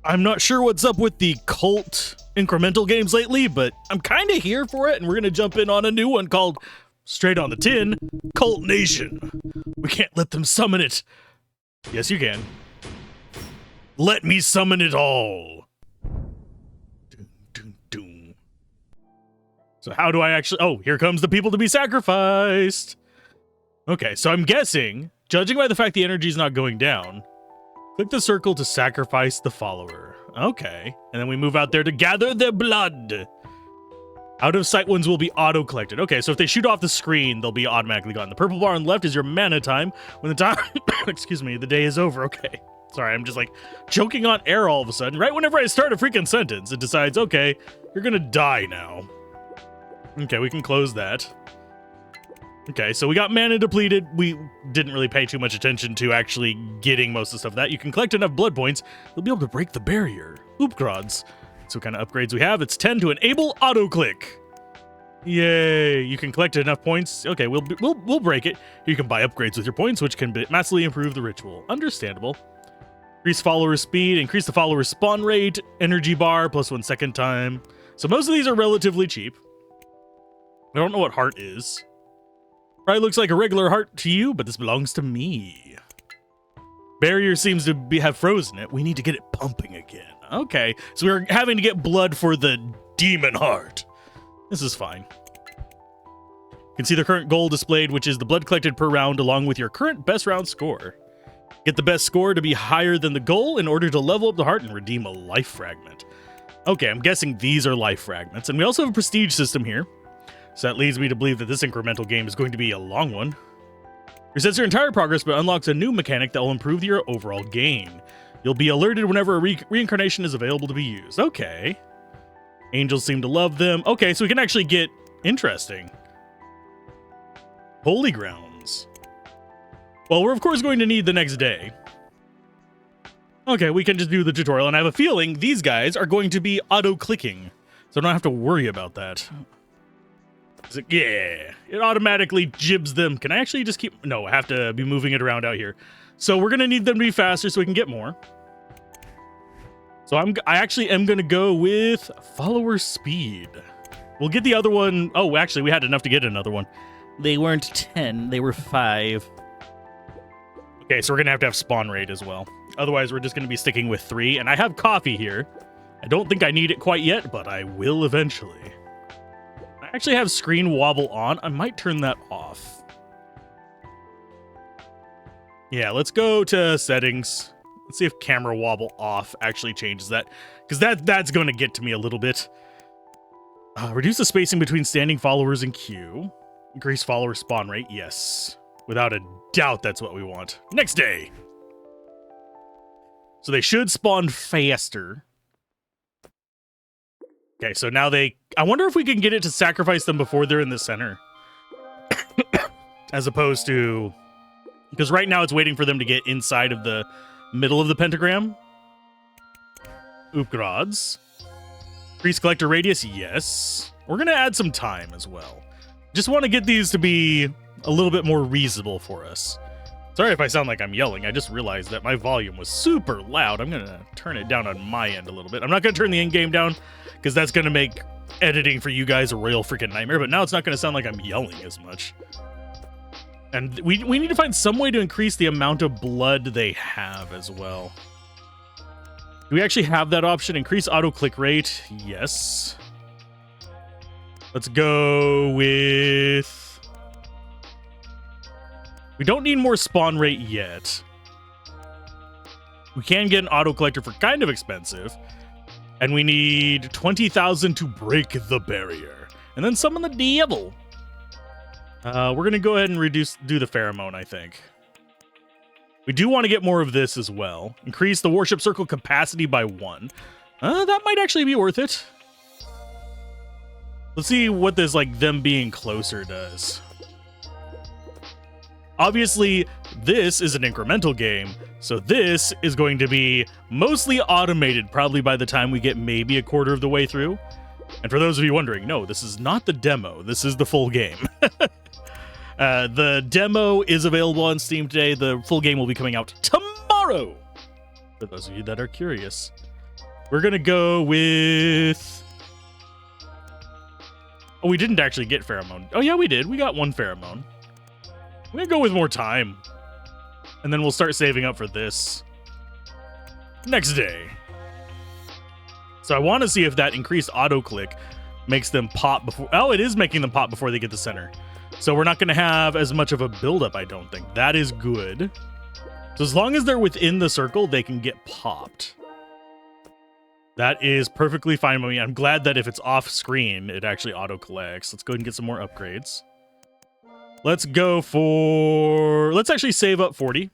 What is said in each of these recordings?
I'm not sure what's up with the cult incremental games lately, but I'm kind of here for it, and we're going to jump in on a new one called, straight on the tin, Cult Nation. We can't let them summon it. Yes, you can. Let me summon it all. Doom, doom, doom. So how do I actually... Oh, here comes the people to be sacrificed. Okay, so I'm guessing, judging by the fact the energy's not going down, click the circle to sacrifice the follower. Okay, and then we move out there to gather their blood. Out of sight ones will be auto-collected. Okay, so if they shoot off the screen, they'll be automatically gone. The purple bar on the left is your mana time. When the time, excuse me, the day is over. Okay, sorry, I'm just like choking on air all of a sudden. Right whenever I start a freaking sentence, it decides, okay, you're gonna die now. Okay, we can close that. Okay, so we got mana depleted. We didn't really pay too much attention to actually getting most of the stuff that. You can collect enough blood points, you'll be able to break the barrier. Oopgrods. So what kind of upgrades we have? It's 10 to enable auto-click. Yay, you can collect enough points. Okay, we'll break it. You can buy upgrades with your points, which can massively improve the ritual. Understandable. Increase follower speed, increase the follower spawn rate, energy bar, plus 1 second time. So most of these are relatively cheap. I don't know what heart is. Probably looks like a regular heart to you, but this belongs to me. Barrier seems to have frozen it. We need to get it pumping again. Okay, so we're having to get blood for the demon heart. This is fine. You can see the current goal displayed, which is the blood collected per round along with your current best round score. Get the best score to be higher than the goal in order to level up the heart and redeem a life fragment. Okay, I'm guessing these are life fragments. And we also have a prestige system here. So that leads me to believe that this incremental game is going to be a long one. Resets your entire progress, but unlocks a new mechanic that will improve your overall gain. You'll be alerted whenever a reincarnation is available to be used. Okay. Angels seem to love them. Okay, so we can actually get interesting. Holy grounds. Well, we're of course going to need the next day. Okay, we can just do the tutorial, and I have a feeling these guys are going to be auto-clicking, so I don't have to worry about that. Yeah, it automatically jibs them. Can I actually just keep... No, I have to be moving it around out here. So we're going to need them to be faster so we can get more. So I actually am going to go with follower speed. We'll get the other one. Oh, actually, we had enough to get another one. They weren't 10. They were 5. Okay, so we're going to have spawn rate as well. Otherwise, we're just going to be sticking with 3. And I have coffee here. I don't think I need it quite yet, but I will eventually. I actually have screen wobble on. I might turn that off. Yeah, let's go to settings. Let's see if camera wobble off actually changes that. Because that's going to get to me a little bit. Reduce the spacing between standing followers and queue. Increase follower spawn rate. Yes. Without a doubt, that's what we want. Next day. So they should spawn faster. Okay, so now I wonder if we can get it to sacrifice them before they're in the center. As opposed to... Because right now it's waiting for them to get inside of the middle of the pentagram. Oopgrods. Increase collector radius, yes. We're going to add some time as well. Just want to get these to be a little bit more reasonable for us. Sorry if I sound like I'm yelling. I just realized that my volume was super loud. I'm going to turn it down on my end a little bit. I'm not going to turn the in-game down because that's going to make editing for you guys a real freaking nightmare. But now it's not going to sound like I'm yelling as much. And we need to find some way to increase the amount of blood they have as well. Do we actually have that option? Increase auto-click rate? Yes. Let's go with... We don't need more spawn rate yet. We can get an auto-collector for kind of expensive. And we need 20,000 to break the barrier. And then summon the devil. We're going to go ahead and do the pheromone, I think. We do want to get more of this as well. Increase the worship circle capacity by 1. That might actually be worth it. Let's see what this, like, them being closer does. Obviously, this is an incremental game, so this is going to be mostly automated probably by the time we get maybe a quarter of the way through. And for those of you wondering, no, this is not the demo. This is the full game. The demo is available on Steam today. The full game will be coming out tomorrow, for those of you that are curious. We're going to go with... Oh, we didn't actually get pheromone. Oh, yeah, we did. We got one pheromone. I'm going to go with more time. And then we'll start saving up for this. Next day. So I want to see if that increased auto-click makes them pop before... Oh, it is making them pop before they get to center. So we're not going to have as much of a buildup, I don't think. That is good. So as long as they're within the circle, they can get popped. That is perfectly fine with me. I'm glad that if it's off screen, it actually auto-collects. Let's go ahead and get some more upgrades. Let's go for... Let's actually save up 40. So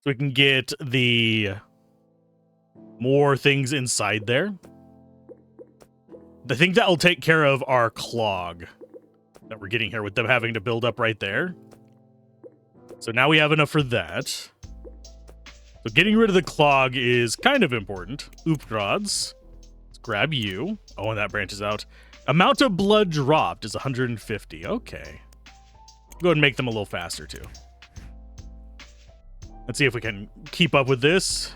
we can get the more things inside there. I think that will take care of our clog that we're getting here with them having to build up right there. So now we have enough for that. So getting rid of the clog is kind of important. Upgrads. Let's grab you. Oh, and that branches out. Amount of blood dropped is 150. Okay. Go ahead and make them a little faster, too. Let's see if we can keep up with this.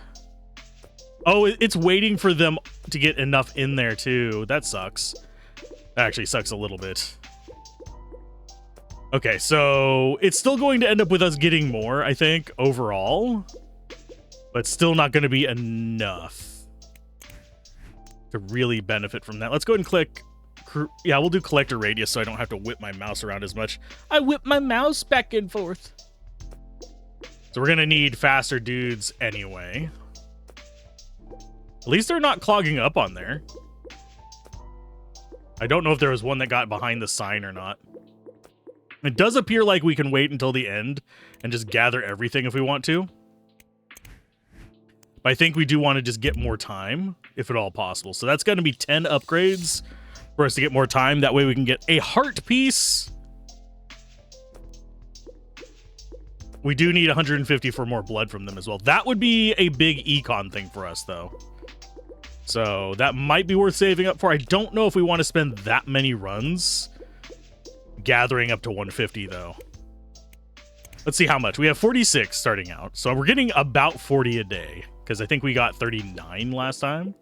Oh, it's waiting for them to get enough in there, too. That sucks. That actually sucks a little bit. Okay, so it's still going to end up with us getting more, I think, overall. But still not going to be enough to really benefit from that. Let's go ahead and click. Yeah, we'll do collector radius so I don't have to whip my mouse around as much. I whip my mouse back and forth. So we're going to need faster dudes anyway. At least they're not clogging up on there. I don't know if there was one that got behind the sign or not. It does appear like we can wait until the end and just gather everything if we want to. But I think we do want to just get more time, if at all possible. So that's going to be 10 upgrades for us to get more time. That way we can get a heart piece. We do need 150 for more blood from them as well. That would be a big econ thing for us, though. So that might be worth saving up for. I don't know if we want to spend that many runs gathering up to 150, though. Let's see how much. We have 46 starting out. So we're getting about 40 a day, because I think we got 39 last time.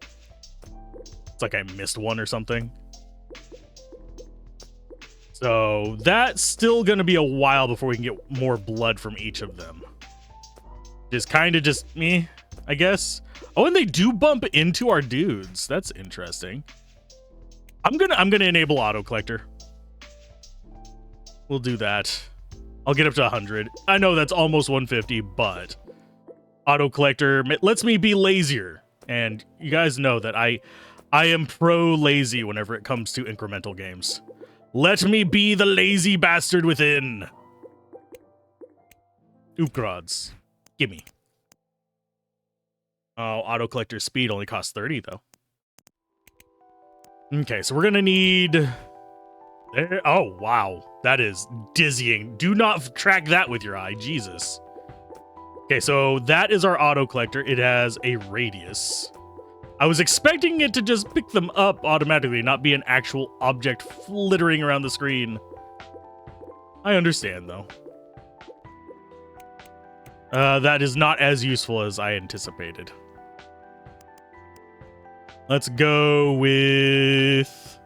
It's like I missed one or something. So that's still going to be a while before we can get more blood from each of them. Just kind of just me, I guess. Oh, and they do bump into our dudes. That's interesting. I'm gonna enable auto collector. We'll do that. I'll get up to 100. I know that's almost 150, but auto collector lets me be lazier. And you guys know that I am pro lazy whenever it comes to incremental games. Let me be the lazy bastard within. Upgrads. Gimme. Oh, auto collector speed only costs 30 though. Okay, so we're gonna need there. Oh wow, that is dizzying. Do not track that with your eye, Jesus. Okay, so that is our auto collector. It has a radius. I was expecting it to just pick them up automatically, not be an actual object flittering around the screen. I understand though. That is not as useful as I anticipated. Let's go with...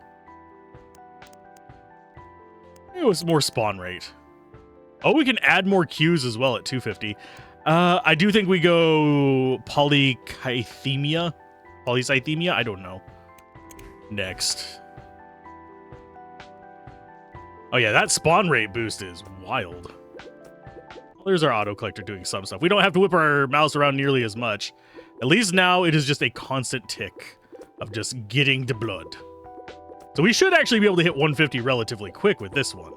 It was more spawn rate. Oh, we can add more queues as well at 250. I do think we go polycythemia. Polycythemia? I don't know. Next. Oh yeah, that spawn rate boost is wild. Well, there's our auto collector doing some stuff. We don't have to whip our mouse around nearly as much. At least now it is just a constant tick of just getting the blood. So we should actually be able to hit 150 relatively quick with this one.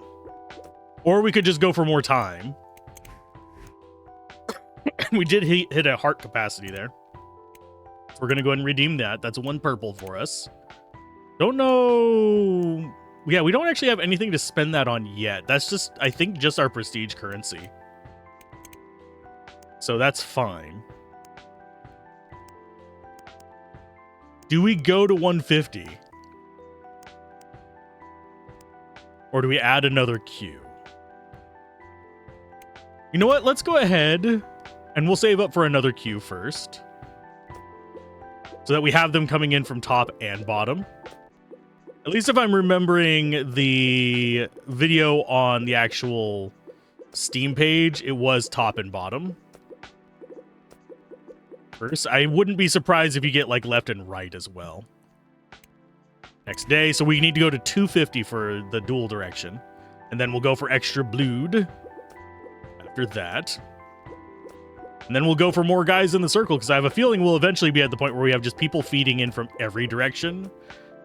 Or we could just go for more time. We did hit a heart capacity there. So we're going to go ahead and redeem that. That's 1 purple for us. Don't know... Yeah, we don't actually have anything to spend that on yet. That's just, I think, just our prestige currency. So that's fine. Do we go to 150? Or do we add another queue? You know what? Let's go ahead and we'll save up for another queue first. so that we have them coming in from top and bottom. At least if I'm remembering the video on the actual Steam page, it was top and bottom. First, I wouldn't be surprised if you get like left and right as well. Next day, so we need to go to 250 for the dual direction. And then we'll go for extra blood after that. And then we'll go for more guys in the circle, because I have a feeling we'll eventually be at the point where we have just people feeding in from every direction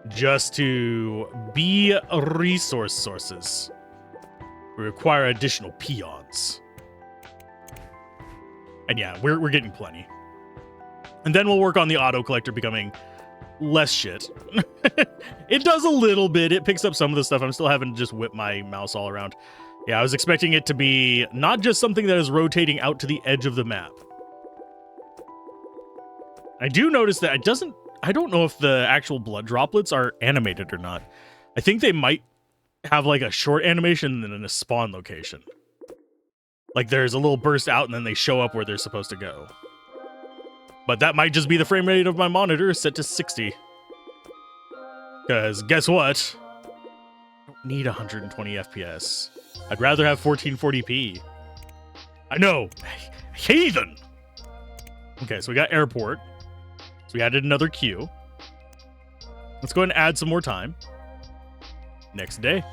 just to be resource sources. We require additional peons. And yeah, we're getting plenty. And then we'll work on the auto collector becoming less shit. It does a little bit. It picks up some of the stuff. I'm still having to just whip my mouse all around. Yeah, I was expecting it to be not just something that is rotating out to the edge of the map. I do notice that I don't know if the actual blood droplets are animated or not. I think they might have like a short animation and then a spawn location. Like there's a little burst out and then they show up where they're supposed to go. But that might just be the frame rate of my monitor set to 60. Because guess what? I don't need 120 FPS. I'd rather have 1440p. I know. Heathen! Okay, so we got airport. So we added another queue. Let's go ahead and add some more time. Next day.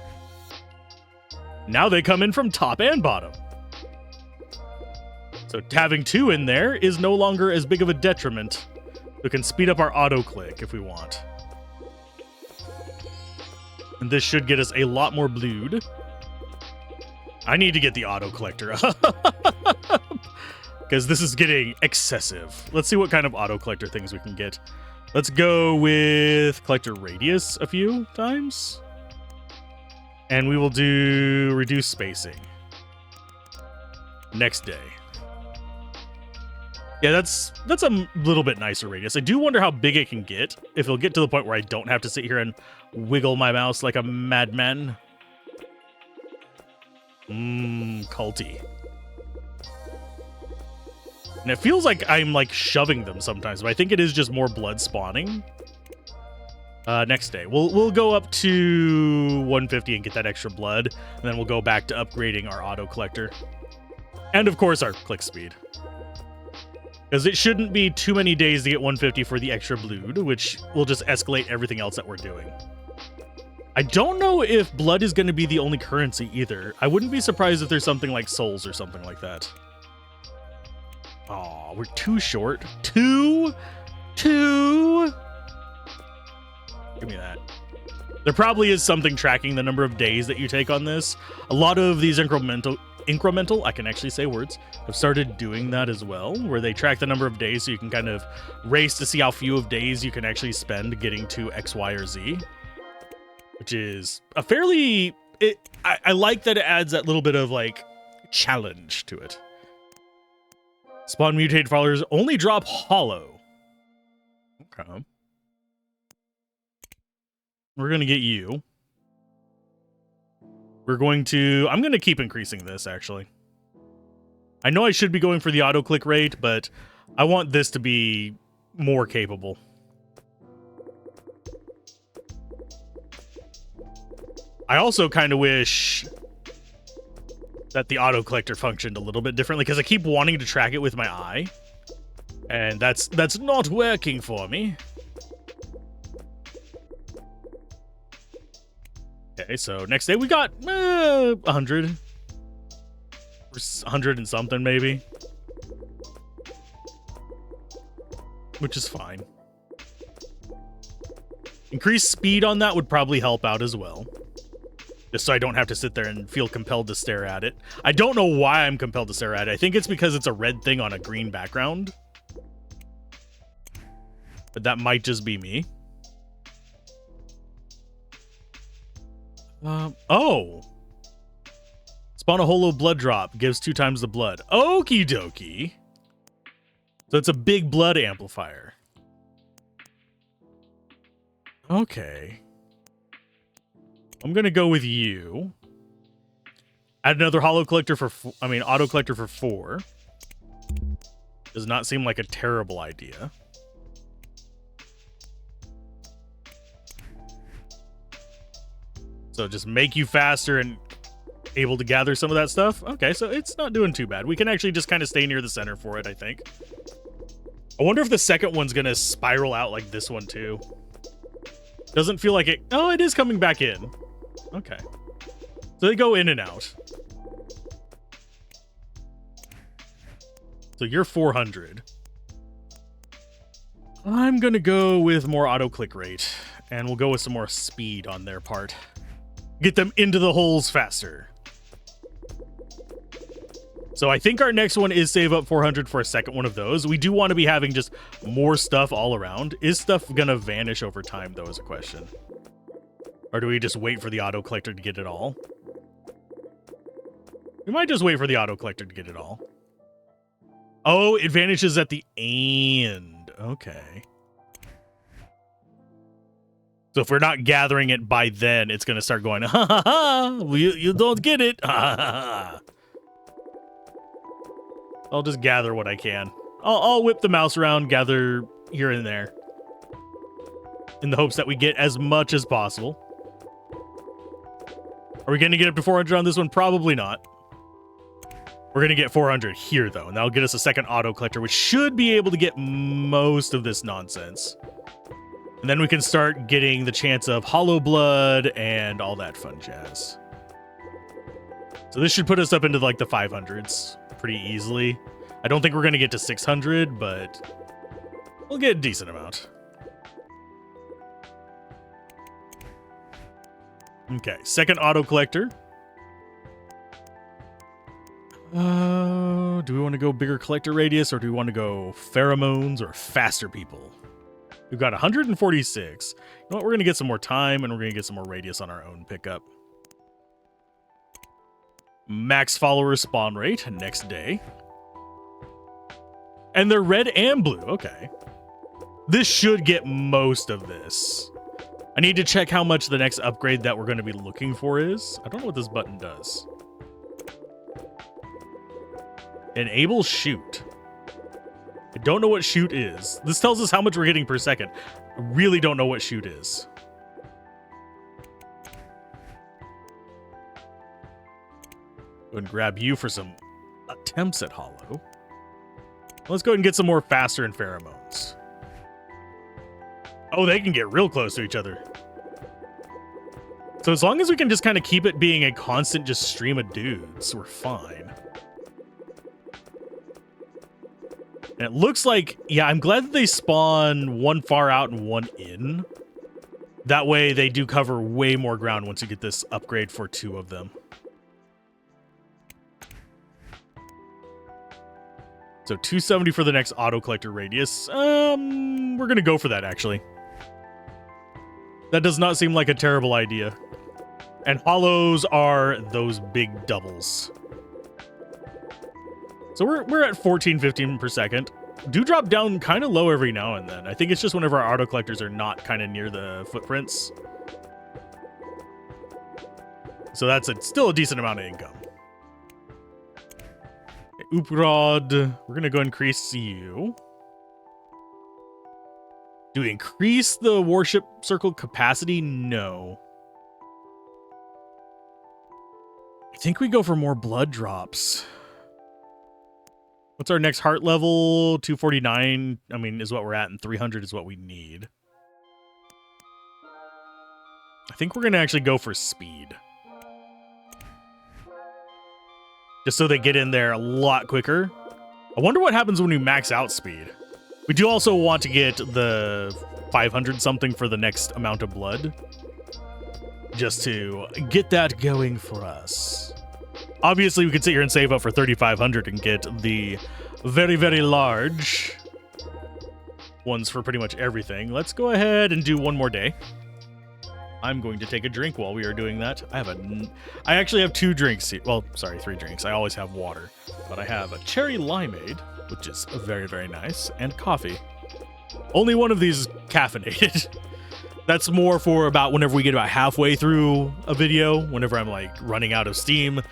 Now they come in from top and bottom. So having two in there is no longer as big of a detriment. We can speed up our auto click if we want. And this should get us a lot more blood. I need to get the auto collector because this is getting excessive. Let's see what kind of auto collector things we can get. Let's go with collector radius a few times. And we will do reduce spacing. Next day. Yeah, that's a little bit nicer radius. I do wonder how big it can get. If it'll get to the point where I don't have to sit here and wiggle my mouse like a madman. Culty. And it feels like I'm like shoving them sometimes, but I think it is just more blood spawning. Next day. We'll go up to 150 and get that extra blood, and then we'll go back to upgrading our auto collector. And of course our click speed. Because it shouldn't be too many days to get 150 for the extra blood, which will just escalate everything else that we're doing. I don't know if blood is going to be the only currency either. I wouldn't be surprised if there's something like souls or something like that. Aw, we're too short. Two. Give me that. There probably is something tracking the number of days that you take on this. A lot of these incremental, I can actually say words, have started doing that as well, where they track the number of days so you can kind of race to see how few of days you can actually spend getting to X, Y, or Z. Which is a fairly... I like that it adds that little bit of, like, challenge to it. Spawn mutated followers only drop hollow. Okay. We're going to get you. We're going to... I'm going to keep increasing this, actually. I know I should be going for the auto-click rate, but I want this to be more capable. I also kind of wish that the auto collector functioned a little bit differently, because I keep wanting to track it with my eye, and that's not working for me. Okay, so next day we got 100 or 100 and something maybe, which is fine. Increased speed on that would probably help out as well. Just so I don't have to sit there and feel compelled to stare at it. I don't know why I'm compelled to stare at it. I think it's because it's a red thing on a green background. But that might just be me. Oh! Spawn a holo blood drop. Gives 2 times the blood. Okie dokie. So it's a big blood amplifier. Okay. I'm gonna go with you. Add another auto collector for 4. Does not seem like a terrible idea. So just make you faster and able to gather some of that stuff. Okay, so it's not doing too bad. We can actually just kind of stay near the center for it, I think. I wonder if the second one's gonna spiral out like this one too. Doesn't feel like it. Oh, it is coming back in. Okay. So they go in and out. So you're 400. I'm gonna go with more auto click rate, and we'll go with some more speed on their part. Get them into the holes faster. So I think our next one is save up 400 for a second one of those. We do want to be having just more stuff all around. Is stuff gonna vanish over time, though, is a question. Or do we just wait for the auto collector to get it all? We might just wait for the auto collector to get it all. Oh, it vanishes at the end. Okay. So if we're not gathering it by then, it's going to start going, ha ha ha, you don't get it. Ha ha ha. I'll just gather what I can. I'll whip the mouse around, gather here and there, in the hopes that we get as much as possible. Are we going to get up to 400 on this one? Probably not. We're going to get 400 here, though, and that'll get us a second auto collector, which should be able to get most of this nonsense. And then we can start getting the chance of hollow blood and all that fun jazz. So this should put us up into like the 500s pretty easily. I don't think we're going to get to 600, but we'll get a decent amount. Okay, second auto collector. Do we want to go bigger collector radius, or do we want to go pheromones or faster people? We've got 146. You know what? We're going to get some more time, and we're going to get some more radius on our own pickup. Max follower spawn rate next day. And they're red and blue. Okay. This should get most of this. I need to check how much the next upgrade that we're going to be looking for is. I don't know what this button does. Enable shoot. I don't know what shoot is. This tells us how much we're getting per second. I really don't know what shoot is. Go and grab you for some attempts at hollow. Let's go ahead and get some more faster and pheromones. Oh, they can get real close to each other. So as long as we can just kind of keep it being a constant just stream of dudes, we're fine. And it looks like, yeah, I'm glad that they spawn one far out and one in. That way they do cover way more ground once you get this upgrade for two of them. So 270 for the next auto collector radius. We're going to go for that, actually. That does not seem like a terrible idea. And hollows are those big doubles. So we're at 14, 15 per second. Do drop down kind of low every now and then. I think it's just whenever our auto collectors are not kind of near the footprints. So that's still a decent amount of income. Okay, Uprod, we're going to go increase you. Do we increase the warship circle capacity? No. I think we go for more blood drops. What's our next heart level? 249, I mean, is what we're at, and 300 is what we need. I think we're going to actually go for speed. Just so they get in there a lot quicker. I wonder what happens when we max out speed. We do also want to get the 500 something for the next amount of blood. Just to get that going for us. Obviously, we could sit here and save up for 3,500 and get the very, very large ones for pretty much everything. Let's go ahead and do one more day. I'm going to take a drink while we are doing that. I actually have 2 drinks here. Well, sorry, 3 drinks. I always have water. But I have a cherry limeade, which is very, very nice, and coffee. Only one of these is caffeinated. That's more for about whenever we get about halfway through a video, whenever I'm like running out of steam,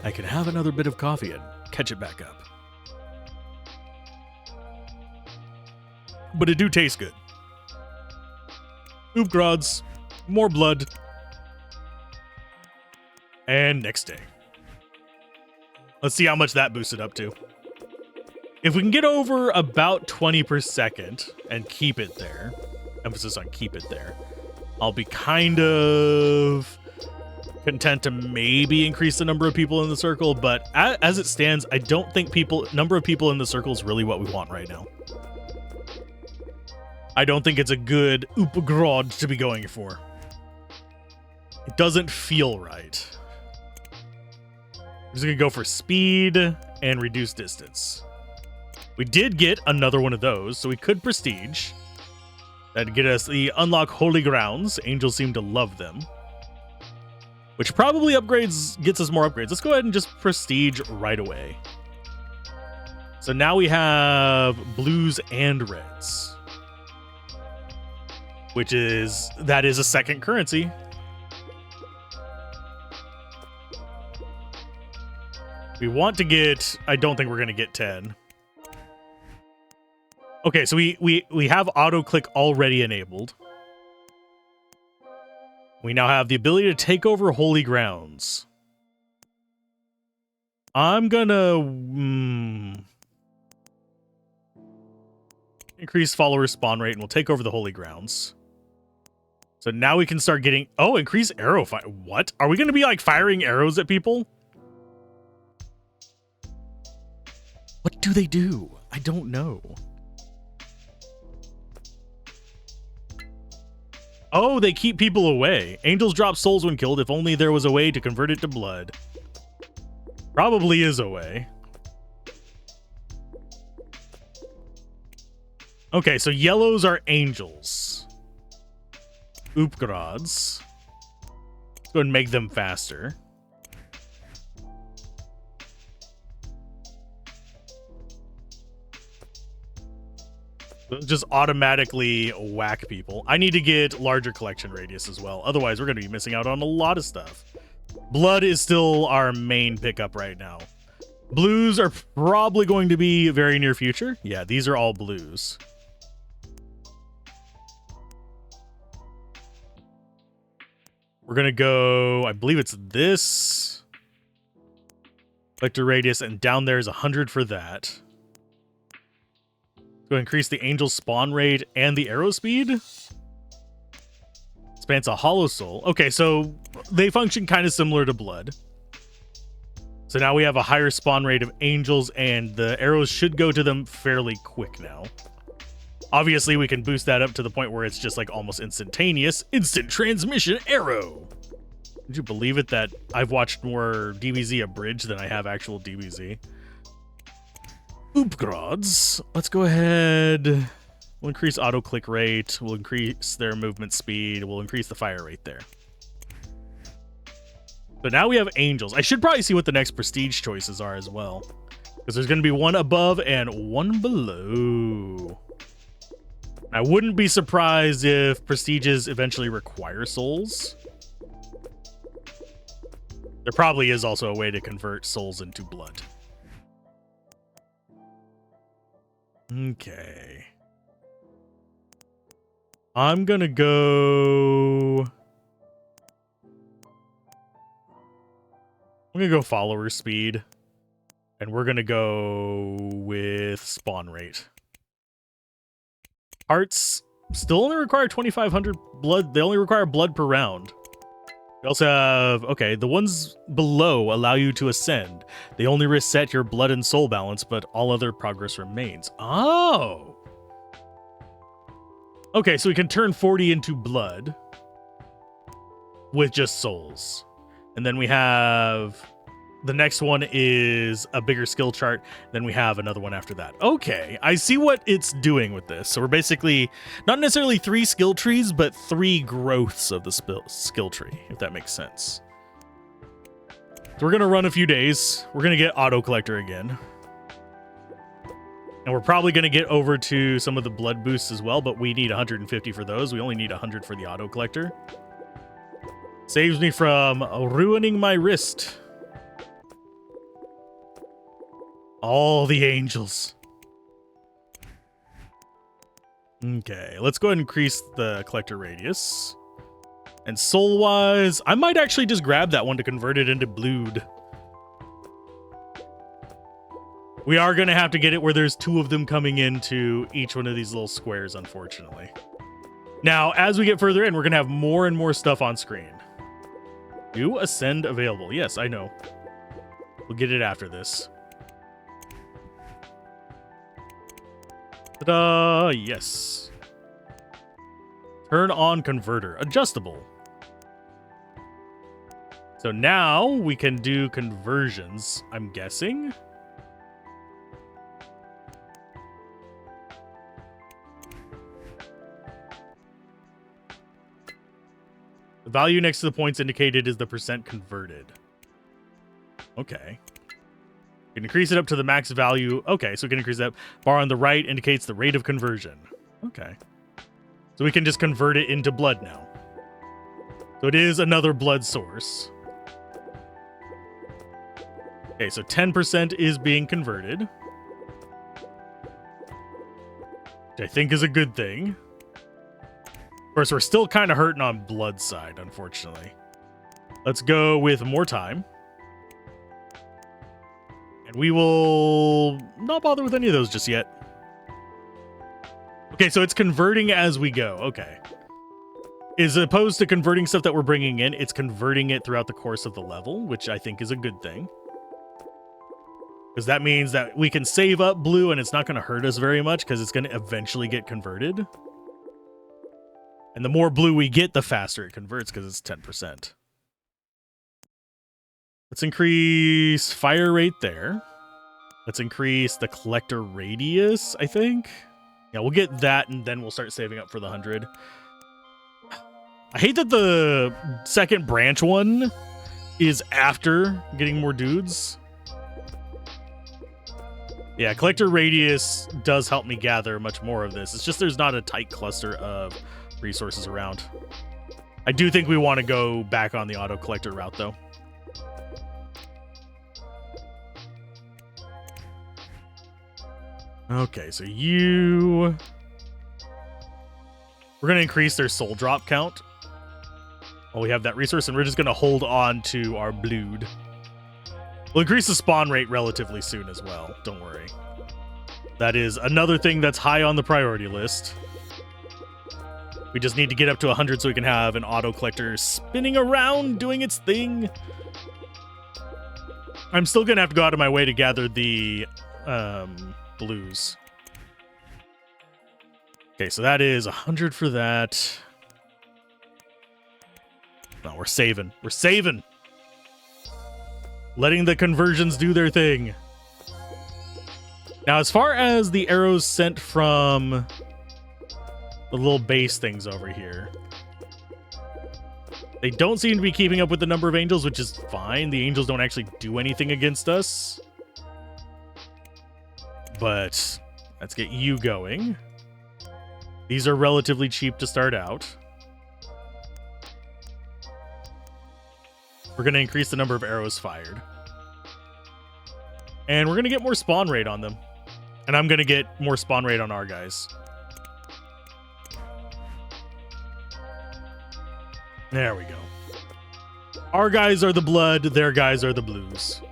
I can have another bit of coffee and catch it back up. But it do taste good. Oopgrods, more blood. And next day. Let's see how much that boosted up to. If we can get over about 20 per second and keep it there, emphasis on keep it there, I'll be kind of content to maybe increase the number of people in the circle, but as it stands, I don't think number of people in the circle is really what we want right now. I don't think it's a good Upagrod to be going for. It doesn't feel right. I'm just gonna go for speed and reduce distance. We did get another one of those, so we could prestige. That'd get us the unlock holy grounds. Angels seem to love them. Which probably gets us more upgrades. Let's go ahead and just prestige right away. So now we have blues and reds. That is a second currency. We want to get, I don't think we're going to get 10. Okay, so we have auto click already enabled. We now have the ability to take over holy grounds. I'm gonna increase follower spawn rate, and we'll take over the holy grounds. So now we can start getting increase arrow fire. What? Are we gonna be like firing arrows at people? What do they do? I don't know. Oh, they keep people away. Angels drop souls when killed. If only there was a way to convert it to blood. Probably is a way. Okay, so yellows are angels. Upgrads. Let's go ahead and make them faster. Just automatically whack people. I need to get larger collection radius as well. Otherwise, we're going to be missing out on a lot of stuff. Blood is still our main pickup right now. Blues are probably going to be very near future. Yeah, these are all blues. We're going to go, I believe it's this. Collector radius, and down there is 100 for that. Go increase the angel spawn rate and the arrow speed. Spans a hollow soul. Okay, so they function kind of similar to blood. So now we have a higher spawn rate of angels, and the arrows should go to them fairly quick now. Obviously, we can boost that up to the point where it's just like almost instantaneous. Instant transmission arrow. Would you believe it that I've watched more DBZ abridged than I have actual DBZ? Upgrads. Let's go ahead. We'll increase auto click rate. We'll increase their movement speed. We'll increase the fire rate there. So now we have angels. I should probably see what the next prestige choices are as well, because there's going to be one above and one below. I wouldn't be surprised if prestiges eventually require souls. There probably is also a way to convert souls into blood. Okay. I'm gonna go follower speed, and we're gonna go with spawn rate. Hearts still only require 2,500 blood. They only require blood per round. We also have, okay, the ones below allow you to ascend. They only reset your blood and soul balance, but all other progress remains. Oh! Okay, so we can turn 40 into blood with just souls. And then we have, the next one is a bigger skill chart. Then we have another one after that. Okay, I see what it's doing with this. So we're basically not necessarily 3 skill trees, but 3 growths of the skill tree, if that makes sense. So we're going to run a few days. We're going to get auto collector again. And we're probably going to get over to some of the blood boosts as well, but we need 150 for those. We only need 100 for the auto collector. Saves me from ruining my wrist. All the angels. Okay, let's go ahead and increase the collector radius. And soul-wise, I might actually just grab that one to convert it into blued. We are going to have to get it where there's 2 of them coming into each one of these little squares, unfortunately. Now, as we get further in, we're going to have more and more stuff on screen. New ascend available. Yes, I know. We'll get it after this. Ta-da! Yes. Turn on converter. Adjustable. So now we can do conversions, I'm guessing. The value next to the points indicated is the percent converted. Okay. We can increase it up to the max value. Okay, so we can increase that. Bar on the right indicates the rate of conversion. Okay. So we can just convert it into blood now. So it is another blood source. Okay, so 10% is being converted. Which I think is a good thing. Of course, we're still kind of hurting on blood side, unfortunately. Let's go with more time. And we will not bother with any of those just yet. Okay, so it's converting as we go. Okay. As opposed to converting stuff that we're bringing in, it's converting it throughout the course of the level, which I think is a good thing. Because that means that we can save up blue and it's not going to hurt us very much because it's going to eventually get converted. And the more blue we get, the faster it converts because it's 10%. Let's increase fire rate there. Let's increase the collector radius, I think. Yeah, we'll get that and then we'll start saving up for the 100. I hate that the second branch one is after getting more dudes. Yeah, collector radius does help me gather much more of this. It's just there's not a tight cluster of resources around. I do think we want to go back on the auto collector route though. Okay, so we're going to increase their soul drop count. Well, we have that resource and we're just going to hold on to our blood. We'll increase the spawn rate relatively soon as well. Don't worry. That is another thing that's high on the priority list. We just need to get up to 100 so we can have an auto collector spinning around doing its thing. I'm still going to have to go out of my way to gather the blues. Okay, so that is 100 for that. No, we're saving. We're saving. Letting the conversions do their thing. Now, as far as the arrows sent from the little base things over here, they don't seem to be keeping up with the number of angels, which is fine. The angels don't actually do anything against us. But let's get you going. These are relatively cheap to start out. We're going to increase the number of arrows fired. And we're going to get more spawn rate on them. And I'm going to get more spawn rate on our guys. There we go. Our guys are the blood, their guys are the blues.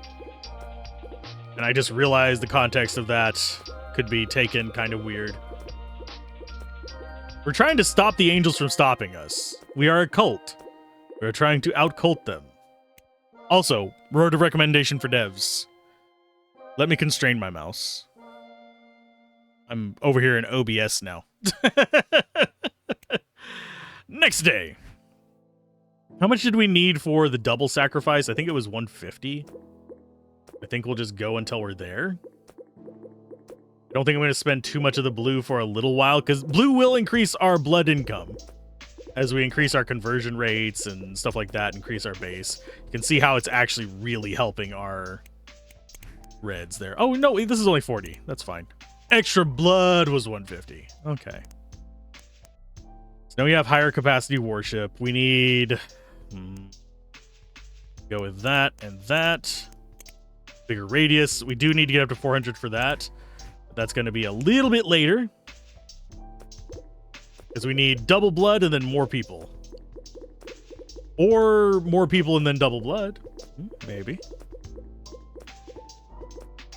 And I just realized the context of that could be taken kind of weird. We're trying to stop the angels from stopping us. We are a cult. We're trying to out-cult them. Also, word of recommendation for devs. Let me constrain my mouse. I'm over here in OBS now. Next day. How much did we need for the double sacrifice? I think it was 150. I think we'll just go until we're there. I don't think I'm going to spend too much of the blue for a little while, because blue will increase our blood income. As we increase our conversion rates and stuff like that, increase our base. You can see how it's actually really helping our reds there. Oh, no, this is only 40. That's fine. Extra blood was 150. Okay. So now we have higher capacity worship. We need... go with that and that. Bigger radius. We do need to get up to 400 for that. But that's going to be a little bit later. Because we need double blood and then more people. Or more people and then double blood. Maybe.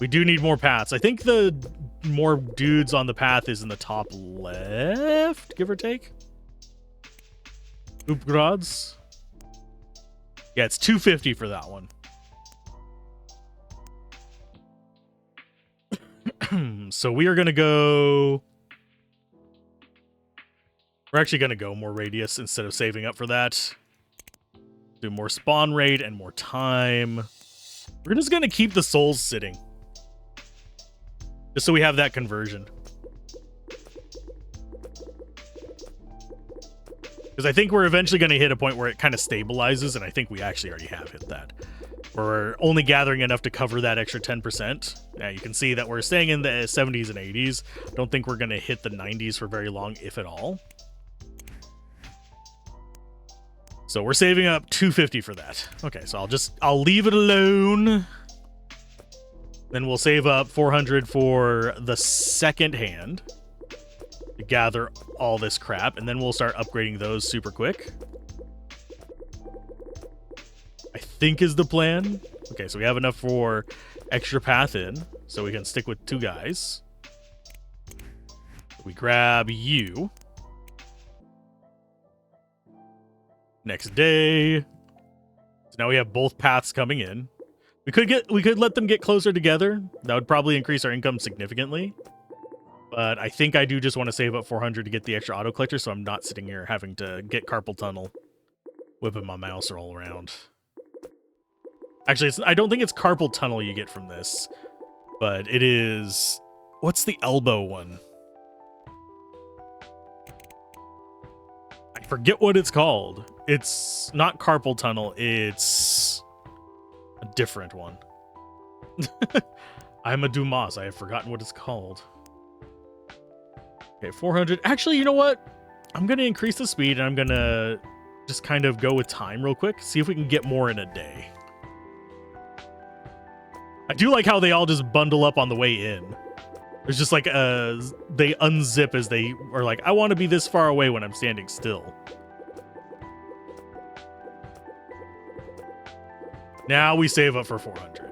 We do need more paths. I think the more dudes on the path is in the top left, give or take. Upgrads. Yeah, it's 250 for that one. So we are going to go... We're actually going to go more radius instead of saving up for that. Do more spawn rate and more time. We're just going to keep the souls sitting. Just so we have that conversion. Because I think we're eventually going to hit a point where it kind of stabilizes, and I think we actually already have hit that. We're only gathering enough to cover that extra 10%. Yeah, you can see that we're staying in the 70s and 80s. Don't think we're going to hit the 90s for very long, if at all. So we're saving up 250 for that. Okay, so I'll leave it alone. Then we'll save up 400 for the second hand to gather all this crap, and then we'll start upgrading those super quick. I think is the plan. Okay, so we have enough for extra path in, so we can stick with 2 guys. We grab you. Next day. So now we have both paths coming in. We could let them get closer together. That would probably increase our income significantly. But I think I do just want to save up 400 to get the extra auto collector, so I'm not sitting here having to get carpal tunnel, whipping my mouse all around. Actually, I don't think it's carpal tunnel you get from this, but it is... What's the elbow one? I forget what it's called. It's not carpal tunnel, it's a different one. I'm a Dumas. I have forgotten what it's called. Okay, 400. Actually, you know what? I'm going to increase the speed, and I'm going to just kind of go with time real quick. See if we can get more in a day. I do like how they all just bundle up on the way in. There's just like they unzip as they are like, I want to be this far away when I'm standing still. Now we save up for 400.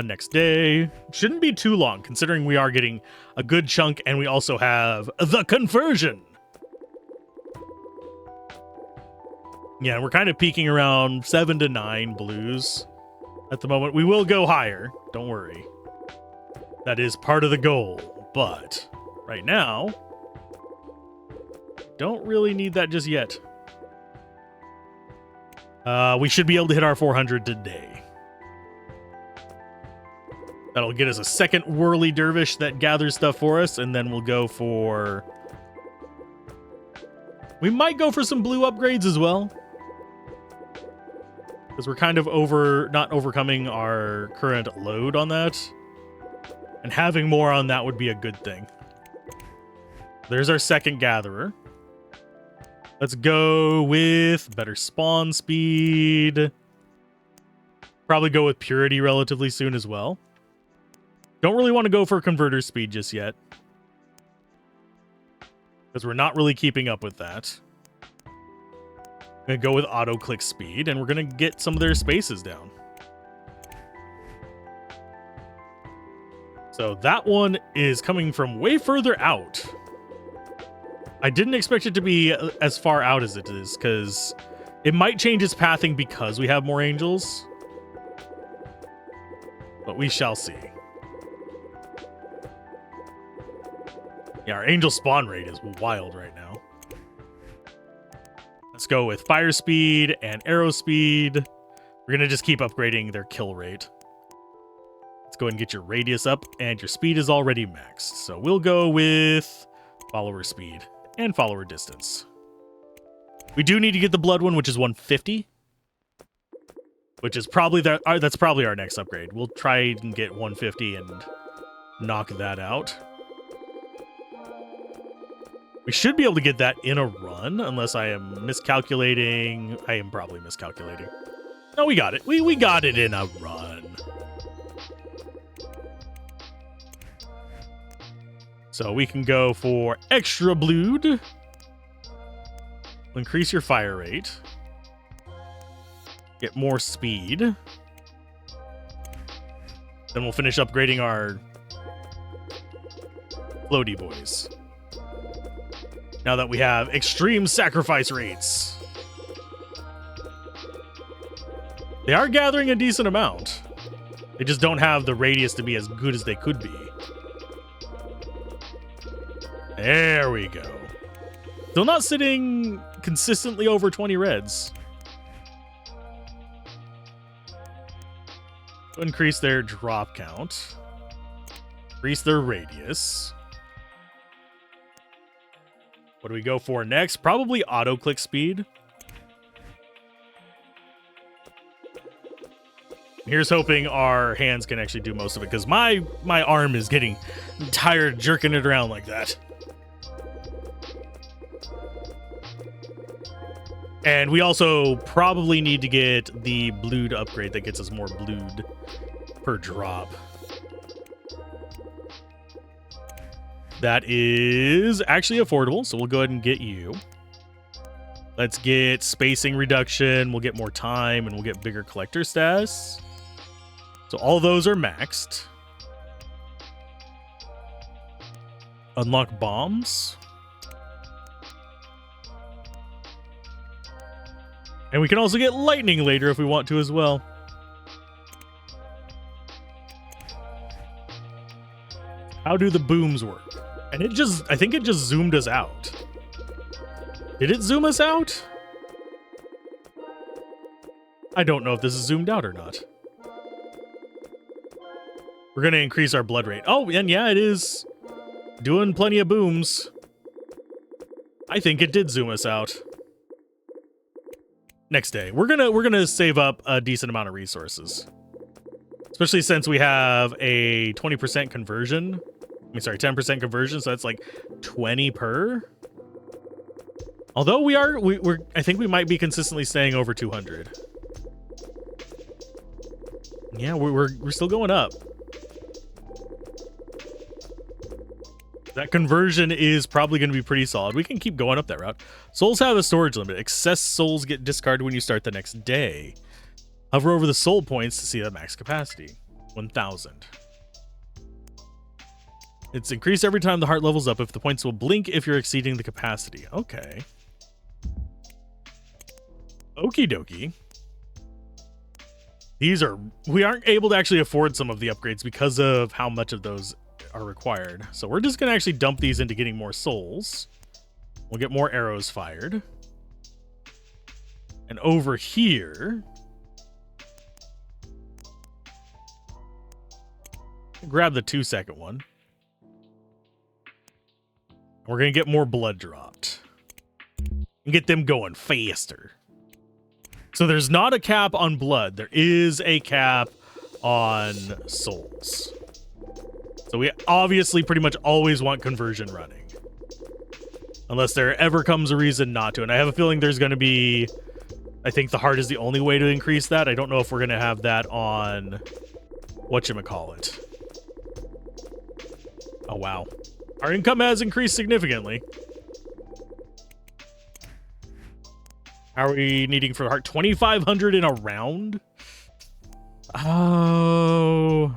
Next day. Shouldn't be too long, considering we are getting a good chunk, and we also have the conversion. Yeah, we're kind of peaking around 7 to 9 blues at the moment. We will go higher, don't worry. That is part of the goal, but right now, don't really need that just yet. We should be able to hit our 400 today. That'll get us a second whirly dervish that gathers stuff for us, and then we'll go for... We might go for some blue upgrades as well. Because we're kind of not overcoming our current load on that. And having more on that would be a good thing. There's our second gatherer. Let's go with better spawn speed. Probably go with purity relatively soon as well. Don't really want to go for converter speed just yet, because we're not really keeping up with that. I'm going to go with auto click speed, and we're going to get some of their spaces down. So that one is coming from way further out. I didn't expect it to be as far out as it is, because it might change its pathing because we have more angels. But we shall see. Yeah, our angel spawn rate is wild right now. Let's go with fire speed and arrow speed. We're going to just keep upgrading their kill rate. Let's go ahead and get your radius up, and your speed is already maxed. So we'll go with follower speed and follower distance. We do need to get the blood one, which is 150. Which is probably that's probably our next upgrade. We'll try and get 150 and knock that out. We should be able to get that in a run, unless I am miscalculating. I am probably miscalculating. No, we got it. We got it in a run. So we can go for extra blood. Increase your fire rate. Get more speed. Then we'll finish upgrading our floaty boys. Now that we have extreme sacrifice rates. They are gathering a decent amount. They just don't have the radius to be as good as they could be. There we go. Still not sitting consistently over 20 reds. Increase their drop count. Increase their radius. What do we go for next? Probably auto-click speed. Here's hoping our hands can actually do most of it, because my arm is getting tired jerking it around like that. And we also probably need to get the blood upgrade that gets us more blood per drop. That is actually affordable, so we'll go ahead and get you. Let's get spacing reduction. We'll get more time, and we'll get bigger collector stats. So all those are maxed. Unlock bombs. And we can also get lightning later if we want to as well. How do the booms work? And I think it just zoomed us out. Did it zoom us out? I don't know if this is zoomed out or not. We're going to increase our blood rate. Oh, and yeah, it is doing plenty of booms. I think it did zoom us out. Next day, we're gonna save up a decent amount of resources, especially since we have a 20% conversion. I mean, sorry, 10% conversion, so that's like 20 per. Although I think we might be consistently staying over 200. Yeah, we're still going up. That conversion is probably going to be pretty solid. We can keep going up that route. Souls have a storage limit. Excess souls get discarded when you start the next day. Hover over the soul points to see the max capacity. 1,000. It's increased every time the heart levels up. If the points will blink if you're exceeding the capacity. Okay. Okie dokie. We aren't able to actually afford some of the upgrades because of how much of those are required. So we're just going to actually dump these into getting more souls. We'll get more arrows fired. And over here, grab the 2-second one. We're going to get more blood dropped. And get them going faster. So there's not a cap on blood. There is a cap on souls. So we obviously pretty much always want conversion running. Unless there ever comes a reason not to. And I have a feeling there's going to be... I think the heart is the only way to increase that. I don't know if we're going to have that on... whatchamacallit. Oh, wow. Our income has increased significantly. How are we needing for the heart? 2,500 in a round? Oh...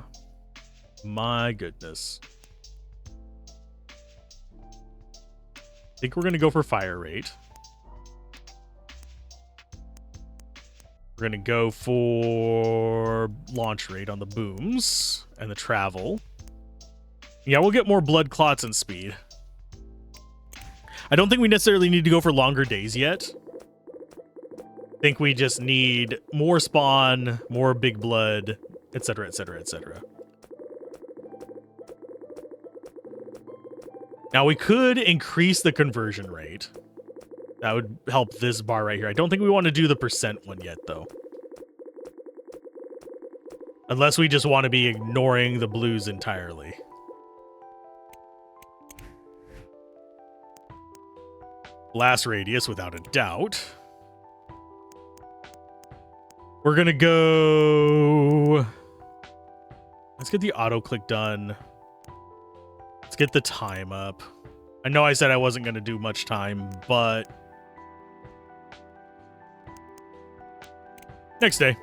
my goodness. I think we're going to go for fire rate. We're going to go for launch rate on the booms and the travel. Yeah, we'll get more blood clots and speed. I don't think we necessarily need to go for longer days yet. I think we just need more spawn, more big blood, etc., etc., etc. Now, we could increase the conversion rate. That would help this bar right here. I don't think we want to do the percent one yet, though. Unless we just want to be ignoring the blues entirely. Blast radius, without a doubt. We're going to go... let's get the auto-click done. Let's get the time up. I know I said I wasn't going to do much time, but... Next day.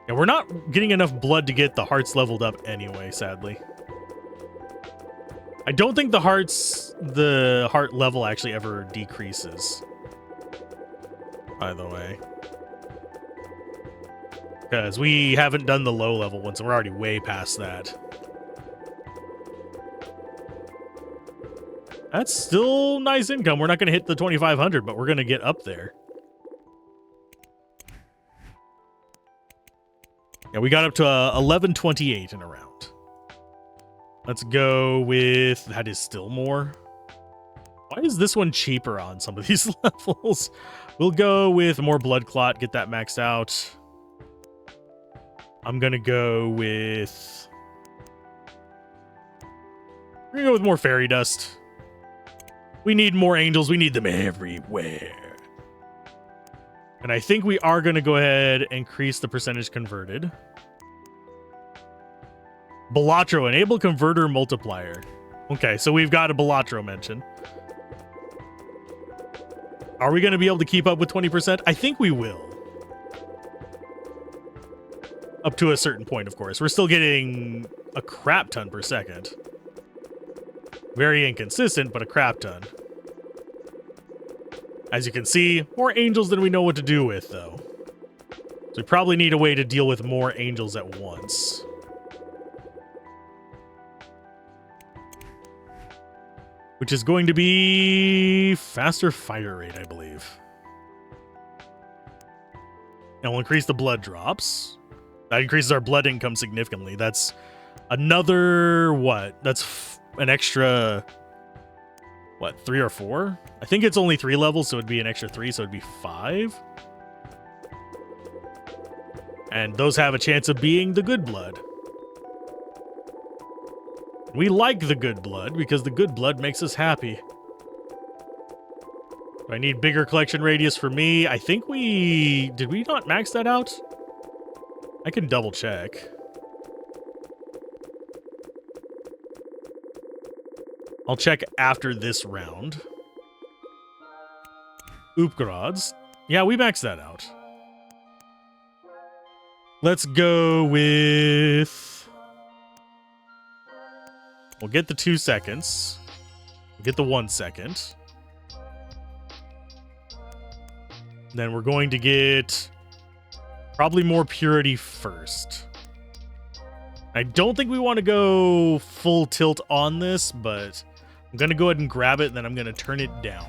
Yeah, we're not getting enough blood to get the hearts leveled up anyway, sadly. I don't think the heart level actually ever decreases. By the way. Because we haven't done the low level ones, and we're already way past that. That's still nice income. We're not going to hit the 2,500, but we're going to get up there. Yeah, we got up to 1128 in a round. Let's go with... That is still more. Why is this one cheaper on some of these levels? We'll go with more blood clot, get that maxed out. I'm going to go with... We're going to go with more fairy dust. We need more angels. We need them everywhere. And I think we are going to go ahead and increase the percentage converted. Balatro, enable converter multiplier. Okay, so we've got a Balatro mention. Are we going to be able to keep up with 20%? I think we will. Up to a certain point, of course. We're still getting a crap ton per second. Very inconsistent, but a crap ton. As you can see, more angels than we know what to do with, though. So we probably need a way to deal with more angels at once. Which is going to be faster fire rate, I believe. And we'll increase the blood drops. That increases our blood income significantly. That's another, what? That's an extra, what, 3 or 4? I think it's only 3 levels, so it'd be an extra 3, so it'd be 5. And those have a chance of being the good blood. We like the good blood because the good blood makes us happy. Do I need bigger collection radius for me? I think we... Did we not max that out? I can double check. I'll check after this round. Oopgrads. Yeah, we maxed that out. Let's go with... We'll get the 2 seconds. We'll get the 1 second. Then we're going to get probably more purity first. I don't think we want to go full tilt on this, but I'm going to go ahead and grab it, and then I'm going to turn it down.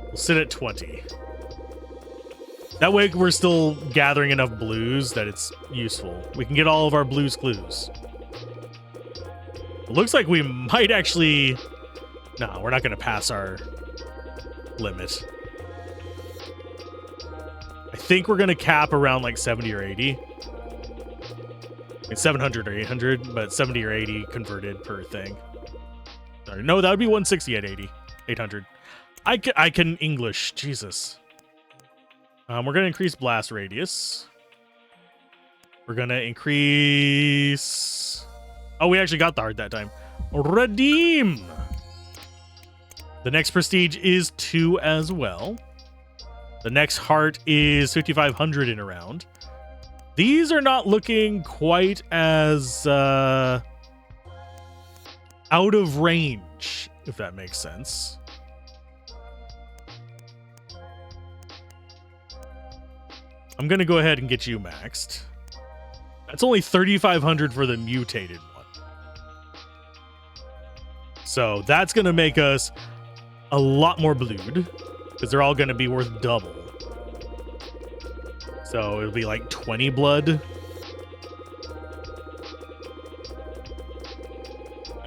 We'll sit at 20. That way we're still gathering enough blues that it's useful. We can get all of our blues clues. It looks like we might actually... No, we're not going to pass our limit. I think we're going to cap around like 70 or 80. I mean, 700 or 800, but 70 or 80 converted per thing. Sorry, no, that would be 160 at 80. 800. I can English. Jesus. We're going to increase blast radius. We're going to increase... Oh, we actually got the heart that time. Redeem! The next prestige is 2 as well. The next heart is 5,500 in a round. These are not looking quite as out of range, if that makes sense. I'm going to go ahead and get you maxed. That's only 3,500 for the mutated one. So that's going to make us a lot more blued, because they're all going to be worth double. So it'll be like 20 blood.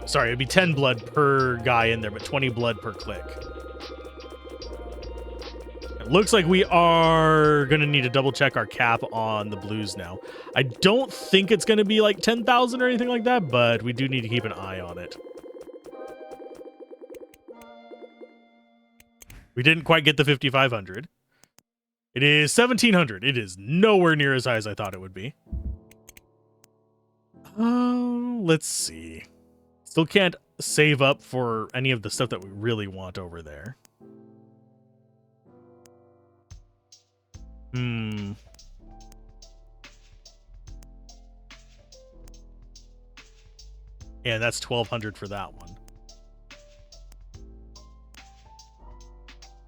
Sorry, it'd be 10 blood per guy in there, but 20 blood per click. It looks like we are going to need to double check our cap on the blues now. I don't think it's going to be like 10,000 or anything like that, but we do need to keep an eye on it. We didn't quite get the 5,500. It is 1,700. It is nowhere near as high as I thought it would be. Let's see. Still can't save up for any of the stuff that we really want over there. And that's 1,200 for that one.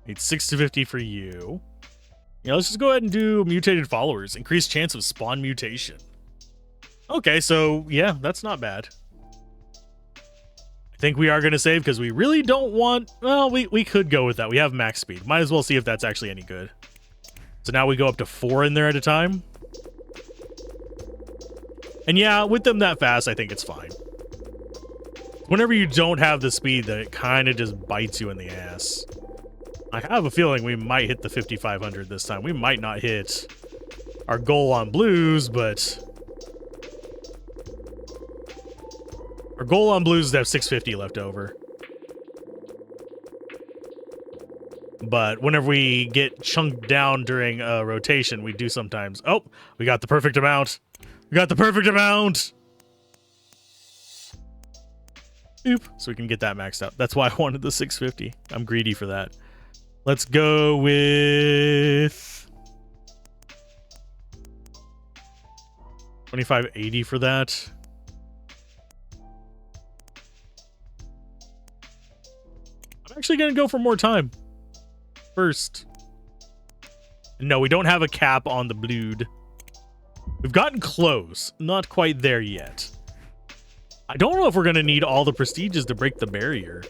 Need 650 for you. Yeah, let's just go ahead and do mutated followers. Increased chance of spawn mutation. Okay, so yeah, that's not bad. I think we are going to save because we really don't want... Well, we could go with that. We have max speed. Might as well see if that's actually any good. So now we go up to 4 in there at a time. And yeah, with them that fast, I think it's fine. Whenever you don't have the speed, that it kind of just bites you in the ass. I have a feeling we might hit the 5,500 this time. We might not hit our goal on blues, but... Our goal on blues is to have 650 left over. But whenever we get chunked down during a rotation, we do sometimes... Oh, we got the perfect amount. We got the perfect amount! Oop. So we can get that maxed out. That's why I wanted the 650. I'm greedy for that. Let's go with 2580 for that. I'm actually going to go for more time first. No, we don't have a cap on the blued. We've gotten close. Not quite there yet. I don't know if we're going to need all the prestiges to break the barrier.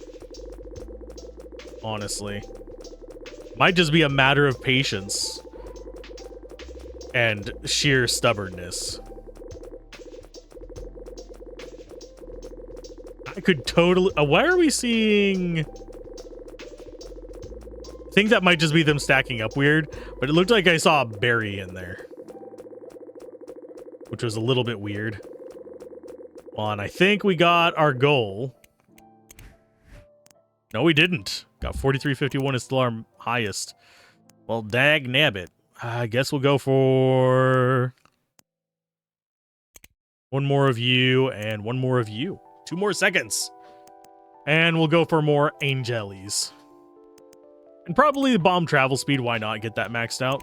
Honestly. Might just be a matter of patience and sheer stubbornness. I could totally... why are we seeing... I think that might just be them stacking up weird, but it looked like I saw a berry in there, which was a little bit weird. And I think we got our goal. No, we didn't. Got 4351 is still our highest. Well, dag nabbit. I guess we'll go for one more of you and one more of you. 2 more seconds. And we'll go for more angelies. And probably the bomb travel speed. Why not get that maxed out?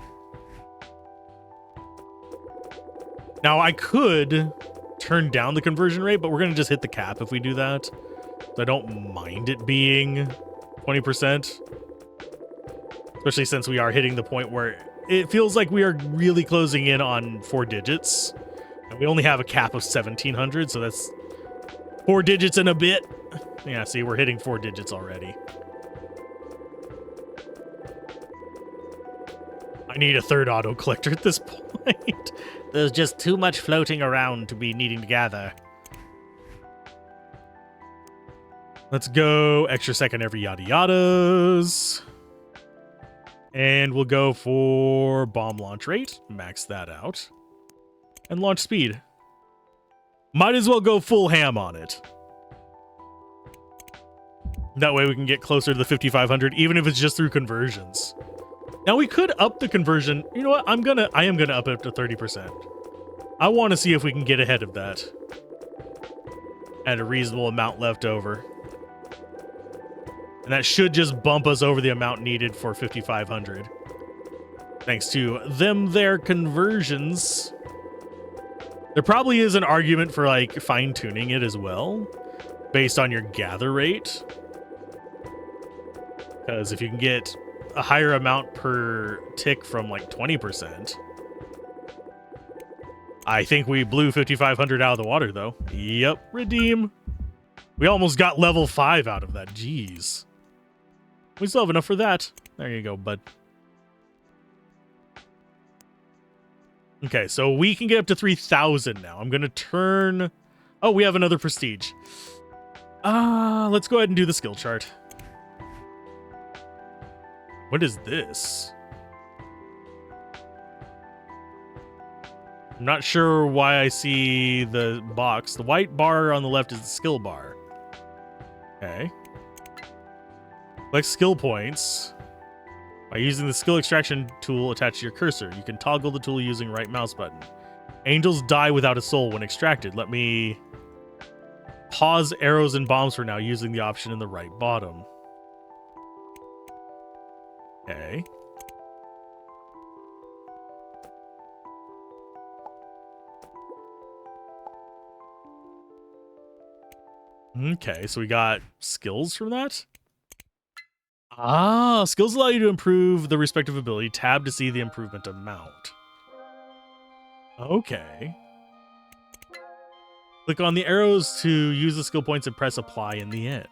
Now, I could turn down the conversion rate, but we're going to just hit the cap if we do that. So I don't mind it being 20%. Especially since we are hitting the point where it feels like we are really closing in on 4 digits. And we only have a cap of 1,700, so that's 4 digits and a bit. Yeah, see, we're hitting 4 digits already. I need a 3rd auto collector at this point. There's just too much floating around to be needing to gather. Let's go extra second every yada yadas. And we'll go for bomb launch rate. Max that out. And launch speed. Might as well go full ham on it. That way we can get closer to the 5,500, even if it's just through conversions. Now we could up the conversion. You know what? I am gonna up it to 30%. I want to see if we can get ahead of that. And a reasonable amount left over. And that should just bump us over the amount needed for 5,500. Thanks to their conversions. There probably is an argument for like fine-tuning it as well, based on your gather rate. Because if you can get a higher amount per tick from like 20%. I think we blew 5,500 out of the water though. Yep, redeem. We almost got level 5 out of that. Jeez. We still have enough for that. There you go, bud. Okay, so we can get up to 3,000 now. I'm gonna turn... Oh, we have another prestige. Let's go ahead and do the skill chart. What is this? I'm not sure why I see the box. The white bar on the left is the skill bar. Okay. Collect skill points. By using the skill extraction tool attached to your cursor, you can toggle the tool using right mouse button. Angels die without a soul when extracted. Let me pause arrows and bombs for now using the option in the right bottom. Okay. Okay, so we got skills from that. Ah, skills allow you to improve the respective ability. Tab to see the improvement amount. Okay. Click on the arrows to use the skill points and press apply in the end.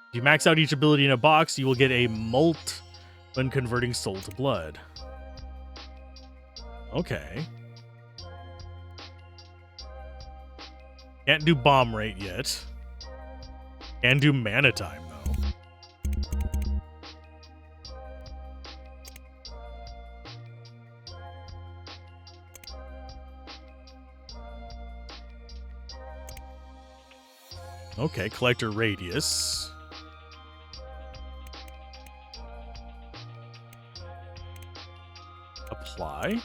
If you max out each ability in a box, you will get a molt when converting soul to blood. Okay. Can't do bomb rate yet. Can do mana time, though. Okay, collector radius. Apply.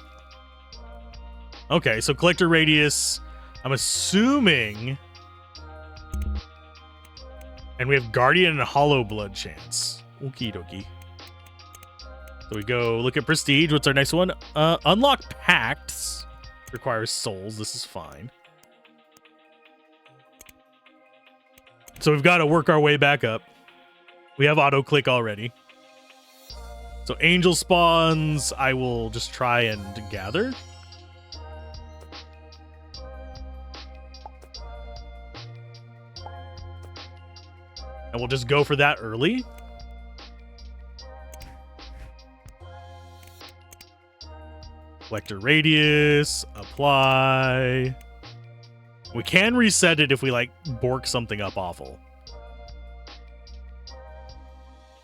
Okay, so collector radius, I'm assuming. And we have Guardian and Hollow Blood chance. Okie dokie. So we go look at Prestige. What's our next one? Unlock Pacts. Requires souls. This is fine. So we've got to work our way back up. We have auto click already. So angel spawns, I will just try and gather. And we'll just go for that early. Collector radius, apply. We can reset it if we like bork something up awful.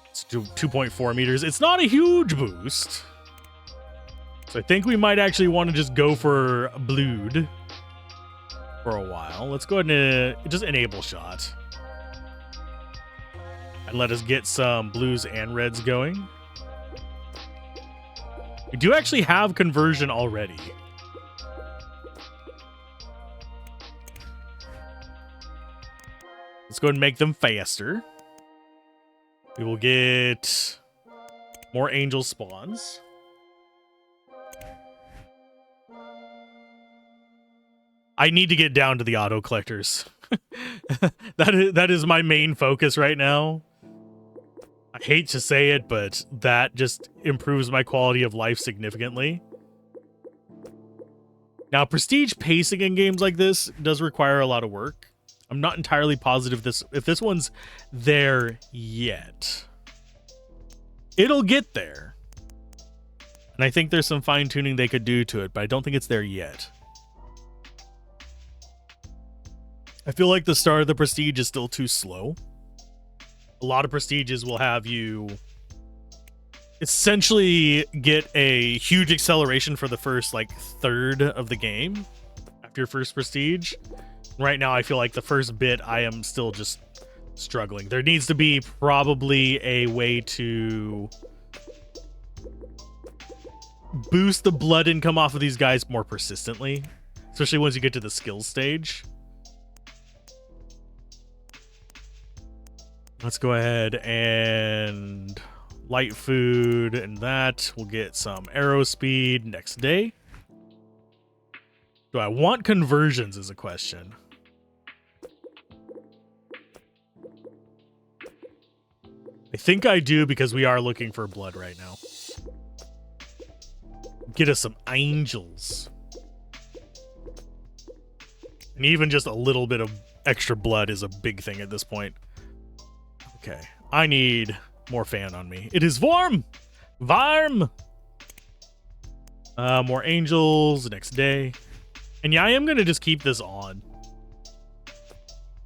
Let's do 2.4 meters. It's not a huge boost. So I think we might actually want to just go for blood for a while. Let's go ahead and just enable shot. And let us get some blues and reds going. We do actually have conversion already. Let's go ahead and make them faster. We will get more angel spawns. I need to get down to the auto collectors. That is my main focus right now. I hate to say it, but that just improves my quality of life significantly. Now, prestige pacing in games like this does require a lot of work. I'm not entirely positive if this one's there yet. It'll get there. And I think there's some fine-tuning they could do to it, but I don't think it's there yet. I feel like the start of the prestige is still too slow. A lot of prestiges will have you essentially get a huge acceleration for the first like third of the game after your first prestige. Right now, I feel like the first bit I am still just struggling. There needs to be probably a way to boost the blood income off of these guys more persistently, especially once you get to the skills stage. Let's go ahead and light food and that. We'll get some arrow speed next day. Do I want conversions is a question. I think I do because we are looking for blood right now. Get us some angels. And even just a little bit of extra blood is a big thing at this point. Okay, I need more fan on me. It is warm! Warm! More angels next day. And yeah, I am going to just keep this on.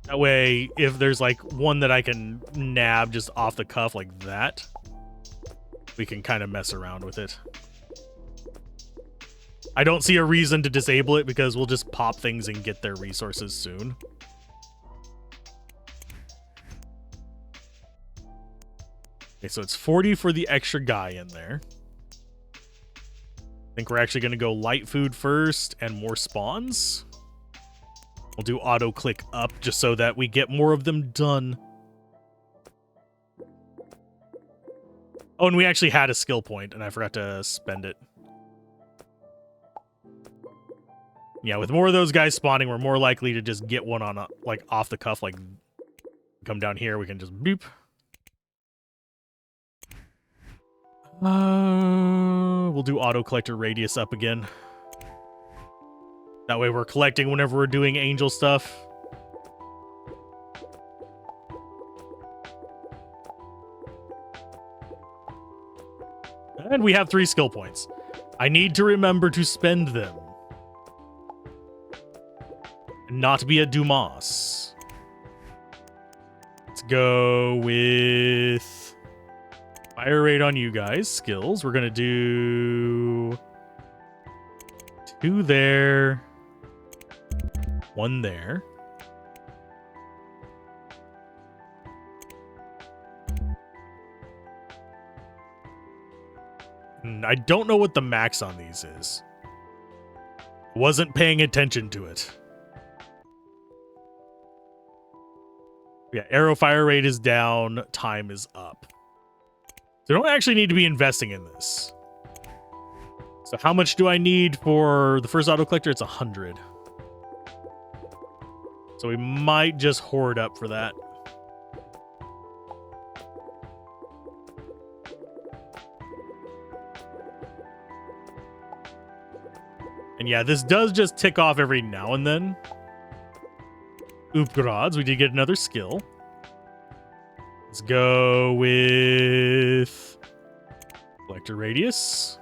That way, if there's like one that I can nab just off the cuff like that, we can kind of mess around with it. I don't see a reason to disable it because we'll just pop things and get their resources soon. Okay, so it's 40 for the extra guy in there. think we're actually going to go light food first and more spawns. We'll do auto click up just so that we get more of them done. Oh, and we actually had a skill point, and I forgot to spend it. Yeah, with more of those guys spawning, we're more likely to just get one on, like, off the cuff, like, come down here, we can just boop. We'll do auto collector radius up again. That way we're collecting whenever we're doing angel stuff. And we have 3 skill points. I need to remember to spend them. And not be a Dumas. Let's go with fire rate on you guys. Skills. We're going to do 2 there. 1 there. I don't know what the max on these is. Wasn't paying attention to it. Yeah, arrow fire rate is down, time is up. So I don't actually need to be investing in this. So how much do I need for the first auto collector? It's 100. So we might just hoard up for that. And yeah, this does just tick off every now and then. Upgrades, we did get another skill. Let's go with collector radius.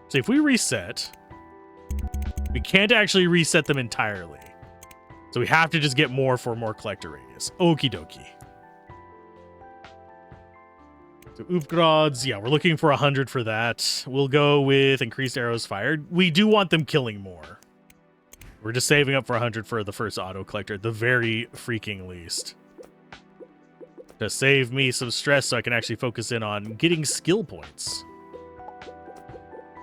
So if we reset, we can't actually reset them entirely. So we have to just get more for more collector radius. Okie dokie. So upgrades, yeah, we're looking for 100 for that. We'll go with increased arrows fired. We do want them killing more. We're just saving up for 100 for the first auto collector, at the very freaking least. To save me some stress so I can actually focus in on getting skill points.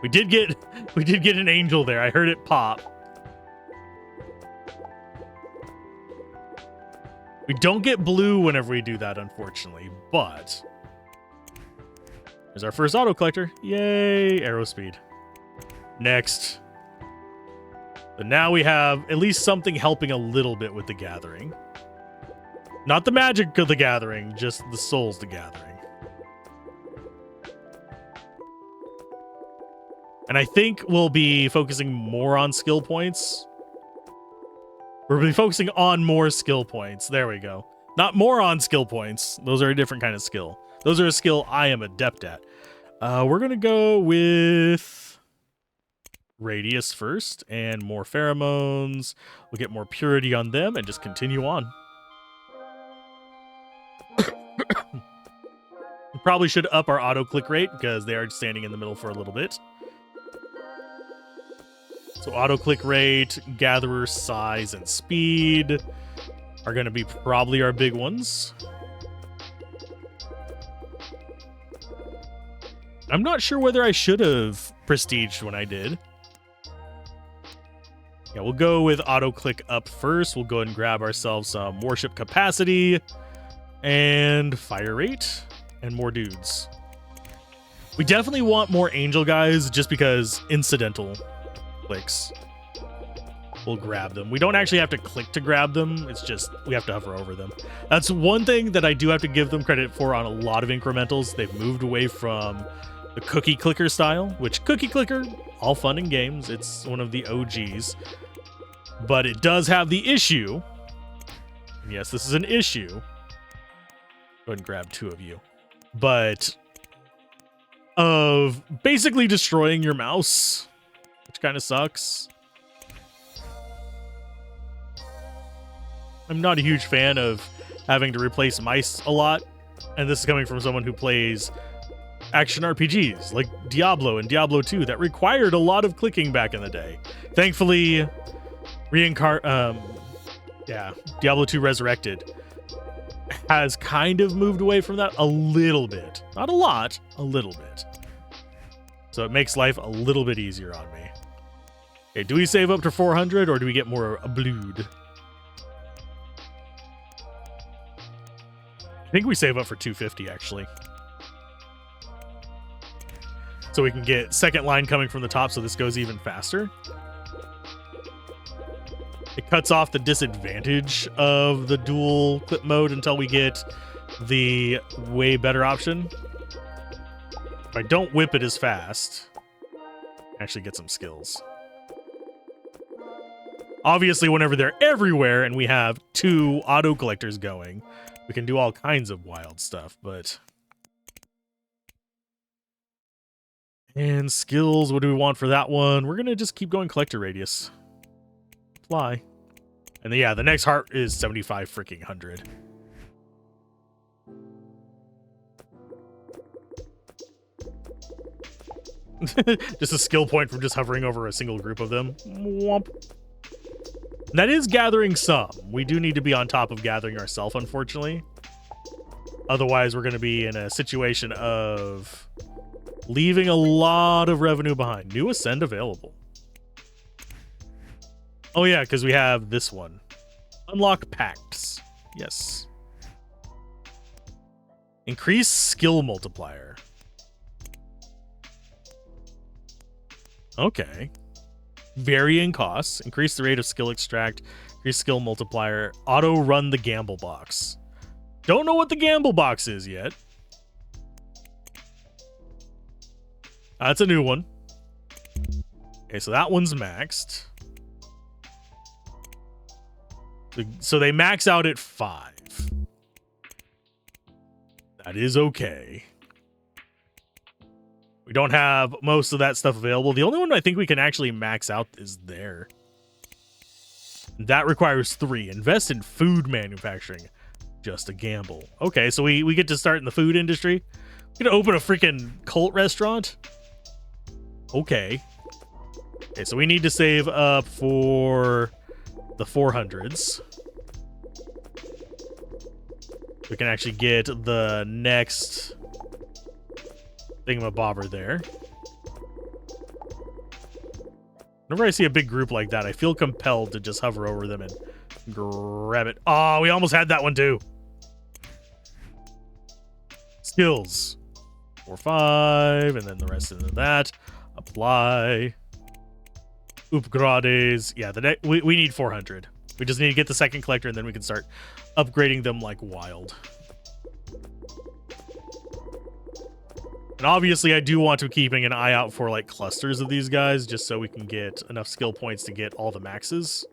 We did get an angel there. I heard it pop. We don't get blue whenever we do that, unfortunately, but there's our first auto collector. Yay, arrow speed. Next. So now we have at least something helping a little bit with the gathering. Not the magic of the gathering, just the souls the gathering. And I think we'll be focusing more on skill points. We'll be focusing on more skill points. There we go. Not more on skill points. Those are a different kind of skill. Those are a skill I am adept at. We're going to go with radius first and more pheromones. We'll get more purity on them and just continue on. We probably should up our auto click rate because they are standing in the middle for a little bit. So auto click rate, gatherer size, and speed are going to be probably our big ones. I'm not sure whether I should have prestiged when I did. Yeah, we'll go with auto click up first. We'll go ahead and grab ourselves some worship capacity and fire rate and more dudes. We definitely want more angel guys just because incidental clicks. We'll grab them. We don't actually have to click to grab them. It's just we have to hover over them. That's one thing that I do have to give them credit for on a lot of incrementals. They've moved away from the cookie clicker style, which cookie clicker, all fun and games. It's one of the OGs. But it does have the issue. And yes, this is an issue. Go ahead and grab 2 of you. But of basically destroying your mouse, which kind of sucks. I'm not a huge fan of having to replace mice a lot, and this is coming from someone who plays action RPGs like Diablo and Diablo 2 that required a lot of clicking back in the day. Thankfully, Diablo 2 Resurrected has kind of moved away from that a little bit. Not a lot, a little bit. So it makes life a little bit easier on me. Okay, do we save up to 400 or do we get more blood? I think we save up for 250 actually. So we can get second line coming from the top so this goes even faster. It cuts off the disadvantage of the dual clip mode until we get the way better option. If I don't whip it as fast, I actually get some skills. Obviously, whenever they're everywhere and we have 2 auto collectors going, we can do all kinds of wild stuff, but... And skills, what do we want for that one? We're going to just keep going collector radius. Apply. And then, yeah, the next heart is 75 freaking 100. Just a skill point from just hovering over a single group of them. Womp. That is gathering some. We do need to be on top of gathering ourselves, unfortunately. Otherwise, we're going to be in a situation of leaving a lot of revenue behind. New ascend available. Oh, yeah, because we have this one. Unlock pacts. Yes. Increase skill multiplier. Okay. Varying costs. Increase the rate of skill extract. Increase skill multiplier. Auto run the gamble box. Don't know what the gamble box is yet. That's a new one. Okay, so that one's maxed. So they max out at 5. That is okay. We don't have most of that stuff available. The only one I think we can actually max out is there. That requires 3. Invest in food manufacturing. Just a gamble. Okay, so we get to start in the food industry. We're gonna open a freaking cult restaurant. Okay. Okay, so we need to save up for the 400s. We can actually get the next thingamabobber there. Whenever I see a big group like that, I feel compelled to just hover over them and grab it. Oh, we almost had that one too. Skills. 4, 5, and then the rest of that. Apply. Upgrades. Yeah, we need 400. We just need to get the second collector, and then we can start upgrading them like wild. And obviously, I do want to keeping an eye out for like clusters of these guys, just so we can get enough skill points to get all the maxes.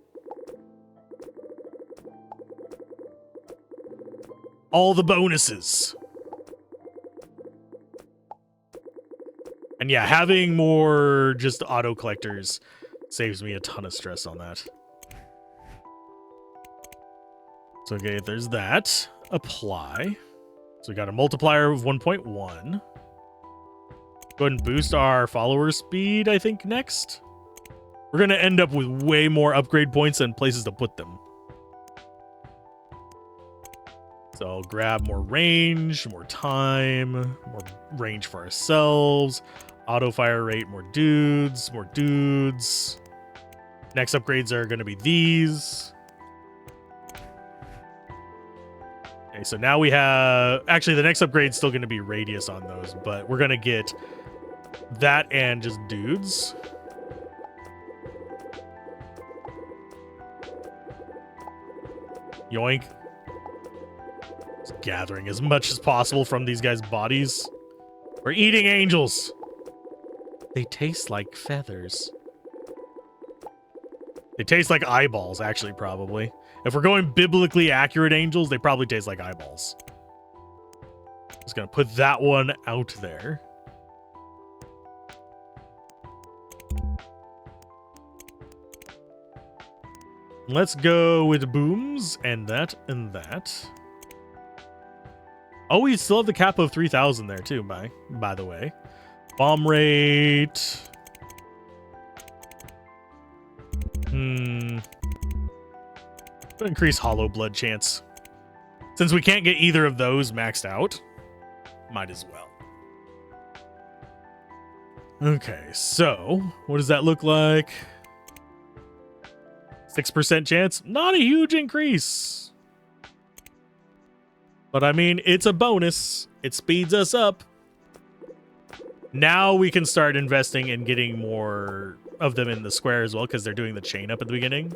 All the bonuses. And yeah, having more just auto collectors saves me a ton of stress on that. So, okay, there's that. Apply. So we got a multiplier of 1.1. Go ahead and boost our follower speed, I think, next. We're going to end up with way more upgrade points and places to put them. So I'll grab more range, more time, more range for ourselves. Auto fire rate, more dudes, more dudes. Next upgrades are going to be these. Okay, so now we have... Actually, the next upgrade's still going to be radius on those, but we're going to get that and just dudes. Yoink. Just gathering as much as possible from these guys' bodies. We're eating angels. They taste like feathers. They taste like eyeballs, actually, probably. If we're going biblically accurate angels, they probably taste like eyeballs. Just gonna put that one out there. Let's go with booms and that and that. Oh, we still have the cap of 3,000 there too, by the way. Bomb rate. Increase hollow blood chance. Since we can't get either of those maxed out, might as well. Okay, so what does that look like? 6% chance? Not a huge increase. But I mean, it's a bonus. It speeds us up. Now we can start investing in getting more of them in the square as well, because they're doing the chain up at the beginning.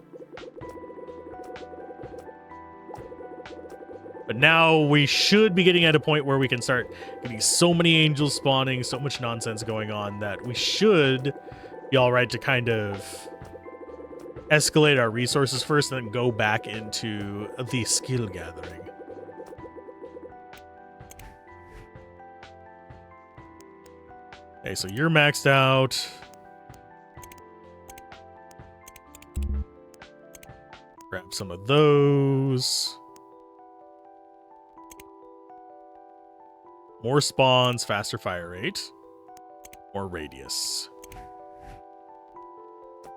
But now we should be getting at a point where we can start getting so many angels spawning, so much nonsense going on, that we should be all right to kind of escalate our resources first and then go back into the skill gathering. Okay, so you're maxed out. Grab some of those. More spawns, faster fire rate, more radius.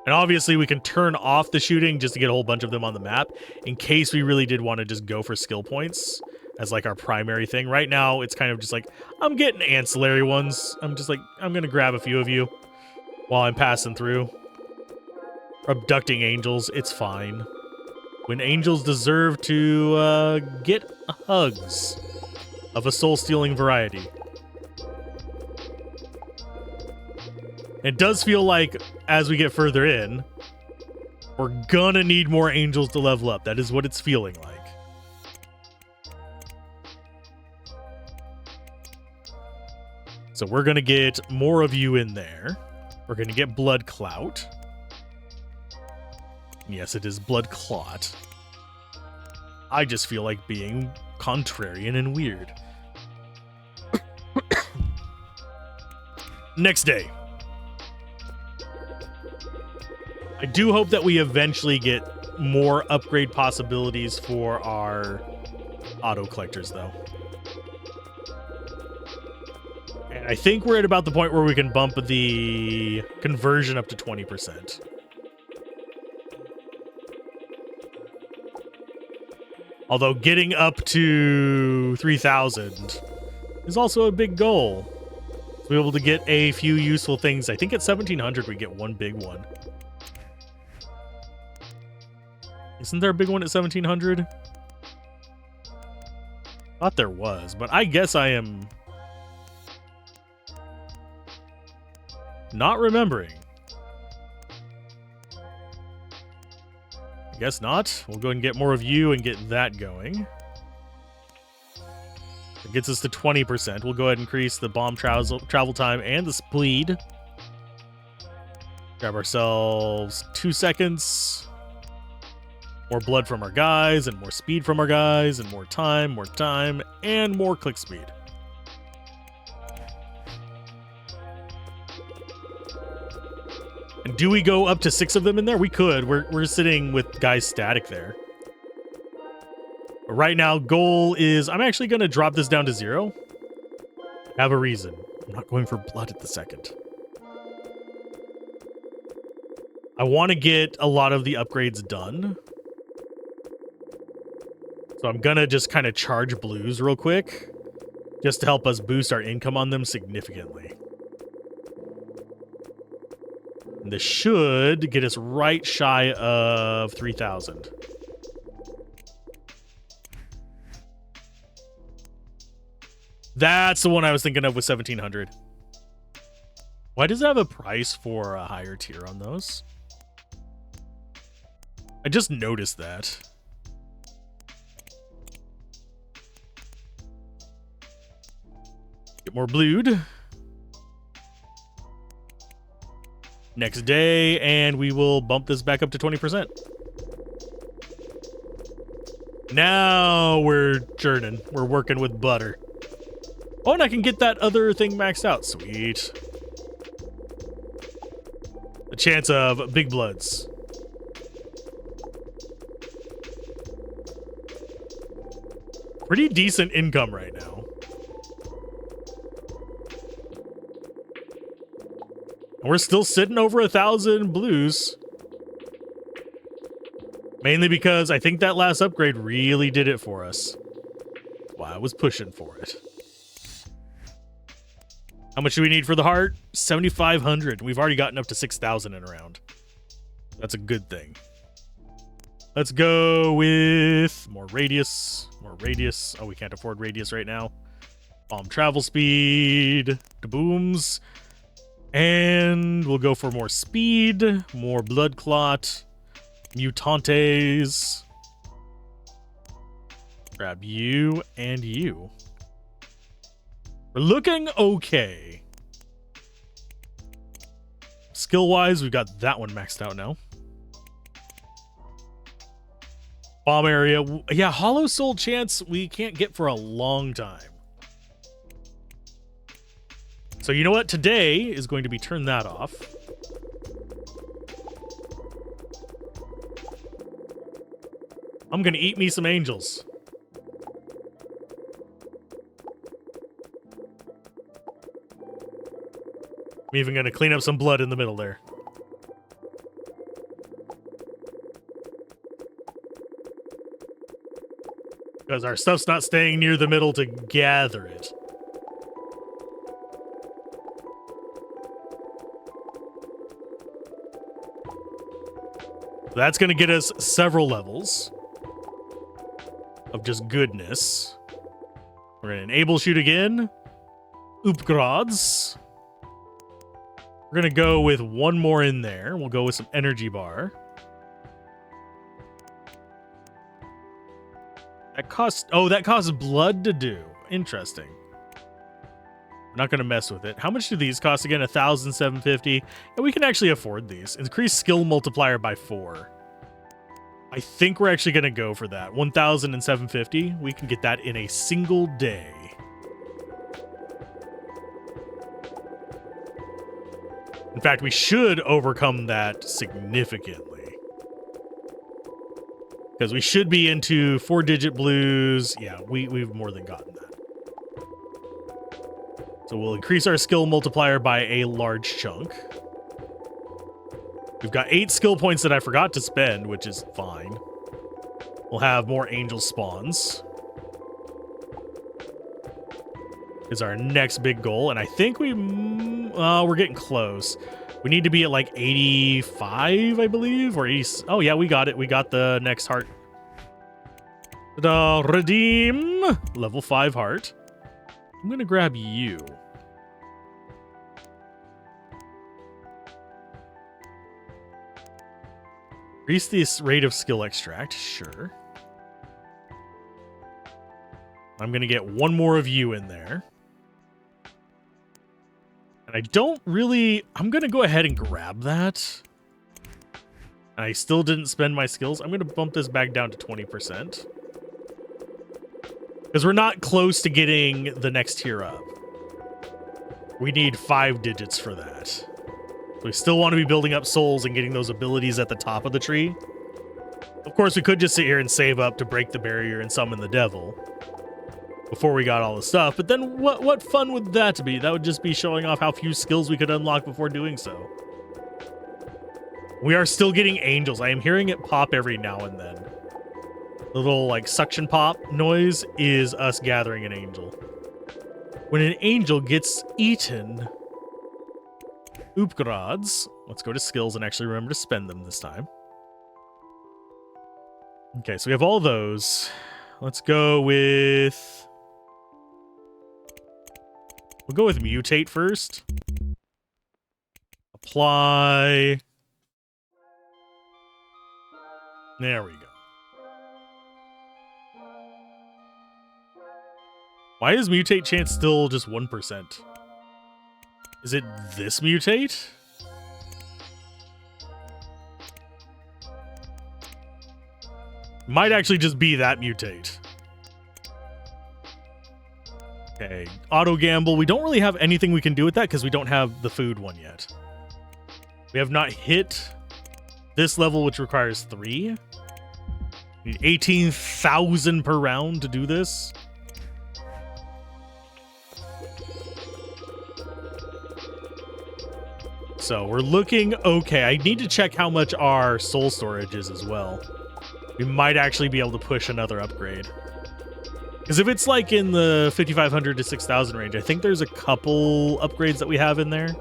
And obviously we can turn off the shooting just to get a whole bunch of them on the map in case we really did want to just go for skill points as like our primary thing. Right now it's kind of just like, I'm getting ancillary ones. I'm just like, I'm going to grab a few of you while I'm passing through. Abducting angels, it's fine. When angels deserve to get hugs of a soul-stealing variety. It does feel like, as we get further in, we're gonna need more angels to level up. That is what it's feeling like. So we're gonna get more of you in there. We're gonna get Blood Clout. Yes, it is Blood Clot. I just feel like being contrarian and weird. Next day. I do hope that we eventually get more upgrade possibilities for our auto collectors, though. And I think we're at about the point where we can bump the conversion up to 20%. Although getting up to 3,000 is also a big goal. To be able to get a few useful things. I think at 1,700 we get one big one. Isn't there a big one at 1,700? Thought there was, but I guess I am not remembering. I guess not. We'll go ahead and get more of you and get that going. It gets us to 20%. We'll go ahead and increase the bomb travel time and the speed. Grab ourselves 2 seconds. More blood from our guys, and more speed from our guys, and more time, and more click speed. And do we go up to 6 of them in there? We could. We're sitting with guys static there. But right now, goal is... I'm actually going to drop this down to 0. I have a reason. I'm not going for blood at the second. I want to get a lot of the upgrades done. So I'm going to just kind of charge blues real quick. Just to help us boost our income on them significantly. And this should get us right shy of 3,000. That's the one I was thinking of with 1,700. Why does it have a price for a higher tier on those? I just noticed that. Get more blued. Next day, and we will bump this back up to 20%. Now we're churning. We're working with butter. Oh, and I can get that other thing maxed out. Sweet. A chance of big bloods. Pretty decent income right now. And we're still sitting over 1,000 blues. Mainly because I think that last upgrade really did it for us. Well, I was pushing for it. How much do we need for the heart? 7,500. We've already gotten up to 6,000 in a round. That's a good thing. Let's go with more radius. More radius. Oh, we can't afford radius right now. Bomb travel speed. Kabooms. And we'll go for more speed. More blood clot. Mutantes. Grab you and you. We're looking okay. Skill-wise, we've got that one maxed out now. Bomb area. Yeah, Hollow Soul chance we can't get for a long time. So you know what? Today is going to be turn that off. I'm going to eat me some angels. I'm even going to clean up some blood in the middle there. Because our stuff's not staying near the middle to gather it. That's going to get us several levels of just goodness. We're going to enable shoot again. Upgrades. We're going to go with one more in there. We'll go with some energy bar. That costs... Oh, that costs blood to do. Interesting. We're not going to mess with it. How much do these cost again? 1,750. And we can actually afford these. Increase skill multiplier by 4. I think we're actually going to go for that. 1,750. We can get that in a single day. In fact, we should overcome that significantly. Because we should be into 4-digit blues. Yeah, we've more than gotten that. So we'll increase our skill multiplier by a large chunk. We've got 8 skill points that I forgot to spend, which is fine. We'll have more angel spawns. Is our next big goal, and I think we're getting close. We need to be at like 85, I believe, or 80. Oh yeah, we got it. We got the next heart. Ta-da, redeem level 5 heart. I'm gonna grab you. Increase this rate of skill extract, sure. I'm gonna get one more of you in there. And I don't really... I'm going to go ahead and grab that. I still didn't spend my skills. I'm going to bump this back down to 20%. Because we're not close to getting the next tier up. We need 5 digits for that. So we still want to be building up souls and getting those abilities at the top of the tree. Of course, we could just sit here and save up to break the barrier and summon the devil. Before we got all the stuff, but then what fun would that be? That would just be showing off how few skills we could unlock before doing so. We are still getting angels. I am hearing it pop every now and then. The little like suction pop noise is us gathering an angel. When an angel gets eaten, upgrades. Let's go to skills and actually remember to spend them this time. Okay, so we have all those. Let's go with... We'll go with mutate first. Apply. There we go. Why is mutate chance still just 1%? Is it this mutate? Might actually just be that mutate. Okay, auto gamble. We don't really have anything we can do with that because we don't have the food one yet. We have not hit this level, which requires 3. We need 18,000 per round to do this. So we're looking okay. I need to check how much our soul storage is as well. We might actually be able to push another upgrade. Because if it's like in the 5,500 to 6,000 range, I think there's a couple upgrades that we have in there.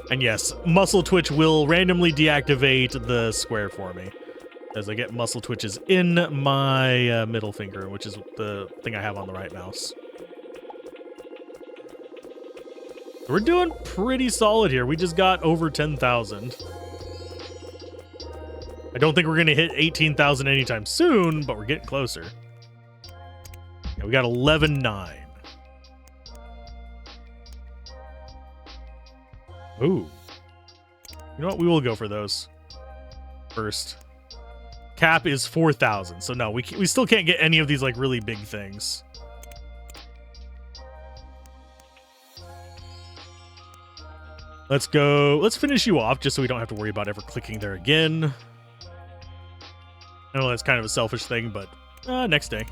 And yes, muscle twitch will randomly deactivate the square for me as I get muscle twitches in my middle finger, which is the thing I have on the right mouse. We're doing pretty solid here. We just got over 10,000. I don't think we're going to hit 18,000 anytime soon, but we're getting closer. Yeah, we got 11,900. Ooh. You know what? We will go for those first. Cap is 4,000. So no, we still can't get any of these like really big things. Let's go. Let's finish you off just so we don't have to worry about ever clicking there again. I know that's kind of a selfish thing, but next day.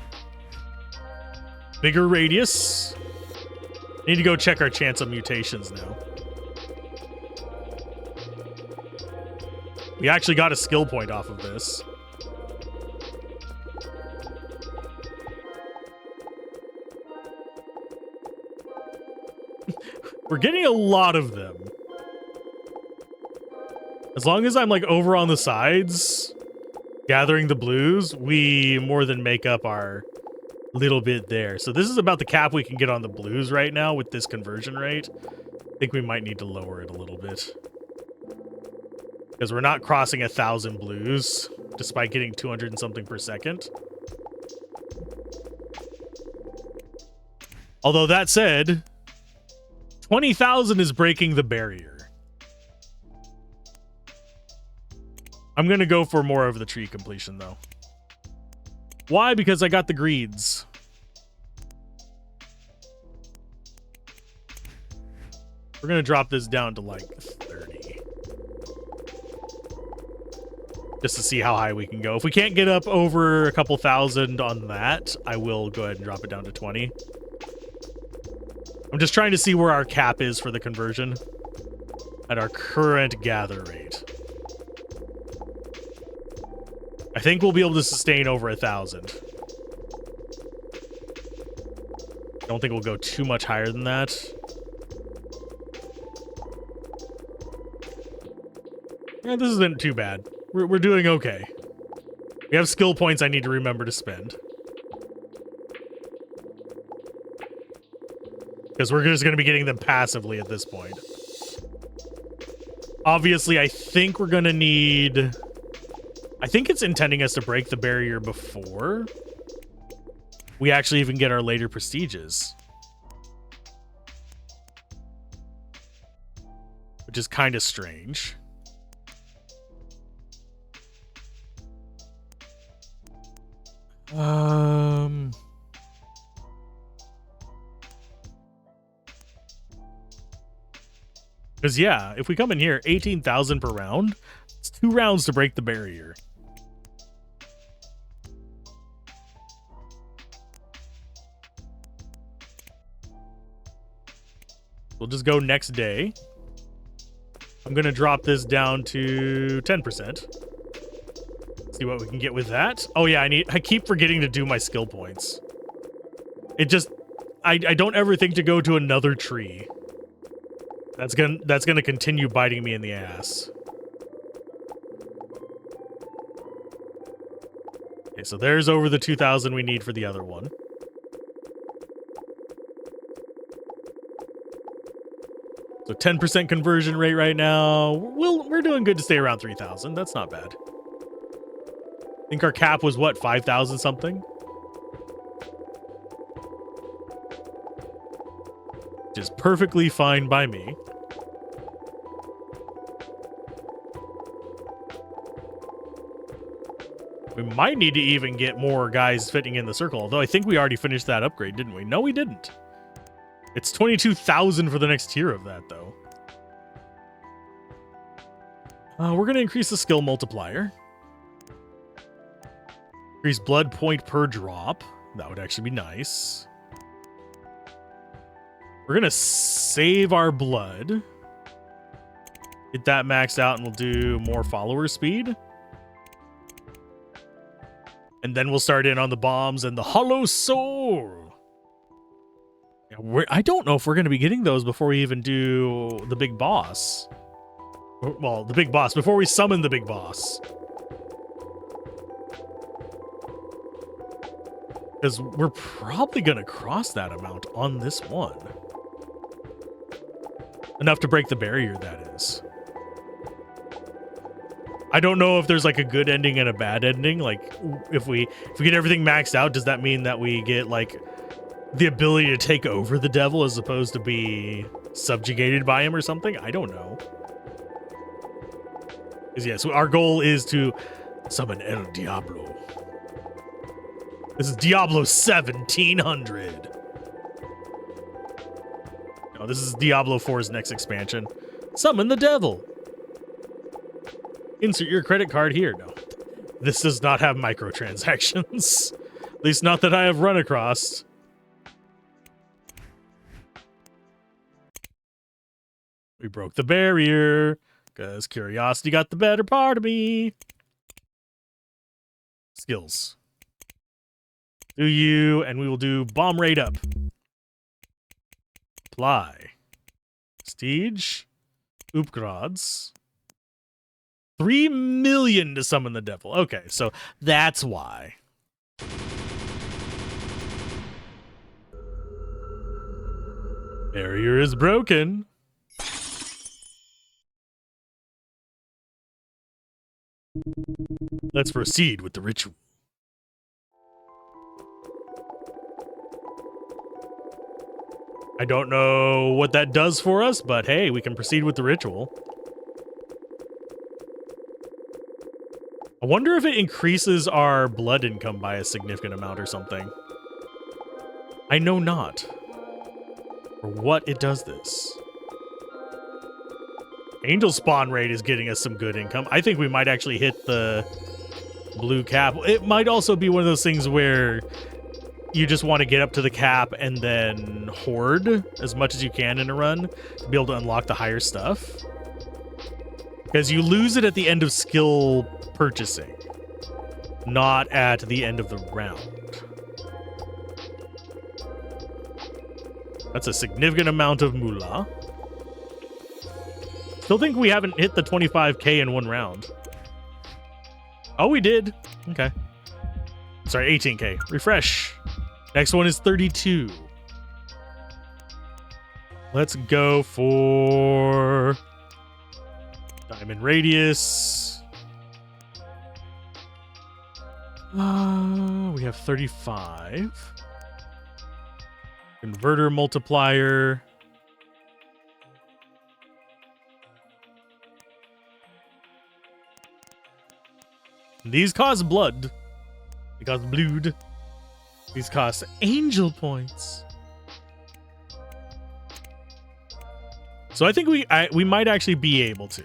Bigger radius. Need to go check our chance of mutations now. We actually got a skill point off of this. We're getting a lot of them. As long as I'm like over on the sides, gathering the blues, we more than make up our little bit there. So this is about the cap we can get on the blues right now with this conversion rate. I think we might need to lower it a little bit. Because we're not crossing 1,000 blues, despite getting 200 and something per second. Although that said, 20,000 is breaking the barrier. I'm going to go for more of the tree completion, though. Why? Because I got the greeds. We're going to drop this down to like 30. Just to see how high we can go. If we can't get up over a couple thousand on that, I will go ahead and drop it down to 20. I'm just trying to see where our cap is for the conversion at our current gather rate. I think we'll be able to sustain over 1,000. I don't think we'll go too much higher than that. Yeah, this isn't too bad. We're doing okay. We have skill points I need to remember to spend. Because we're just going to be getting them passively at this point. Obviously, I think we're going to need... I think it's intending us to break the barrier before we actually even get our later prestiges. Which is kind of strange. Because yeah, if we come in here, 18,000 per round, it's 2 rounds to break the barrier. We'll just go next day. I'm going to drop this down to 10%. See what we can get with that. Oh yeah, I keep forgetting to do my skill points. It just I don't ever think to go to another tree. That's gonna continue biting me in the ass. Okay, so there's over the 2,000 we need for the other one. So 10% conversion rate right now. We're doing good to stay around 3,000. That's not bad. I think our cap was what, 5,000 something? Which is perfectly fine by me. We might need to even get more guys fitting in the circle, although I think we already finished that upgrade, didn't we? No, we didn't. It's 22,000 for the next tier of that, though. We're going to increase the skill multiplier. Increase blood point per drop. That would actually be nice. We're going to save our blood. Get that maxed out and we'll do more follower speed. And then we'll start in on the bombs and the hollow soul. Yeah, I don't know if we're going to be getting those before we even do the big boss. Well, the big boss, before we summon the big boss. Because we're probably going to cross that amount on this one. Enough to break the barrier, that is. I don't know if there's like a good ending and a bad ending. Like, if we get everything maxed out, does that mean that we get like the ability to take over the devil as opposed to be subjugated by him or something? I don't know. Because yeah, so our goal is to summon El Diablo. This is Diablo 1700. No, this is Diablo 4's next expansion. Summon the devil. Insert your credit card here. No, this does not have microtransactions. At least not that I have run across. We broke the barrier because curiosity got the better part of me. Skills. Do you, and we will do bomb rate up. Apply. Prestige. Upgrades. 3 million to summon the devil. Okay, so that's why. Barrier is broken. Let's proceed with the ritual. I don't know what that does for us, but hey, we can proceed with the ritual. I wonder if it increases our blood income by a significant amount or something. I know not. Or what it does this. Angel spawn rate is getting us some good income. I think we might actually hit the blue cap. It might also be one of those things where you just want to get up to the cap and then hoard as much as you can in a run to be able to unlock the higher stuff. Because you lose it at the end of skill purchasing, not at the end of the round. That's a significant amount of moolah. Still think we haven't hit the 25k in one round. Oh, we did. Okay. Sorry, 18k. Refresh. Next one is 32. Let's go for diamond radius. We have 35. Converter multiplier. These cost blood. They cost blood. These cost angel points. So I think we might actually be able to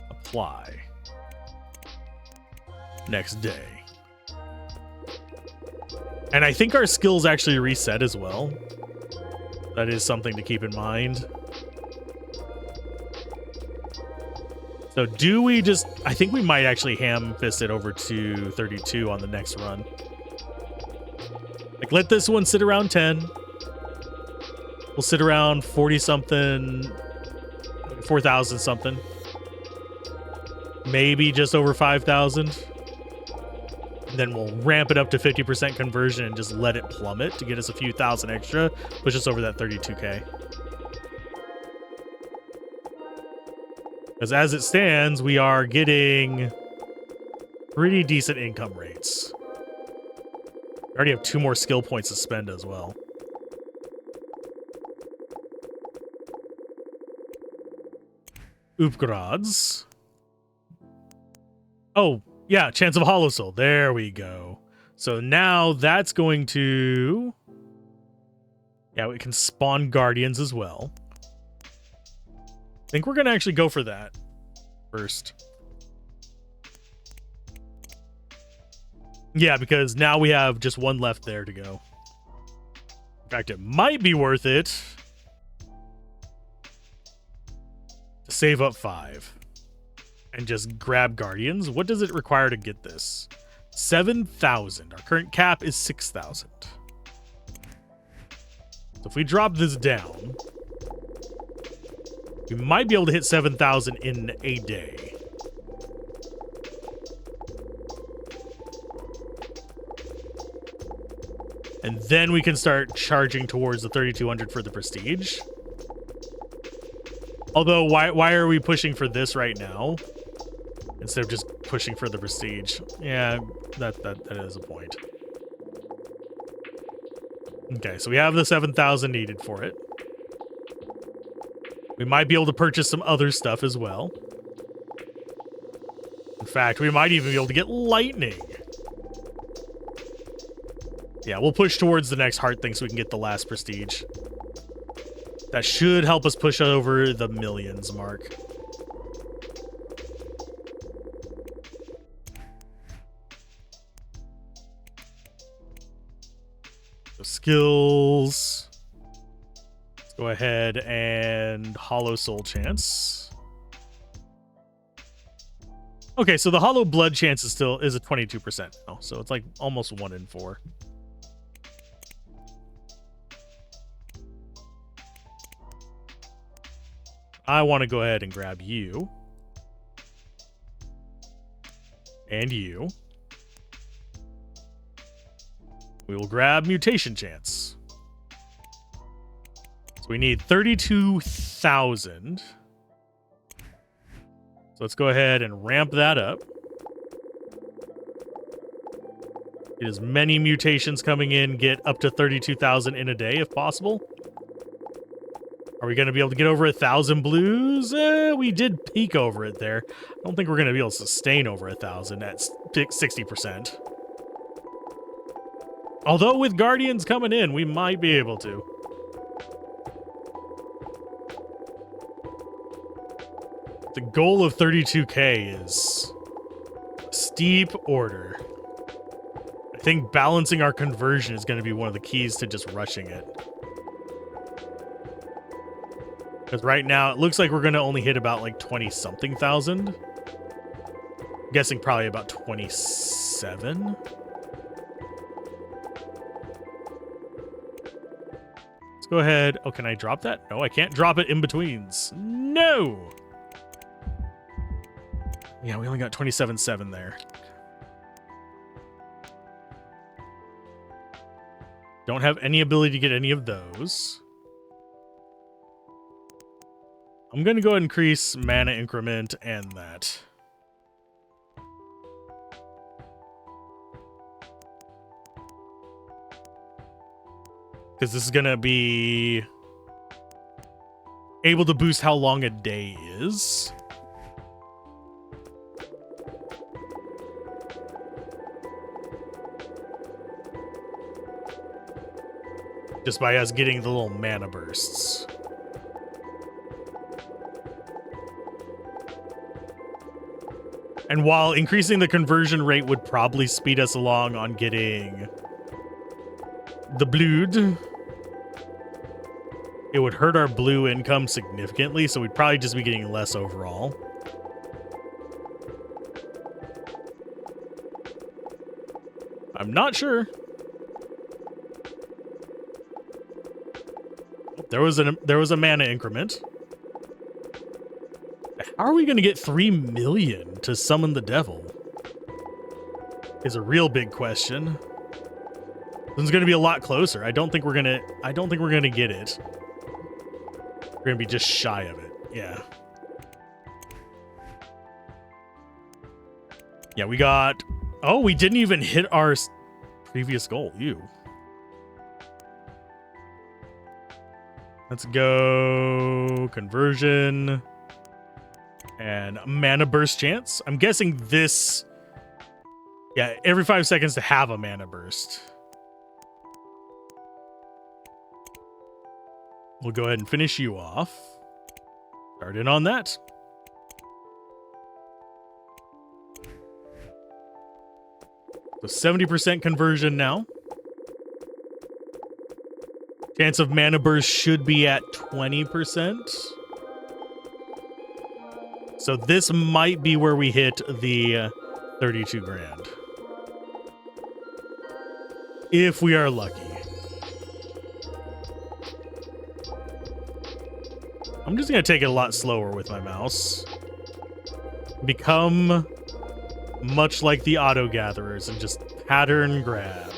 apply next day. And I think our skills actually reset as well. That is something to keep in mind. So do we just... I think we might actually ham-fist it over to 32 on the next run. Like, let this one sit around 10. We'll sit around 40-something, 4,000-something. Maybe just over 5,000. And then we'll ramp it up to 50% conversion and just let it plummet to get us a few thousand extra. Push us over that 32k. Because as it stands, we are getting pretty decent income rates. We already have 2 more skill points to spend as well. Upgrades. Oh, yeah, chance of Hollow Soul. There we go. So now that's going to... Yeah, we can spawn Guardians as well. I think we're going to actually go for that first. Yeah, because now we have just 1 left there to go. In fact, it might be worth it to save up 5 and just grab Guardians. What does it require to get this? 7,000. Our current cap is 6,000. So if we drop this down, we might be able to hit 7,000 in a day. And then we can start charging towards the 3,200 for the prestige. Although, why are we pushing for this right now instead of just pushing for the prestige? Yeah, that is a point. Okay, so we have the 7,000 needed for it. We might be able to purchase some other stuff as well. In fact, we might even be able to get lightning. Yeah, we'll push towards the next heart thing so we can get the last prestige. That should help us push over the millions mark. So skills. Let's go ahead and Hollow Soul chance. Okay, so the Hollow Blood chance is still a 22% now, so it's like almost 1 in 4. I want to go ahead and grab you. And you. We will grab Mutation Chance. So we need 32,000. So let's go ahead and ramp that up. Get as many mutations coming in, get up to 32,000 in a day if possible. Are we going to be able to get over 1,000 blues? We did peak over it there. I don't think we're going to be able to sustain over 1,000 at 60%. Although with Guardians coming in, we might be able to. The goal of 32k is a steep order. I think balancing our conversion is going to be one of the keys to just rushing it. Because right now, it looks like we're going to only hit about like 20-something thousand. I'm guessing probably about 27. Let's go ahead. Oh, can I drop that? No, I can't drop it in betweens. No! Yeah, we only got 27.7 there. Don't have any ability to get any of those. I'm going to go ahead and increase mana increment and that. Because this is going to be able to boost how long a day is. Just by us getting the little mana bursts. And while increasing the conversion rate would probably speed us along on getting the blood, it would hurt our blue income significantly, so we'd probably just be getting less overall. I'm not sure. There was a mana increment. How are we going to get 3 million to summon the devil? Is a real big question. This is going to be a lot closer. I don't think we're going to get it. We're going to be just shy of it. Yeah. Yeah, we got... Oh, we didn't even hit our previous goal. Ew. Let's go conversion and mana burst chance. I'm guessing this, yeah, every 5 seconds to have a mana burst. We'll go ahead and finish you off. Start in on that. So 70% conversion now. Chance of mana burst should be at 20%. So this might be where we hit the 32 grand. If we are lucky. I'm just going to take it a lot slower with my mouse. Become much like the auto gatherers and just pattern grab,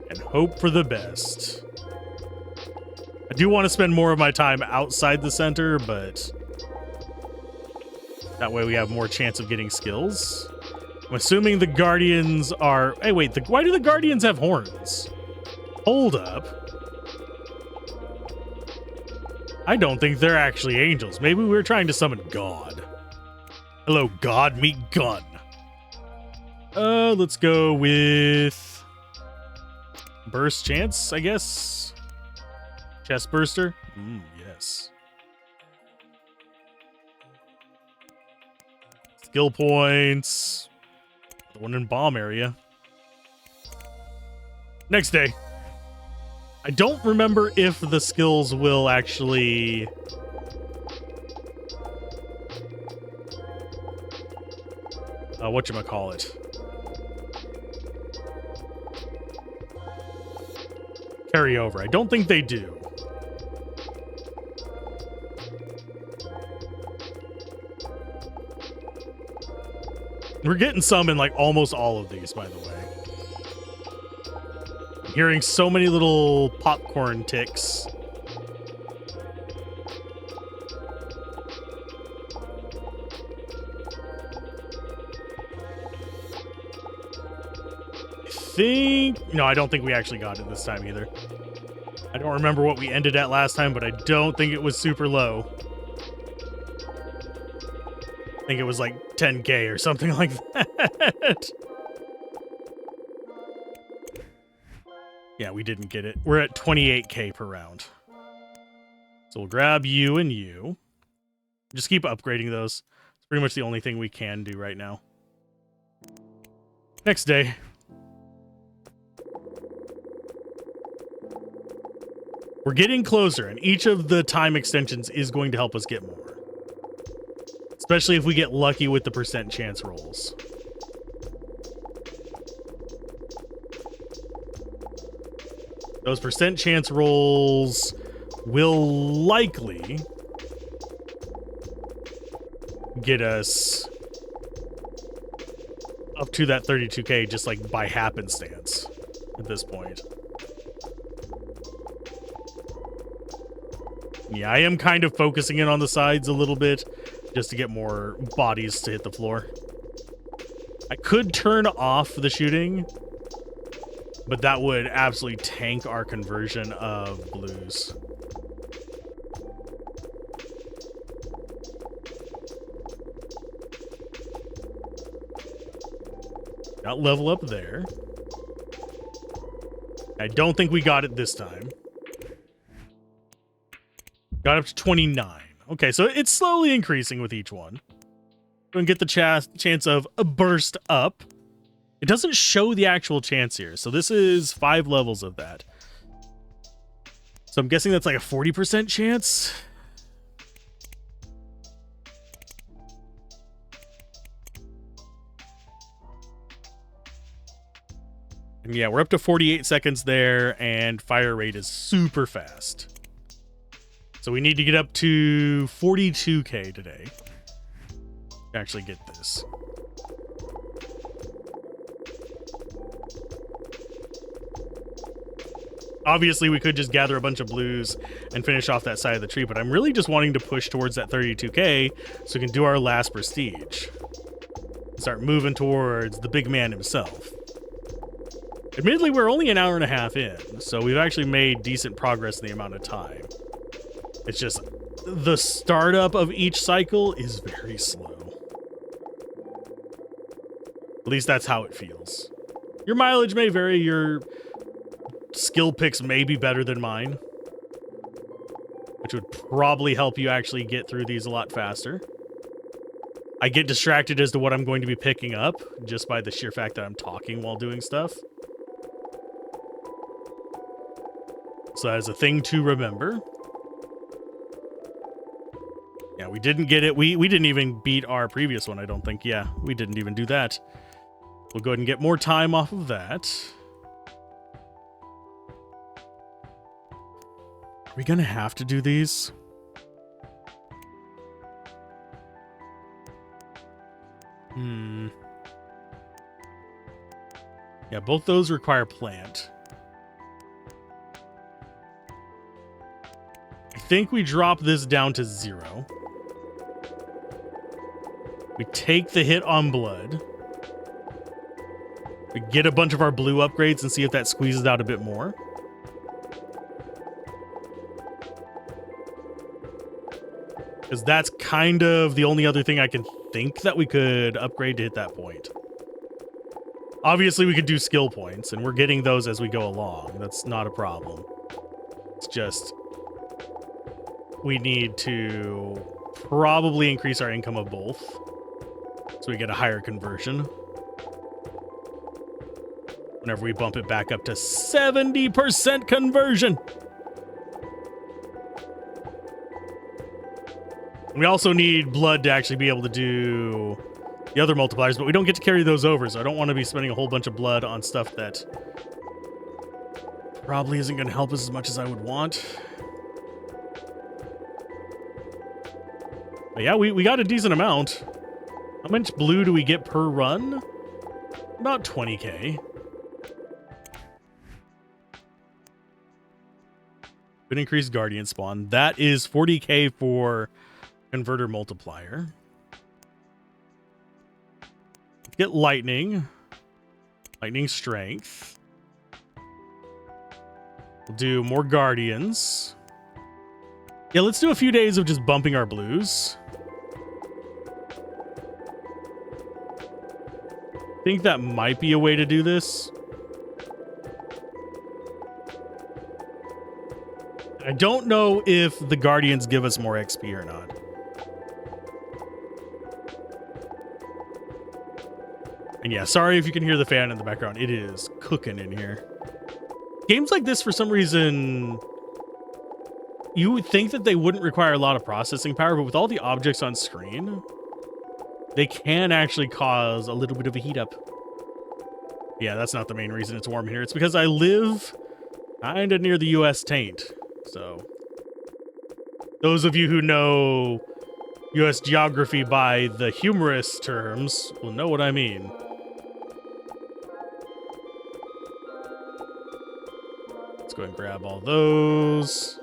and hope for the best. I do want to spend more of my time outside the center, but that way we have more chance of getting skills. I'm assuming the Guardians are... Hey, wait, why do the Guardians have horns? Hold up. I don't think they're actually angels. Maybe we're trying to summon God. Hello, God, meet gun. Let's go with... Burst chance, I guess. Chest burster? Yes. Skill points. The one in bomb area. Next day. I don't remember if the skills will actually... whatchamacallit? Carry over. I don't think they do. We're getting some in like almost all of these, by the way. I'm hearing so many little popcorn ticks. No, I don't think we actually got it this time either. I don't remember what we ended at last time, but I don't think it was super low. I think it was like 10K or something like that. Yeah, we didn't get it. We're at 28K per round. So we'll grab you and you. Just keep upgrading those. It's pretty much the only thing we can do right now. Next day. We're getting closer, and each of the time extensions is going to help us get more. Especially if we get lucky with the percent chance rolls. Those percent chance rolls will likely get us up to that 32K just like by happenstance at this point. Yeah, I am kind of focusing in on the sides a little bit just to get more bodies to hit the floor. I could turn off the shooting, but that would absolutely tank our conversion of blues. Got level up there. I don't think we got it this time. Got up to 29. Okay, so it's slowly increasing with each one. We're going to get the chance of a burst up. It doesn't show the actual chance here, so this is 5 levels of that. So I'm guessing that's like a 40% chance. And yeah, we're up to 48 seconds there, and fire rate is super fast. So we need to get up to 42K today to actually get this. Obviously, we could just gather a bunch of blues and finish off that side of the tree, but I'm really just wanting to push towards that 32K so we can do our last prestige. Start moving towards the big man himself. Admittedly, we're only an hour and a half in, so we've actually made decent progress in the amount of time. It's just the startup of each cycle is very slow. At least that's how it feels. Your mileage may vary, your skill picks may be better than mine, which would probably help you actually get through these a lot faster. I get distracted as to what I'm going to be picking up just by the sheer fact that I'm talking while doing stuff. So that is a thing to remember. Yeah, we didn't get it. We didn't even beat our previous one, I don't think. Yeah, we didn't even do that. We'll go ahead and get more time off of that. Are we gonna have to do these? Yeah, both those require plant. I think we drop this down to 0. We take the hit on blood. We get a bunch of our blue upgrades and see if that squeezes out a bit more. Because that's kind of the only other thing I can think that we could upgrade to hit that point. Obviously, we could do skill points, and we're getting those as we go along. That's not a problem. It's just we need to probably increase our income of both so we get a higher conversion. Whenever we bump it back up to 70% conversion. We also need blood to actually be able to do the other multipliers, but we don't get to carry those over, so I don't want to be spending a whole bunch of blood on stuff that probably isn't going to help us as much as I would want. But yeah, we got a decent amount. How much blue do we get per run? About 20k. Could increase Guardian spawn. That is 40k for converter multiplier. Get lightning. Lightning strength. We'll do more guardians. Yeah, let's do a few days of just bumping our blues. I think that might be a way to do this. I don't know if the guardians give us more XP or not. And yeah, sorry if you can hear the fan in the background. It is cooking in here. Games like this, for some reason, you would think that they wouldn't require a lot of processing power, but with all the objects on screen, they can actually cause a little bit of a heat up. Yeah, that's not the main reason it's warm here. It's because I live kind of near the US taint. So, those of you who know US geography by the humorous terms will know what I mean. Let's go ahead and grab all those.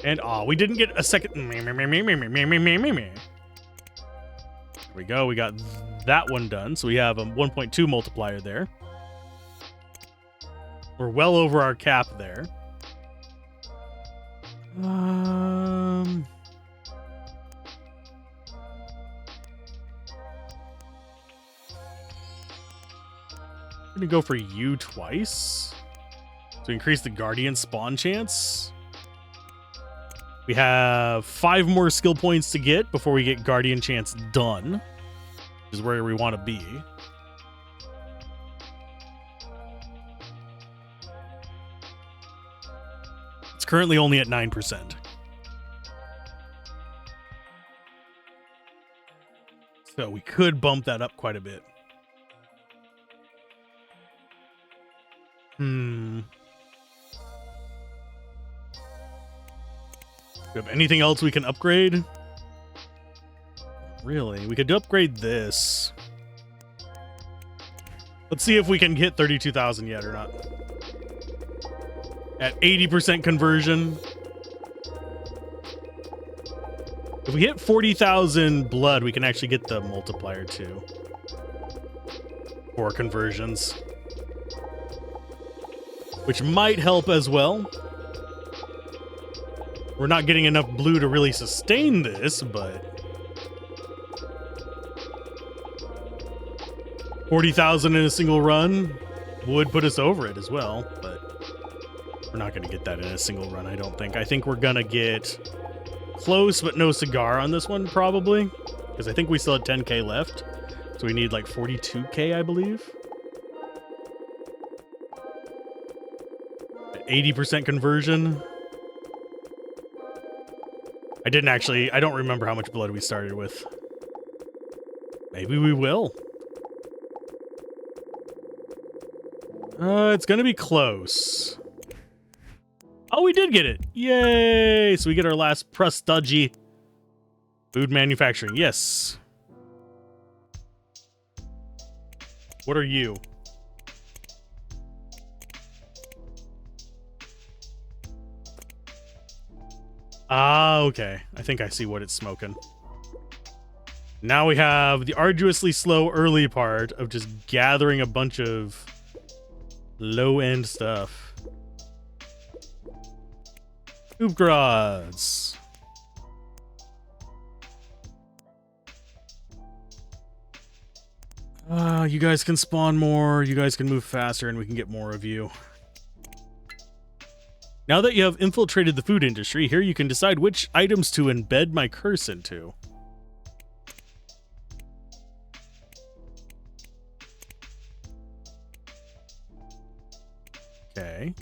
And we didn't get a second. There we go. We got that one done. So we have a 1.2 multiplier there. We're well over our cap there. I'm gonna go for you twice to increase the guardian spawn chance. We have 5 more skill points to get before we get guardian chance done, which is where we want to be. It's currently only at 9%. So we could bump that up quite a bit. Do we have anything else we can upgrade? Really? We could upgrade this. Let's see if we can hit 32,000 yet or not. At 80% conversion. If we hit 40,000 blood, we can actually get the multiplier too. For conversions. Which might help as well. We're not getting enough blue to really sustain this, but 40,000 in a single run would put us over it as well, but we're not going to get that in a single run, I don't think. I think we're going to get close, but no cigar on this one, probably, because I think we still have 10k left, so we need like 42k, I believe. At 80% conversion. I don't remember how much blood we started with. Maybe we will. It's gonna be close. Oh, we did get it. Yay! So we get our last prestige. Food manufacturing, yes. What are you? Ah, okay. I think I see what it's smoking. Now we have the arduously slow early part of just gathering a bunch of low-end stuff. Hoopgrads. You guys can spawn more, you guys can move faster, and we can get more of you. Now that you have infiltrated the food industry, here you can decide which items to embed my curse into. Okay.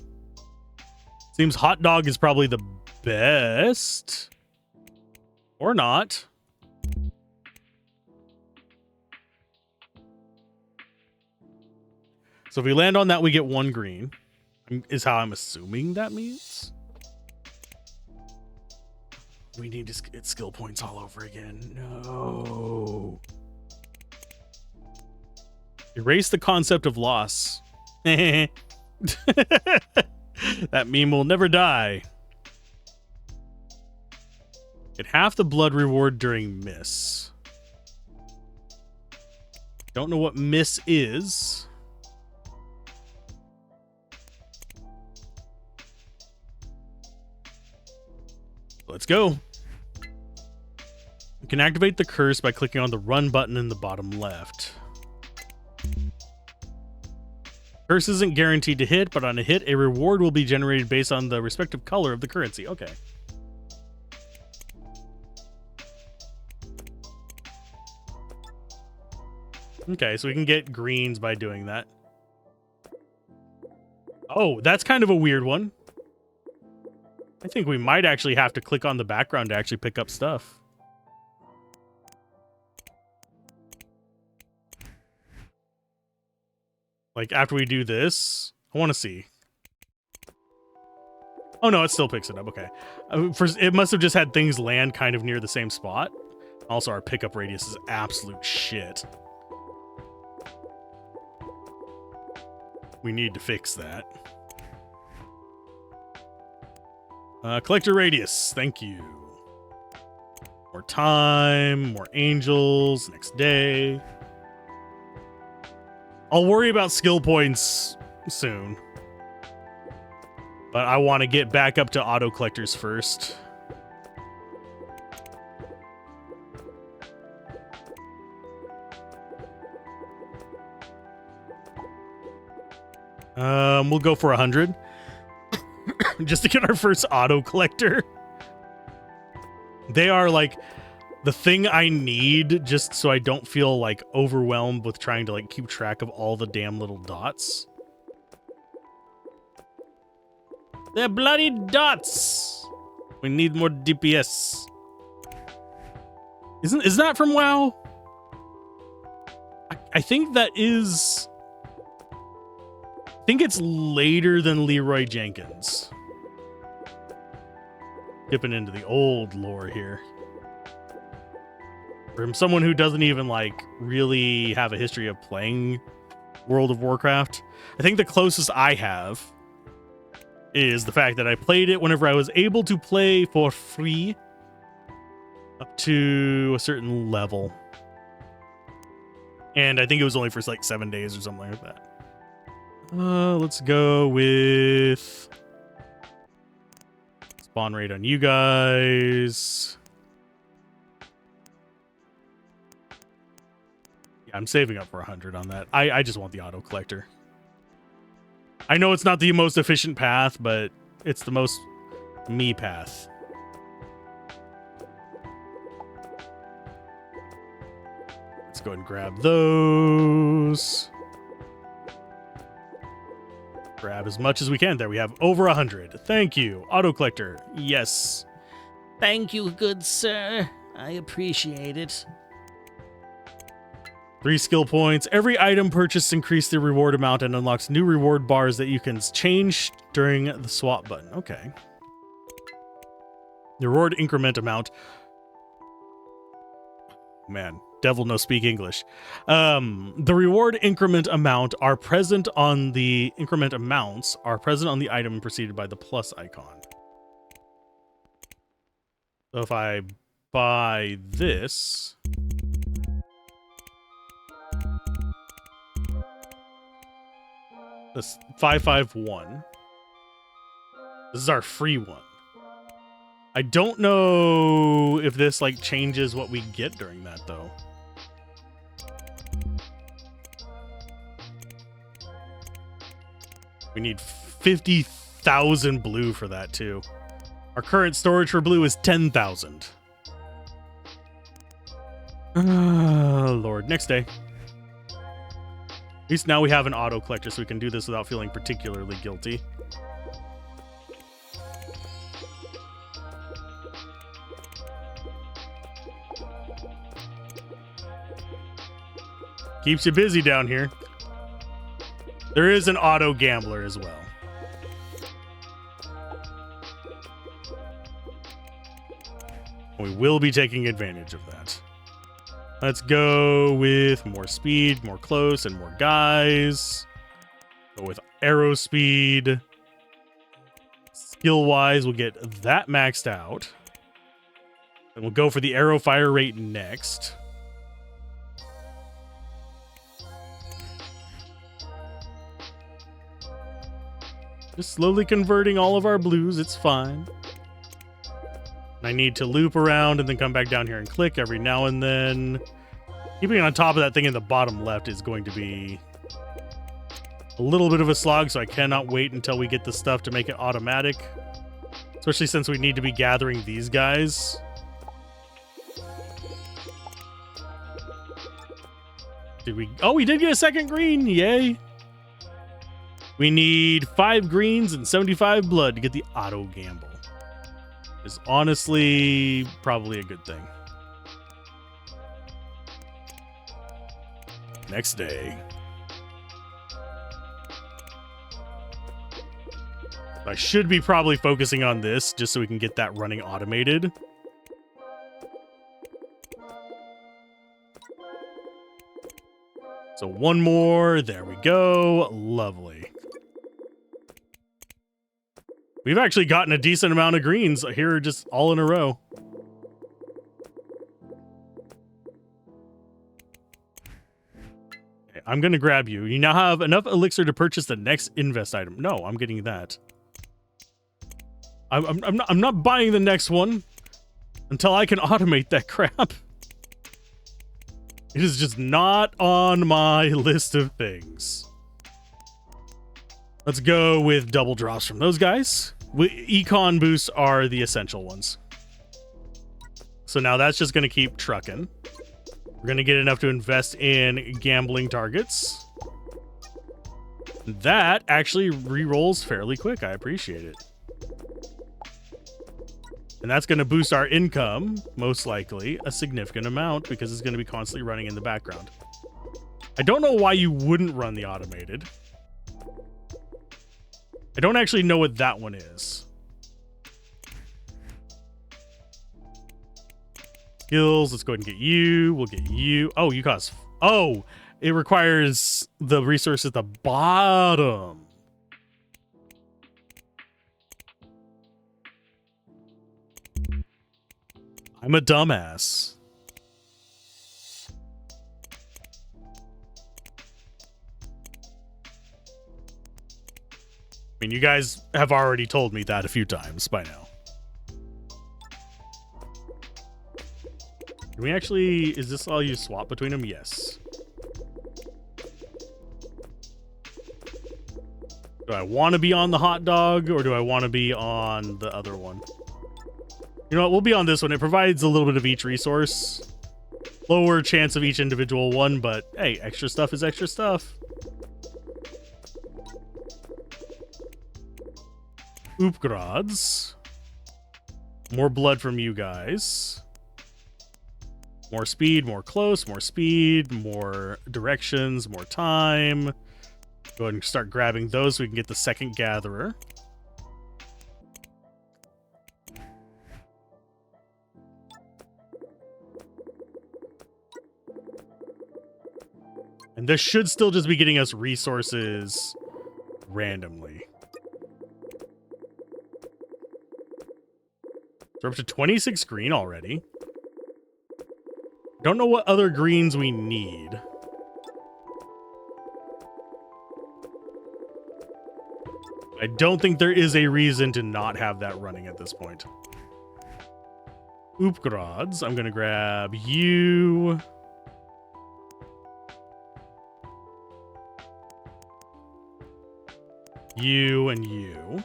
Seems hot dog is probably the best. Or not. So if we land on that, we get 1 green. Is how I'm assuming that means. We need to get skill points all over again. No. Erase the concept of loss. That meme will never die. Get half the blood reward during miss. Don't know what miss is. Let's go. You can activate the curse by clicking on the run button in the bottom left. Curse isn't guaranteed to hit, but on a hit, a reward will be generated based on the respective color of the currency. Okay. Okay, so we can get greens by doing that. Oh, that's kind of a weird one. I think we might actually have to click on the background to actually pick up stuff. Like, after we do this, I want to see. Oh, no, it still picks it up. Okay. First, it must have just had things land kind of near the same spot. Also, our pickup radius is absolute shit. We need to fix that. Collector radius. Thank you. More time, more angels, next day. I'll worry about skill points soon. But I want to get back up to auto collectors first. We'll go for 100. Just to get our first auto collector. They are like the thing I need just so I don't feel like overwhelmed with trying to like keep track of all the damn little dots. They're bloody dots. We need more DPS. Is that from WoW? I think that is. I think it's later than Leroy Jenkins. Dipping into the old lore here. From someone who doesn't even like really have a history of playing World of Warcraft, I think the closest I have is the fact that I played it whenever I was able to play for free up to a certain level. And I think it was only for like 7 days or something like that. Let's go with spawn rate on you guys. Yeah, I'm saving up for 100 on that. I just want the auto collector. I know it's not the most efficient path, but it's the most me path. Let's go ahead and grab those. Grab as much as we can. There we have over 100. Thank you. Auto collector. Yes. Thank you, good sir. I appreciate it. 3 skill points. Every item purchased increases the reward amount and unlocks new reward bars that you can change during the swap button. Okay. The reward increment amount. Man, devil no speak English. The reward increment amount are present on the increment amounts are present on the item preceded by the plus icon. So if I buy this, this 551. This is our free one. I don't know if this like changes what we get during that though. We need 50,000 blue for that too. Our current storage for blue is 10,000. Lord, next day. At least now we have an auto collector, so we can do this without feeling particularly guilty. Keeps you busy down here. There is an auto gambler as well. We will be taking advantage of that. Let's go with more speed, more close, and more guys. Go with arrow speed. Skill-wise, we'll get that maxed out. And we'll go for the arrow fire rate next. Just slowly converting all of our blues, it's fine. I need to loop around and then come back down here and click every now and then. Keeping on top of that thing in the bottom left is going to be a little bit of a slog, so I cannot wait until we get the stuff to make it automatic. Especially since we need to be gathering these guys. Did we? Oh, we did get a second green. Yay. We need 5 greens and 75 blood to get the auto gamble. Is honestly probably a good thing. Next day. I should be probably focusing on this just so we can get that running automated. So one more. There we go. Lovely. We've actually gotten a decent amount of greens here just all in a row. Okay, I'm going to grab you. You now have enough elixir to purchase the next invest item. No, I'm getting that. I'm not buying the next one until I can automate that crap. It is just not on my list of things. Let's go with double drops from those guys. Econ boosts are the essential ones. So now that's just going to keep trucking. We're going to get enough to invest in gambling targets. That actually re-rolls fairly quick. I appreciate it. And that's going to boost our income, most likely, a significant amount because it's going to be constantly running in the background. I don't know why you wouldn't run the automated. I don't actually know what that one is. Skills, let's go ahead and get you. We'll get you. Oh, you cost... Oh, it requires the resource at the bottom. I'm a dumbass. I mean, you guys have already told me that a few times by now. Can we actually... Is this all you swap between them? Yes. Do I want to be on the hot dog or do I want to be on the other one? You know what? We'll be on this one. It provides a little bit of each resource. Lower chance of each individual one, but hey, extra stuff is extra stuff. Oopgrads. More blood from you guys. More speed, more close, more speed, more directions, more time. Go ahead and start grabbing those so we can get the second gatherer. And this should still just be getting us resources randomly. So we're up to 26 green already. Don't know what other greens we need. I don't think there is a reason to not have that running at this point. Oopgrads. I'm going to grab you. You and you.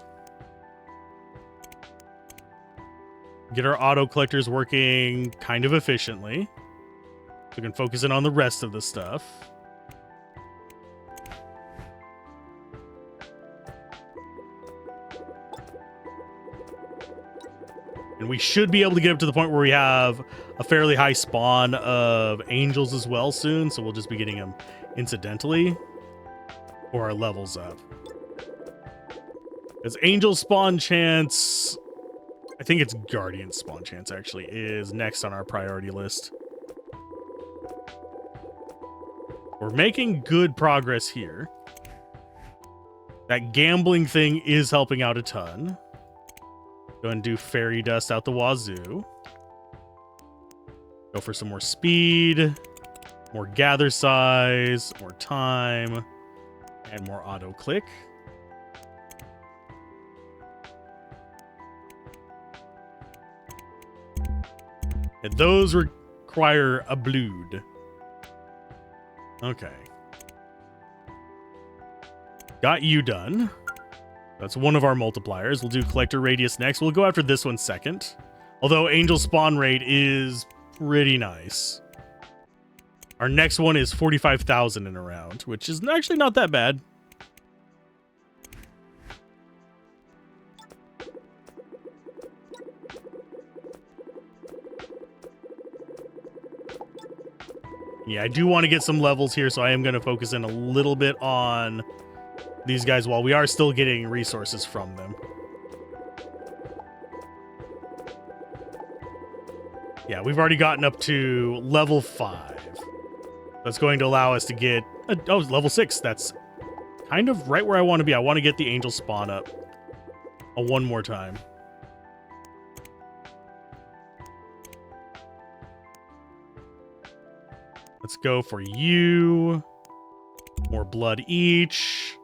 Get our auto collectors working kind of efficiently. So we can focus in on the rest of the stuff. And we should be able to get up to the point where we have a fairly high spawn of angels as well soon. So we'll just be getting them incidentally. Or our levels up. Because angel spawn chance, I think it's guardian spawn chance actually, is next on our priority list. We're making good progress here. That gambling thing is helping out a ton. Go and do fairy dust out the wazoo. Go for some more speed, more gather size, more time, and more auto click. And those require a blood. Okay. Got you done. That's one of our multipliers. We'll do collector radius next. We'll go after this one second. Although angel spawn rate is pretty nice. Our next one is 45,000 in a round, which is actually not that bad. Yeah, I do want to get some levels here, so I am going to focus in a little bit on these guys while we are still getting resources from them. Yeah, we've already gotten up to level 5. That's going to allow us to get... level 6. That's kind of right where I want to be. I want to get the angel spawn up one more time. Let's go for you. More blood each.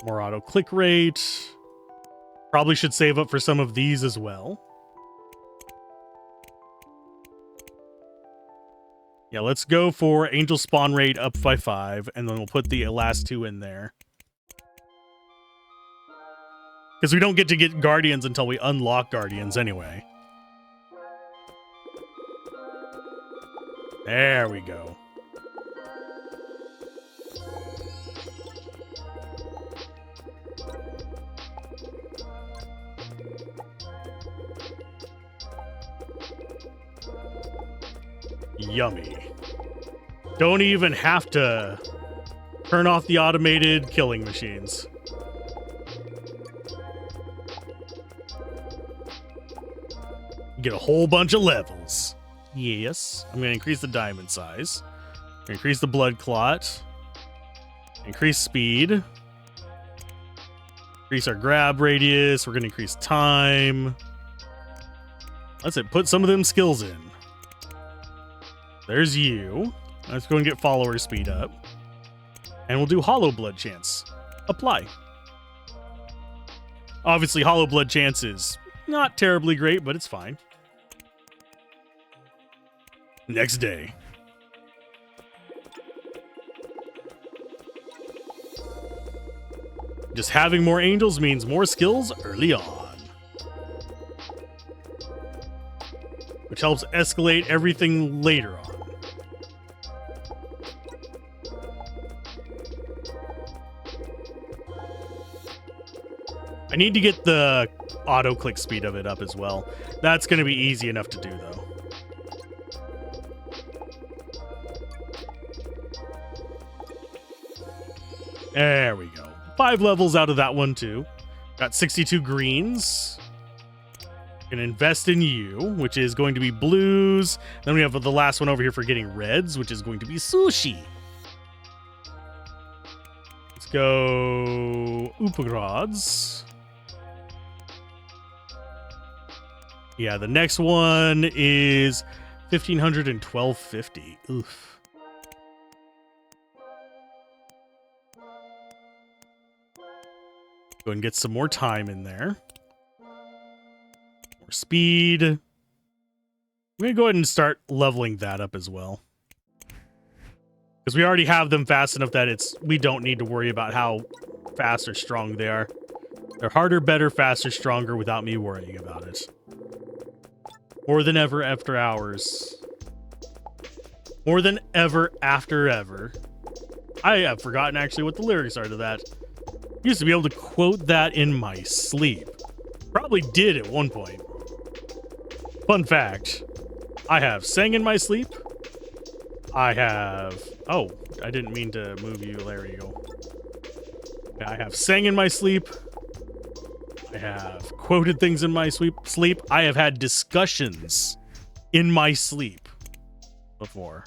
More auto click rate. Probably should save up for some of these as well. Yeah, let's go for angel spawn rate up by 5, and then we'll put the last 2 in there. Because we don't get to get guardians until we unlock guardians anyway. There we go. Yummy. Don't even have to turn off the automated killing machines. Get a whole bunch of levels. Yes. I'm going to increase the diamond size. Increase the blood clot. Increase speed. Increase our grab radius. We're going to increase time. That's it. Put some of them skills in. There's you. Let's go and get follower speed up. And we'll do hollow blood chance. Apply. Obviously, hollow blood chance is not terribly great, but it's fine. Next day. Just having more angels means more skills early on. Which helps escalate everything later on. I need to get the auto click speed of it up as well. That's going to be easy enough to do, though. There we go. 5 levels out of that one, too. Got 62 greens. Gonna invest in you, which is going to be blues. Then we have the last one over here for getting reds, which is going to be sushi. Let's go Upagrads. Yeah, the next one is 1500 and 1250. Oof. Go and get some more time in there. More speed. I'm going to go ahead and start leveling that up as well. Because we already have them fast enough that we don't need to worry about how fast or strong they are. They're harder, better, faster, stronger without me worrying about it. More than ever after hours. More than ever after ever. I have forgotten actually what the lyrics are to that. Used to be able to quote that in my sleep. Probably did at one point. Fun fact. I have sang in my sleep. I have... Oh, I didn't mean to move you. There you go. I have sang in my sleep. I have quoted things in my sleep. I have had discussions in my sleep before.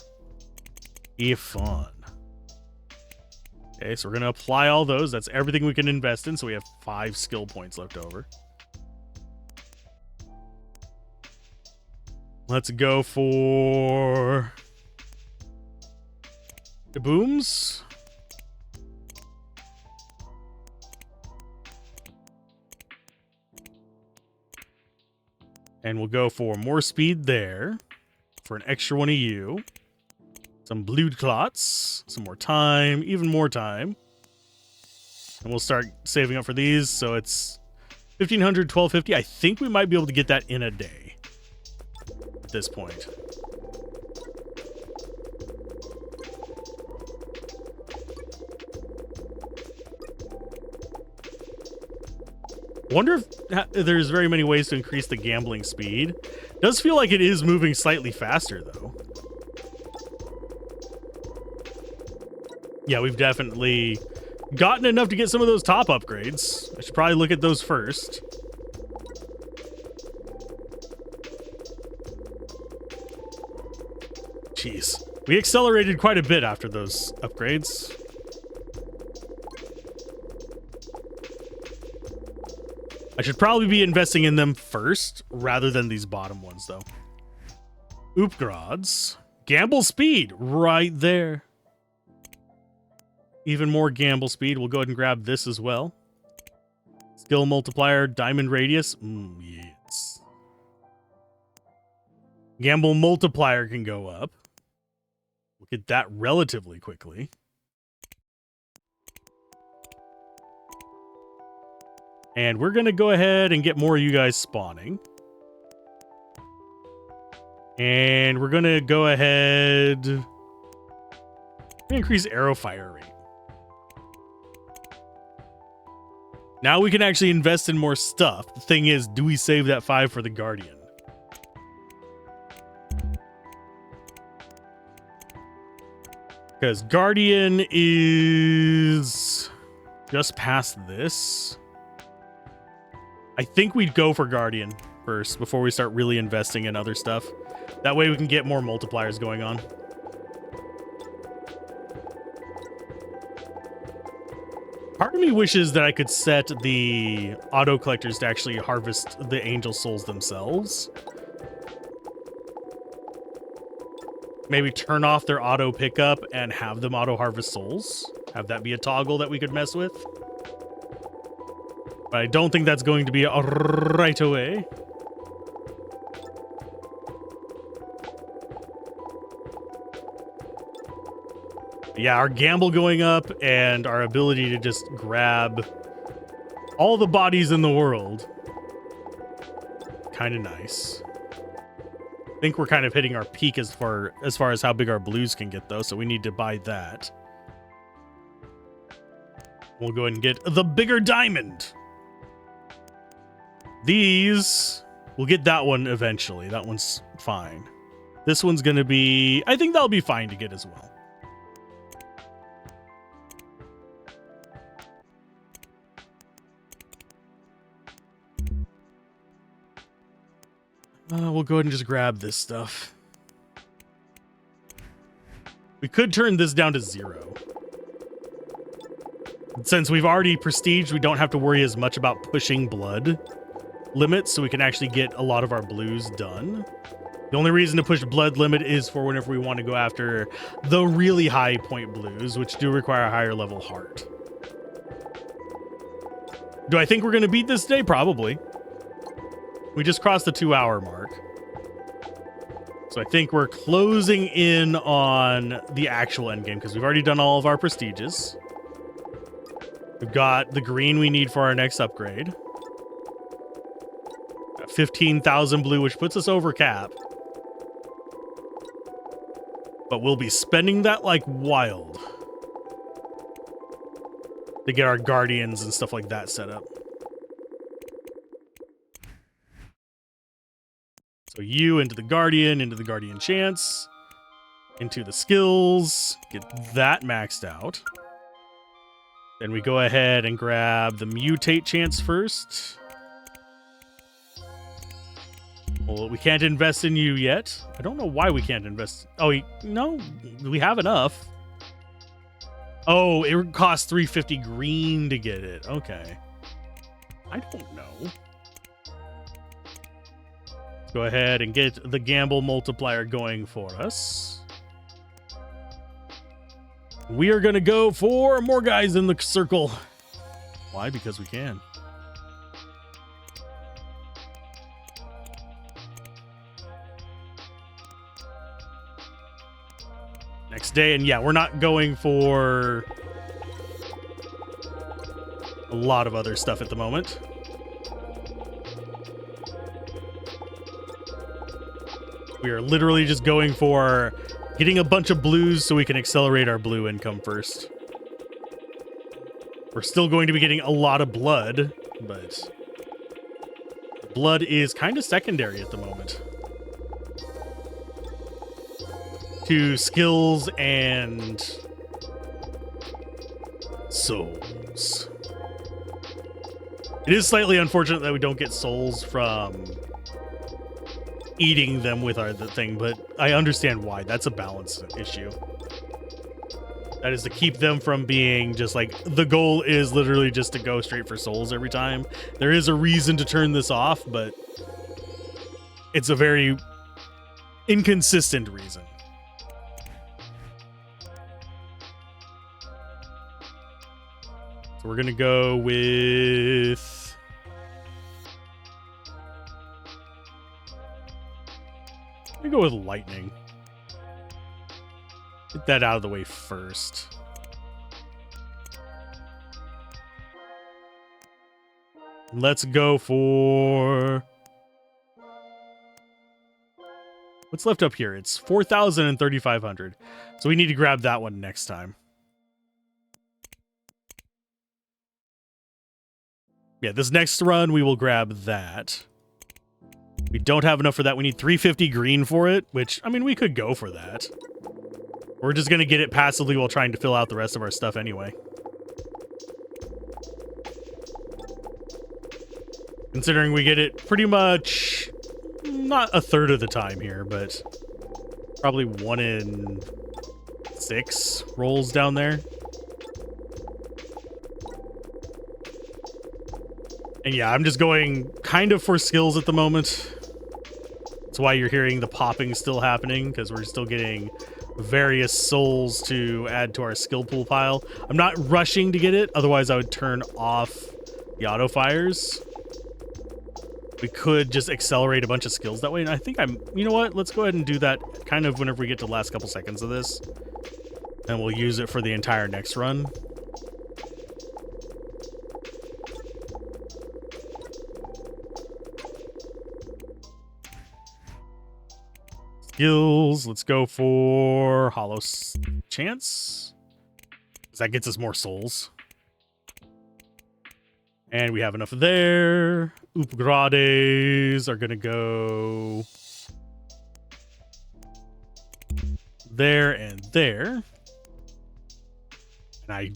Be fun. Okay, so we're going to apply all those. That's everything we can invest in. So we have 5 skill points left over. Let's go for the booms. And we'll go for more speed there. For an extra one of you. Some blue clots. Some more time. Even more time. And we'll start saving up for these. So it's 1500, 1250. I think we might be able to get that in a day. At this point. Wonder if there's very many ways to increase the gambling speed. Does feel like it is moving slightly faster, though. Yeah, we've definitely gotten enough to get some of those top upgrades. I should probably look at those first. Jeez. We accelerated quite a bit after those upgrades. I should probably be investing in them first, rather than these bottom ones, though. Upgrades. Gamble speed, right there. Even more gamble speed. We'll go ahead and grab this as well. Skill multiplier, diamond radius. Yes. Gamble multiplier can go up. We'll get that relatively quickly. And we're going to go ahead and get more of you guys spawning. And we're going to go ahead... increase arrow fire rate. Now we can actually invest in more stuff. The thing is, do we save that 5 for the Guardian? Because Guardian is just past this. I think we'd go for Guardian first before we start really investing in other stuff. That way we can get more multipliers going on. Part of me wishes that I could set the auto collectors to actually harvest the angel souls themselves. Maybe turn off their auto pickup and have them auto harvest souls. Have that be a toggle that we could mess with. But I don't think that's going to be right away. Yeah, our gamble going up and our ability to just grab all the bodies in the world. Kind of nice. I think we're kind of hitting our peak as far as how big our blues can get, though, so we need to buy that. We'll go ahead and get the bigger diamond. These, we'll get that one eventually. That one's fine. This one's going to be, I think that'll be fine to get as well. We'll go ahead and just grab this stuff. We could turn this down to 0. Since we've already prestiged, we don't have to worry as much about pushing blood limits, so we can actually get a lot of our blues done. The only reason to push blood limit is for whenever we want to go after the really high point blues, which do require a higher level heart. Do I think we're going to beat this today? Probably. We just crossed the 2-hour mark. So I think we're closing in on the actual end game because we've already done all of our prestiges. We've got the green we need for our next upgrade. Got 15,000 blue, which puts us over cap. But we'll be spending that like wild to get our guardians and stuff like that set up. So you into the guardian chance, into the skills, get that maxed out. Then we go ahead and grab the mutate chance first. Well, we can't invest in you yet. I don't know why we can't invest. Oh, no, we have enough. Oh, it costs 350 green to get it. Okay. I don't know. Let's go ahead and get the gamble multiplier going for us. We are going to go for more guys in the circle. Why? Because we can. Next day, and yeah, we're not going for a lot of other stuff at the moment. We are literally just going for getting a bunch of blues so we can accelerate our blue income first. We're still going to be getting a lot of blood, but blood is kind of secondary at the moment to skills and souls. It is slightly unfortunate that we don't get souls from eating them with the thing, but I understand why. That's a balance issue. That is to keep them from being just like, the goal is literally just to go straight for souls every time. There is a reason to turn this off, but it's a very inconsistent reason. So we're gonna go with go with lightning. Get that out of the way first. Let's go for... what's left up here? It's 4,000 and 3,500. So we need to grab that one next time. Yeah, this next run, we will grab that. We don't have enough for that. We need 350 green for it, which, I mean, we could go for that. We're just going to get it passively while trying to fill out the rest of our stuff anyway. Considering we get it pretty much, not a third of the time here, but probably 1 in 6 rolls down there. And yeah, I'm just going kind of for skills at the moment. That's why you're hearing the popping still happening, because we're still getting various souls to add to our skill pool pile. I'm not rushing to get it, otherwise I would turn off the auto fires. We could just accelerate a bunch of skills that way, and I think you know what? Let's go ahead and do that kind of whenever we get to the last couple seconds of this. And we'll use it for the entire next run. Skills, let's go for Hollow Chance, because that gets us more souls. And we have enough there. Upgrades are gonna go there and there. And I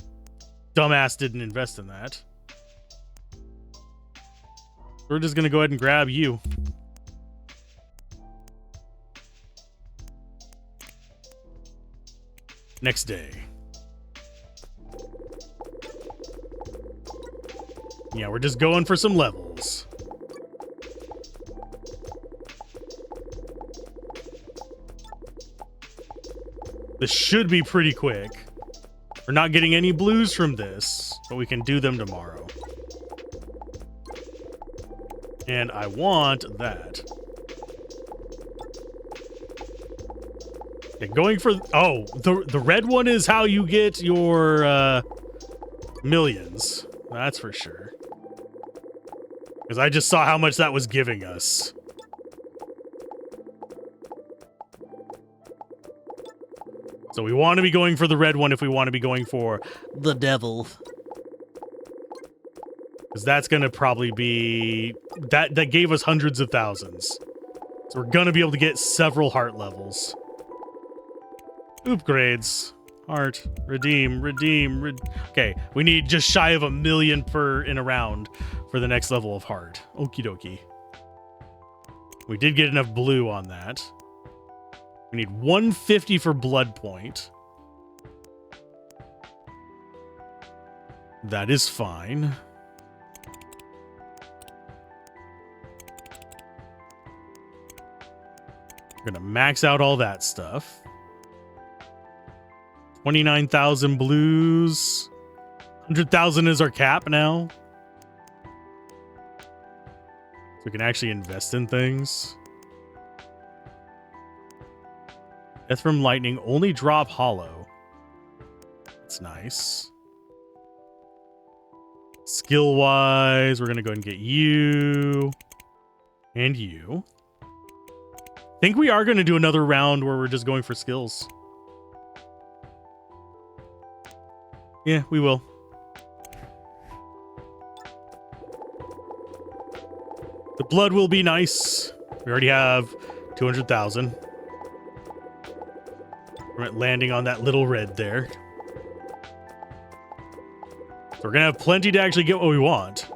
dumbass didn't invest in that. We're just gonna go ahead and grab you. Next day. Yeah, we're just going for some levels. This should be pretty quick. We're not getting any blues from this, but we can do them tomorrow. And I want that. Okay, going for... Oh, the red one is how you get your millions. That's for sure. Because I just saw how much that was giving us. So we want to be going for the red one if we want to be going for the devil. Because that's going to probably be... That gave us hundreds of thousands. So we're going to be able to get several heart levels. Upgrades. Heart. Redeem. Okay, we need just shy of 1 million per in a round for the next level of heart. Okie dokie. We did get enough blue on that. We need 150 for blood point. That is fine. We're gonna max out all that stuff. 29,000 blues. 100,000 is our cap now. So we can actually invest in things. Death from lightning, only drop hollow. That's nice. Skill-wise, we're going to go ahead and get you. And you. I think we are going to do another round where we're just going for skills. Yeah, we will. The blood will be nice. We already have 200,000. We're landing on that little red there. So we're gonna have plenty to actually get what we want.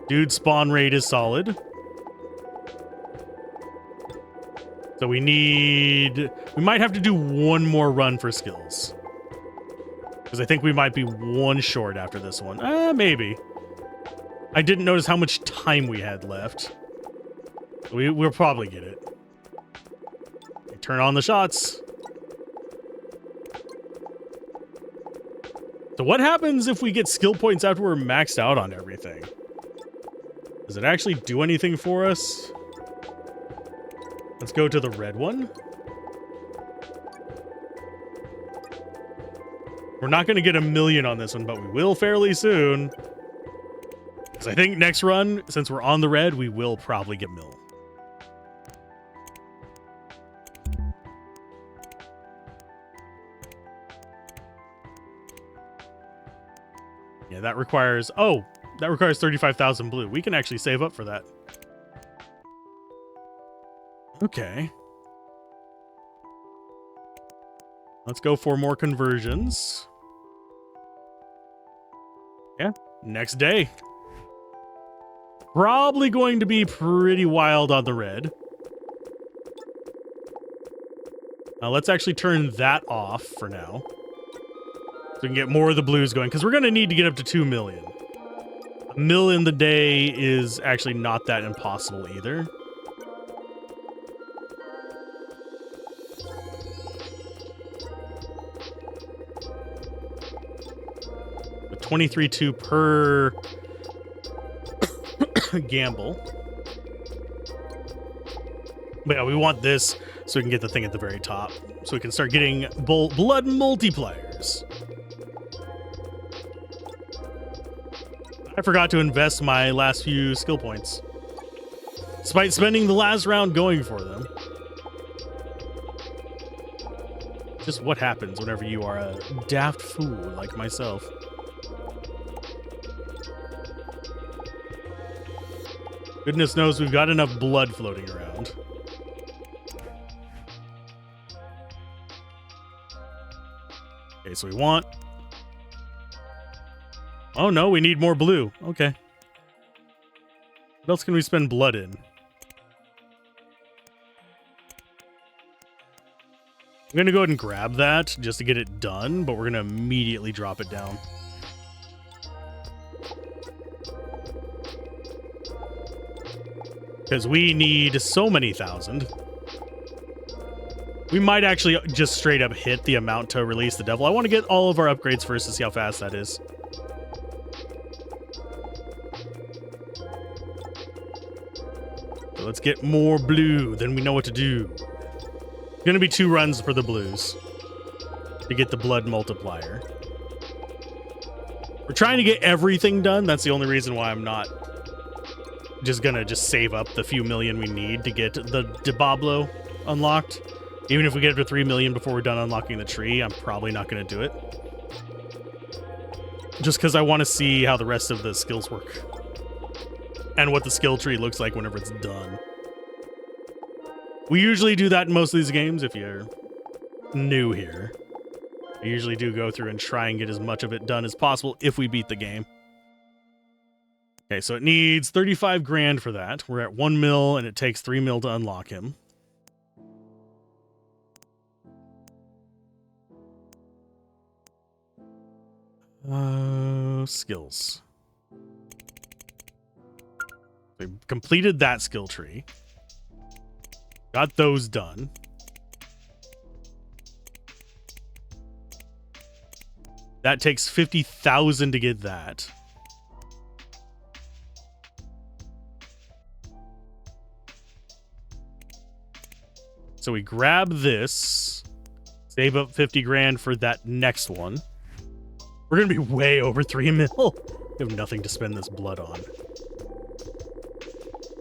Dude, spawn rate is solid. So we might have to do one more run for skills. Because I think we might be one short after this one. Maybe. I didn't notice how much time we had left. We'll probably get it. Turn on the shots. So what happens if we get skill points after we're maxed out on everything? Does it actually do anything for us? Let's go to the red one. We're not going to get 1 million on this one, but we will fairly soon. Because I think next run, since we're on the red, we will probably get mil. Yeah, that requires... Oh, that requires 35,000 blue. We can actually save up for that. Okay. Let's go for more conversions. Yeah, next day. Probably going to be pretty wild on the red. Now let's actually turn that off for now. So we can get more of the blues going, because we're going to need to get up to 2 million. 1 million the day is actually not that impossible either. The 23.2 per gamble. But yeah, we want this so we can get the thing at the very top. So we can start getting blood multipliers. I forgot to invest my last few skill points, despite spending the last round going for them. Just what happens whenever you are a daft fool like myself. Goodness knows we've got enough blood floating around. Okay, so we want... Oh no, we need more blue. Okay. What else can we spend blood in? I'm going to go ahead and grab that just to get it done, but we're going to immediately drop it down. Because we need so many thousand. We might actually just straight up hit the amount to release the devil. I want to get all of our upgrades first to see how fast that is. So let's get more blue, then we know what to do. It's going to be 2 runs for the blues to get the blood multiplier. We're trying to get everything done. That's the only reason why I'm not just going to save up the few million we need to get the Diablo unlocked. Even if we get up to 3 million before we're done unlocking the tree, I'm probably not going to do it. Just because I want to see how the rest of the skills work. And what the skill tree looks like whenever it's done. We usually do that in most of these games if you're new here. I usually do go through and try and get as much of it done as possible if we beat the game. Okay, so it needs 35 grand for that. We're at 1 mil and it takes 3 mil to unlock him. Skills. We completed that skill tree. Got those done. That takes 50,000 to get that. So we grab this, save up 50 grand for that next one. We're going to be way over 3 mil. We have nothing to spend this blood on.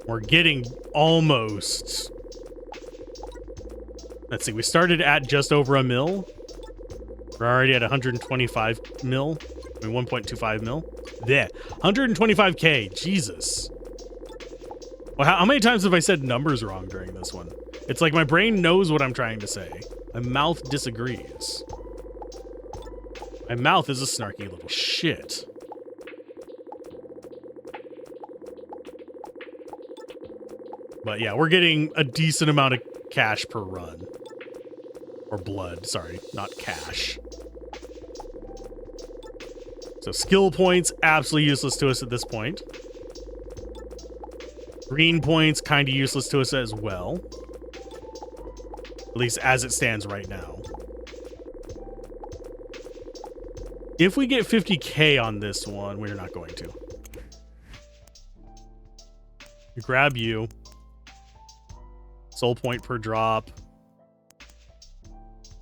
We're getting almost... Let's see, we started at just over 1 mil. We're already at 125 mil. I mean, 1.25 mil. There. 125k. Jesus. Well, how many times have I said numbers wrong during this one? It's like my brain knows what I'm trying to say. My mouth disagrees. My mouth is a snarky little shit. But yeah, we're getting a decent amount of cash per run. Or blood, sorry, not cash. So skill points, absolutely useless to us at this point. Green points, kind of useless to us as well. At least as it stands right now. If we get 50k on this one, we're not going to. Grab you. Soul point per drop.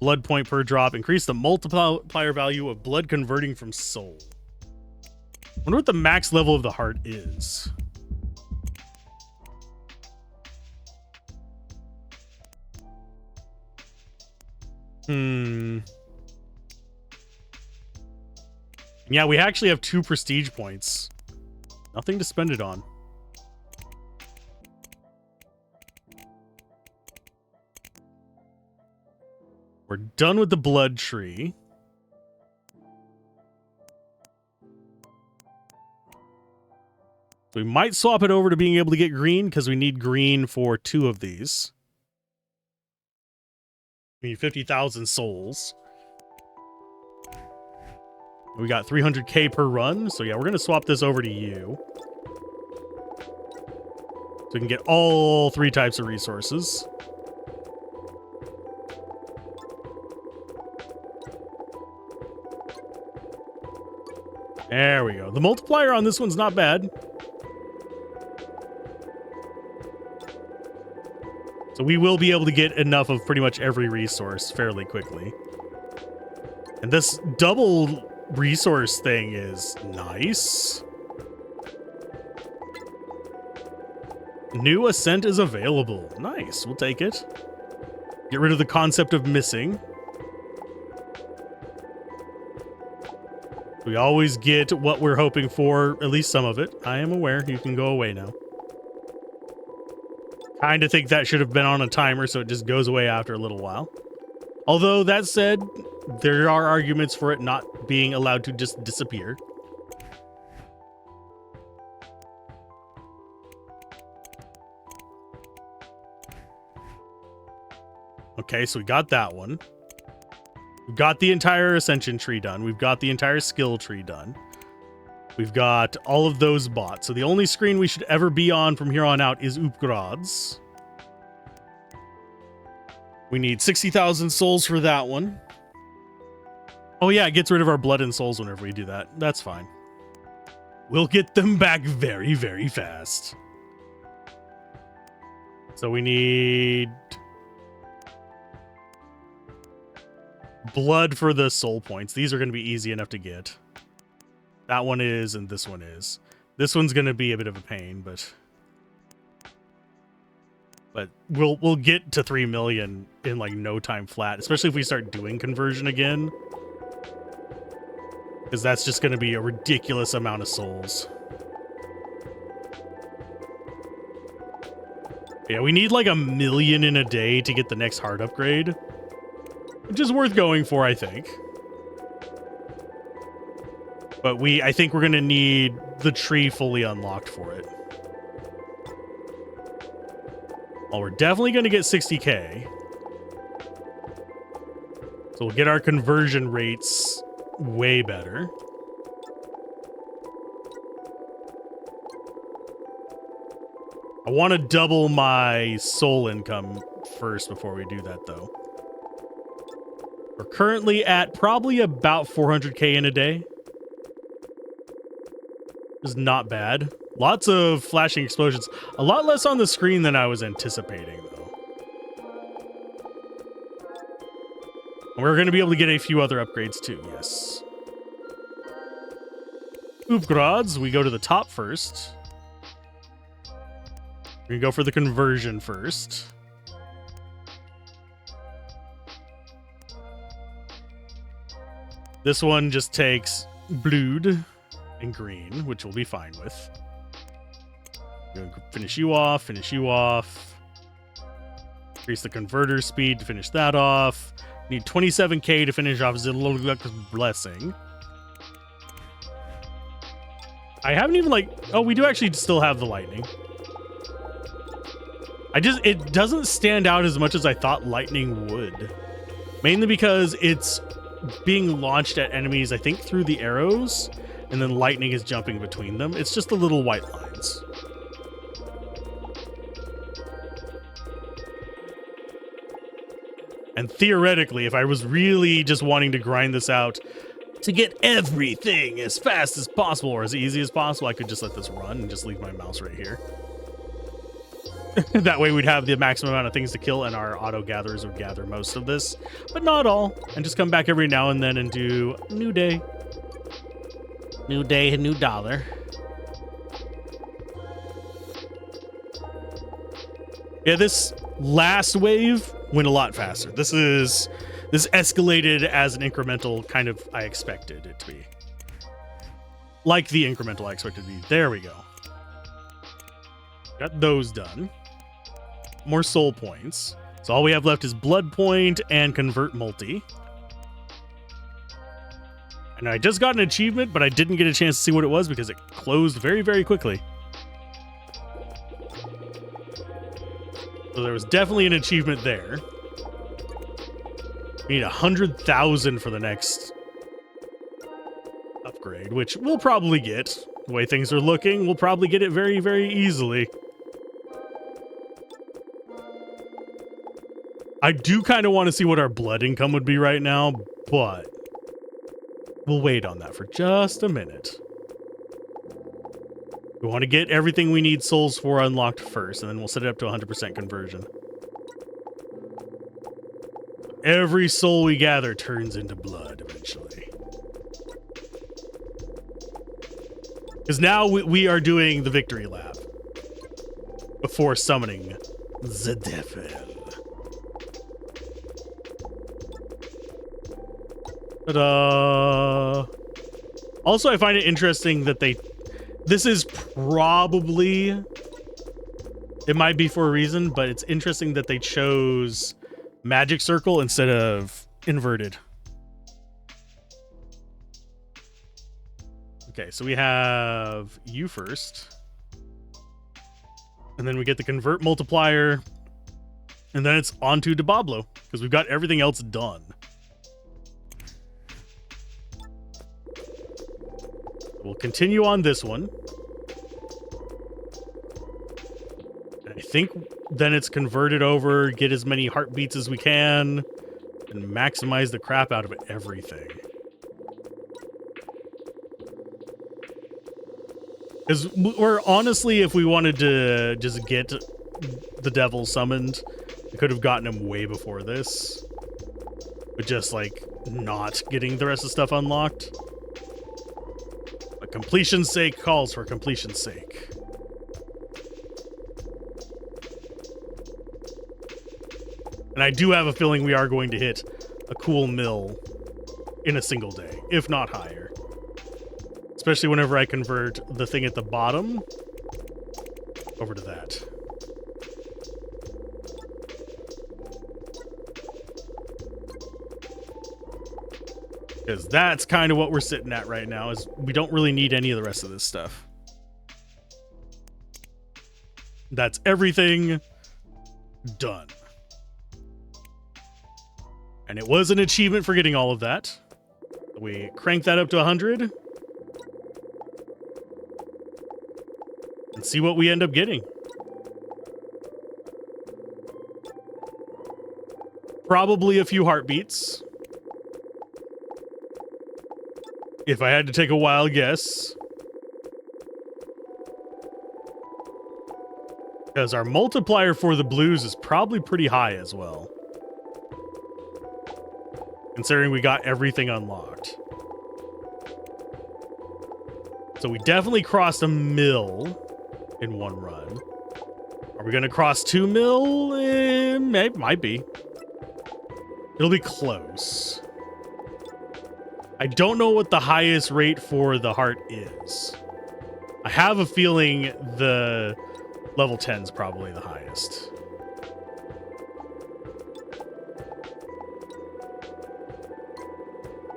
Blood point per drop. Increase the multiplier value of blood converting from soul. Wonder what the max level of the heart is. Yeah, we actually have 2 prestige points. Nothing to spend it on. We're done with the blood tree. We might swap it over to being able to get green because we need green for 2 of these. We need 50,000 souls. We got 300k per run. So yeah, we're going to swap this over to you. So we can get all 3 types of resources. There we go. The multiplier on this one's not bad. So we will be able to get enough of pretty much every resource fairly quickly. And this double resource thing is nice. New ascent is available. Nice. We'll take it. Get rid of the concept of missing. We always get what we're hoping for, at least some of it. I am aware. You can go away now. Kind of think that should have been on a timer so it just goes away after a little while. Although, that said, there are arguments for it not being allowed to just disappear. Okay, so we got that one. We've got the entire ascension tree done. We've got the entire skill tree done. We've got all of those bought. So the only screen we should ever be on from here on out is Upgrads. We need 60,000 souls for that one. Oh yeah, it gets rid of our blood and souls whenever we do that. That's fine. We'll get them back very, very fast. So we need blood for the soul points. These are going to be easy enough to get. That one is, and this one is. This one's going to be a bit of a pain, but we'll get to 3 million in like no time flat, especially if we start doing conversion again, because that's just going to be a ridiculous amount of souls. Yeah, we need like 1 million in a day to get the next heart upgrade, which is worth going for, I think. But I think we're going to need the tree fully unlocked for it. Well, we're definitely going to get 60k. So we'll get our conversion rates way better. I want to double my soul income first before we do that, though. We're currently at probably about 400k in a day. Is not bad. Lots of flashing explosions. A lot less on the screen than I was anticipating, though. We're going to be able to get a few other upgrades, too. Yes. Upgrads. We go to the top first. We're going to go for the conversion first. This one just takes blood and green, which we'll be fine with. We're gonna finish you off. Increase the converter speed to finish that off. Need 27k to finish off Ziluluk's Blessing. I haven't even oh, we do actually still have the lightning. It doesn't stand out as much as I thought lightning would. Mainly because it's being launched at enemies, I think, through the arrows, and then lightning is jumping between them. It's just the little white lines. And theoretically, if I was really just wanting to grind this out to get everything as fast as possible or as easy as possible, I could just let this run and just leave my mouse right here. That way we'd have the maximum amount of things to kill, and our auto gatherers would gather most of this, but not all. And just come back every now and then and do new day. New day, new dollar. Yeah, this last wave went a lot faster. This escalated as an incremental kind of I expected it to be. Like the incremental I expected to be. There we go. Got those done. More soul points. So all we have left is blood point and convert multi. And I just got an achievement, but I didn't get a chance to see what it was because it closed very, very quickly. So there was definitely an achievement there. We need 100,000 for the next upgrade, which we'll probably get. The way things are looking, we'll probably get it very, very easily. I do kind of want to see what our blood income would be right now, but we'll wait on that for just a minute. We want to get everything we need souls for unlocked first, and then we'll set it up to 100% conversion. Every soul we gather turns into blood eventually. Because now we are doing the victory lap before summoning the devil. Ta-da! Also, I find it interesting that this is probably It might be for a reason, but it's interesting that they chose magic circle instead of inverted. Okay, so we have you first. And then we get the convert multiplier. And then it's on to Diablo, because we've got everything else done. We'll continue on this one. I think then it's converted over, get as many heartbeats as we can, and maximize the crap out of everything. Because we're honestly, if we wanted to just get the devil summoned, we could have gotten him way before this. But just like not getting the rest of the stuff unlocked. But completion's sake calls for completion's sake. And I do have a feeling we are going to hit a cool mill in a single day, if not higher. Especially whenever I convert the thing at the bottom over to that. Because that's kind of what we're sitting at right now, is we don't really need any of the rest of this stuff. That's everything done. And it was an achievement for getting all of that. We crank that up to 100. And see what we end up getting. Probably a few heartbeats. If I had to take a wild guess. Because our multiplier for the blues is probably pretty high as well. Considering we got everything unlocked. So we definitely crossed a mill in one run. Are we going to cross 2 mil? Might be. It'll be close. I don't know what the highest rate for the heart is. I have a feeling the level 10 is probably the highest.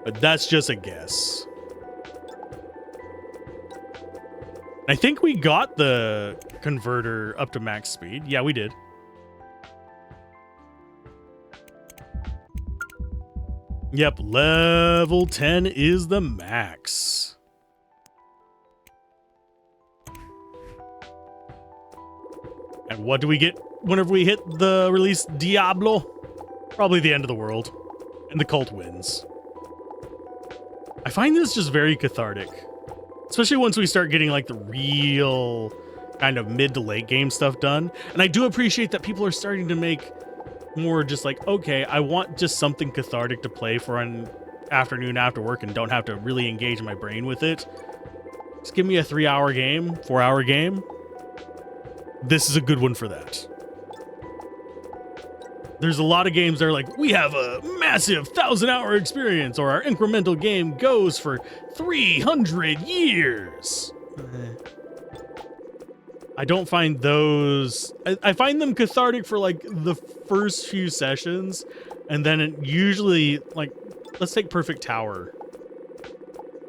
But that's just a guess. I think we got the converter up to max speed. Yeah, we did. Yep, level 10 is the max. And what do we get whenever we hit the release Diablo? Probably the end of the world. And the cult wins. I find this just very cathartic. Especially once we start getting like the real kind of mid to late game stuff done. And I do appreciate that people are starting to make more just like, okay, I want just something cathartic to play for an afternoon after work and don't have to really engage my brain with it. Just give me a 3-hour game, 4-hour game. This is a good one for that. There's a lot of games that are like, we have a massive 1,000-hour experience, or our incremental game goes for 300 years. I don't find those... I find them cathartic for, like, the first few sessions, and then it usually, like, let's take Perfect Tower.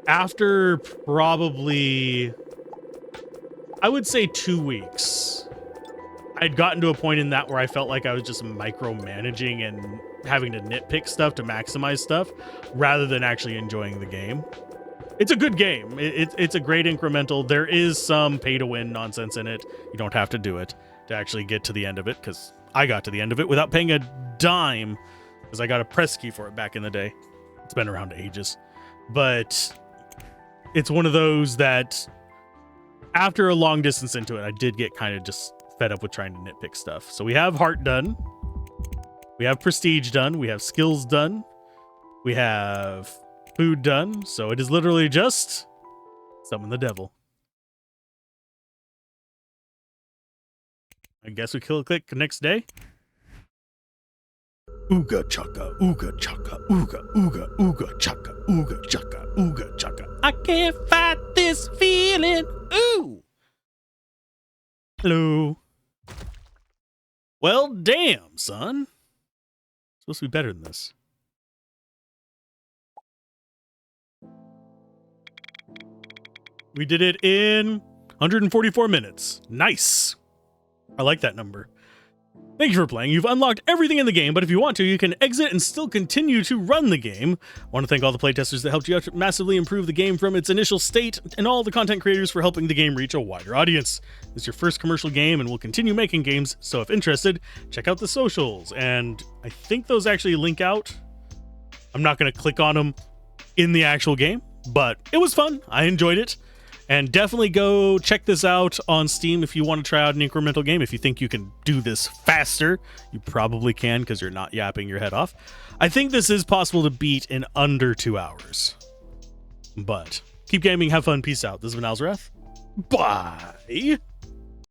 After probably, I would say 2 weeks, I'd gotten to a point in that where I felt like I was just micromanaging and having to nitpick stuff to maximize stuff, rather than actually enjoying the game. It's a good game. It's a great incremental. There is some pay-to-win nonsense in it. You don't have to do it to actually get to the end of it, because I got to the end of it without paying a dime, because I got a press key for it back in the day. It's been around ages. But it's one of those that, after a long distance into it, I did get kind of just fed up with trying to nitpick stuff. So we have heart done. We have prestige done. We have skills done. We have food done. So it is literally just summon the devil. I guess we click next day. Ooga chaka, ooga chaka, ooga, ooga, ooga chaka, ooga chaka, ooga chaka. I can't fight this feeling. Ooh. Hello. Well, damn, son. It's supposed to be better than this. We did it in 144 minutes. Nice. I like that number. Thank you for playing. You've unlocked everything in the game, but if you want to, you can exit and still continue to run the game. I want to thank all the playtesters that helped you massively improve the game from its initial state, and all the content creators for helping the game reach a wider audience. It's your first commercial game, and we'll continue making games, so if interested, check out the socials, and I think those actually link out. I'm not going to click on them in the actual game, but it was fun. I enjoyed it. And definitely go check this out on Steam if you want to try out an incremental game. If you think you can do this faster, you probably can because you're not yapping your head off. I think this is possible to beat in under 2 hours. But keep gaming, have fun, peace out. This has been Alzorath. Bye!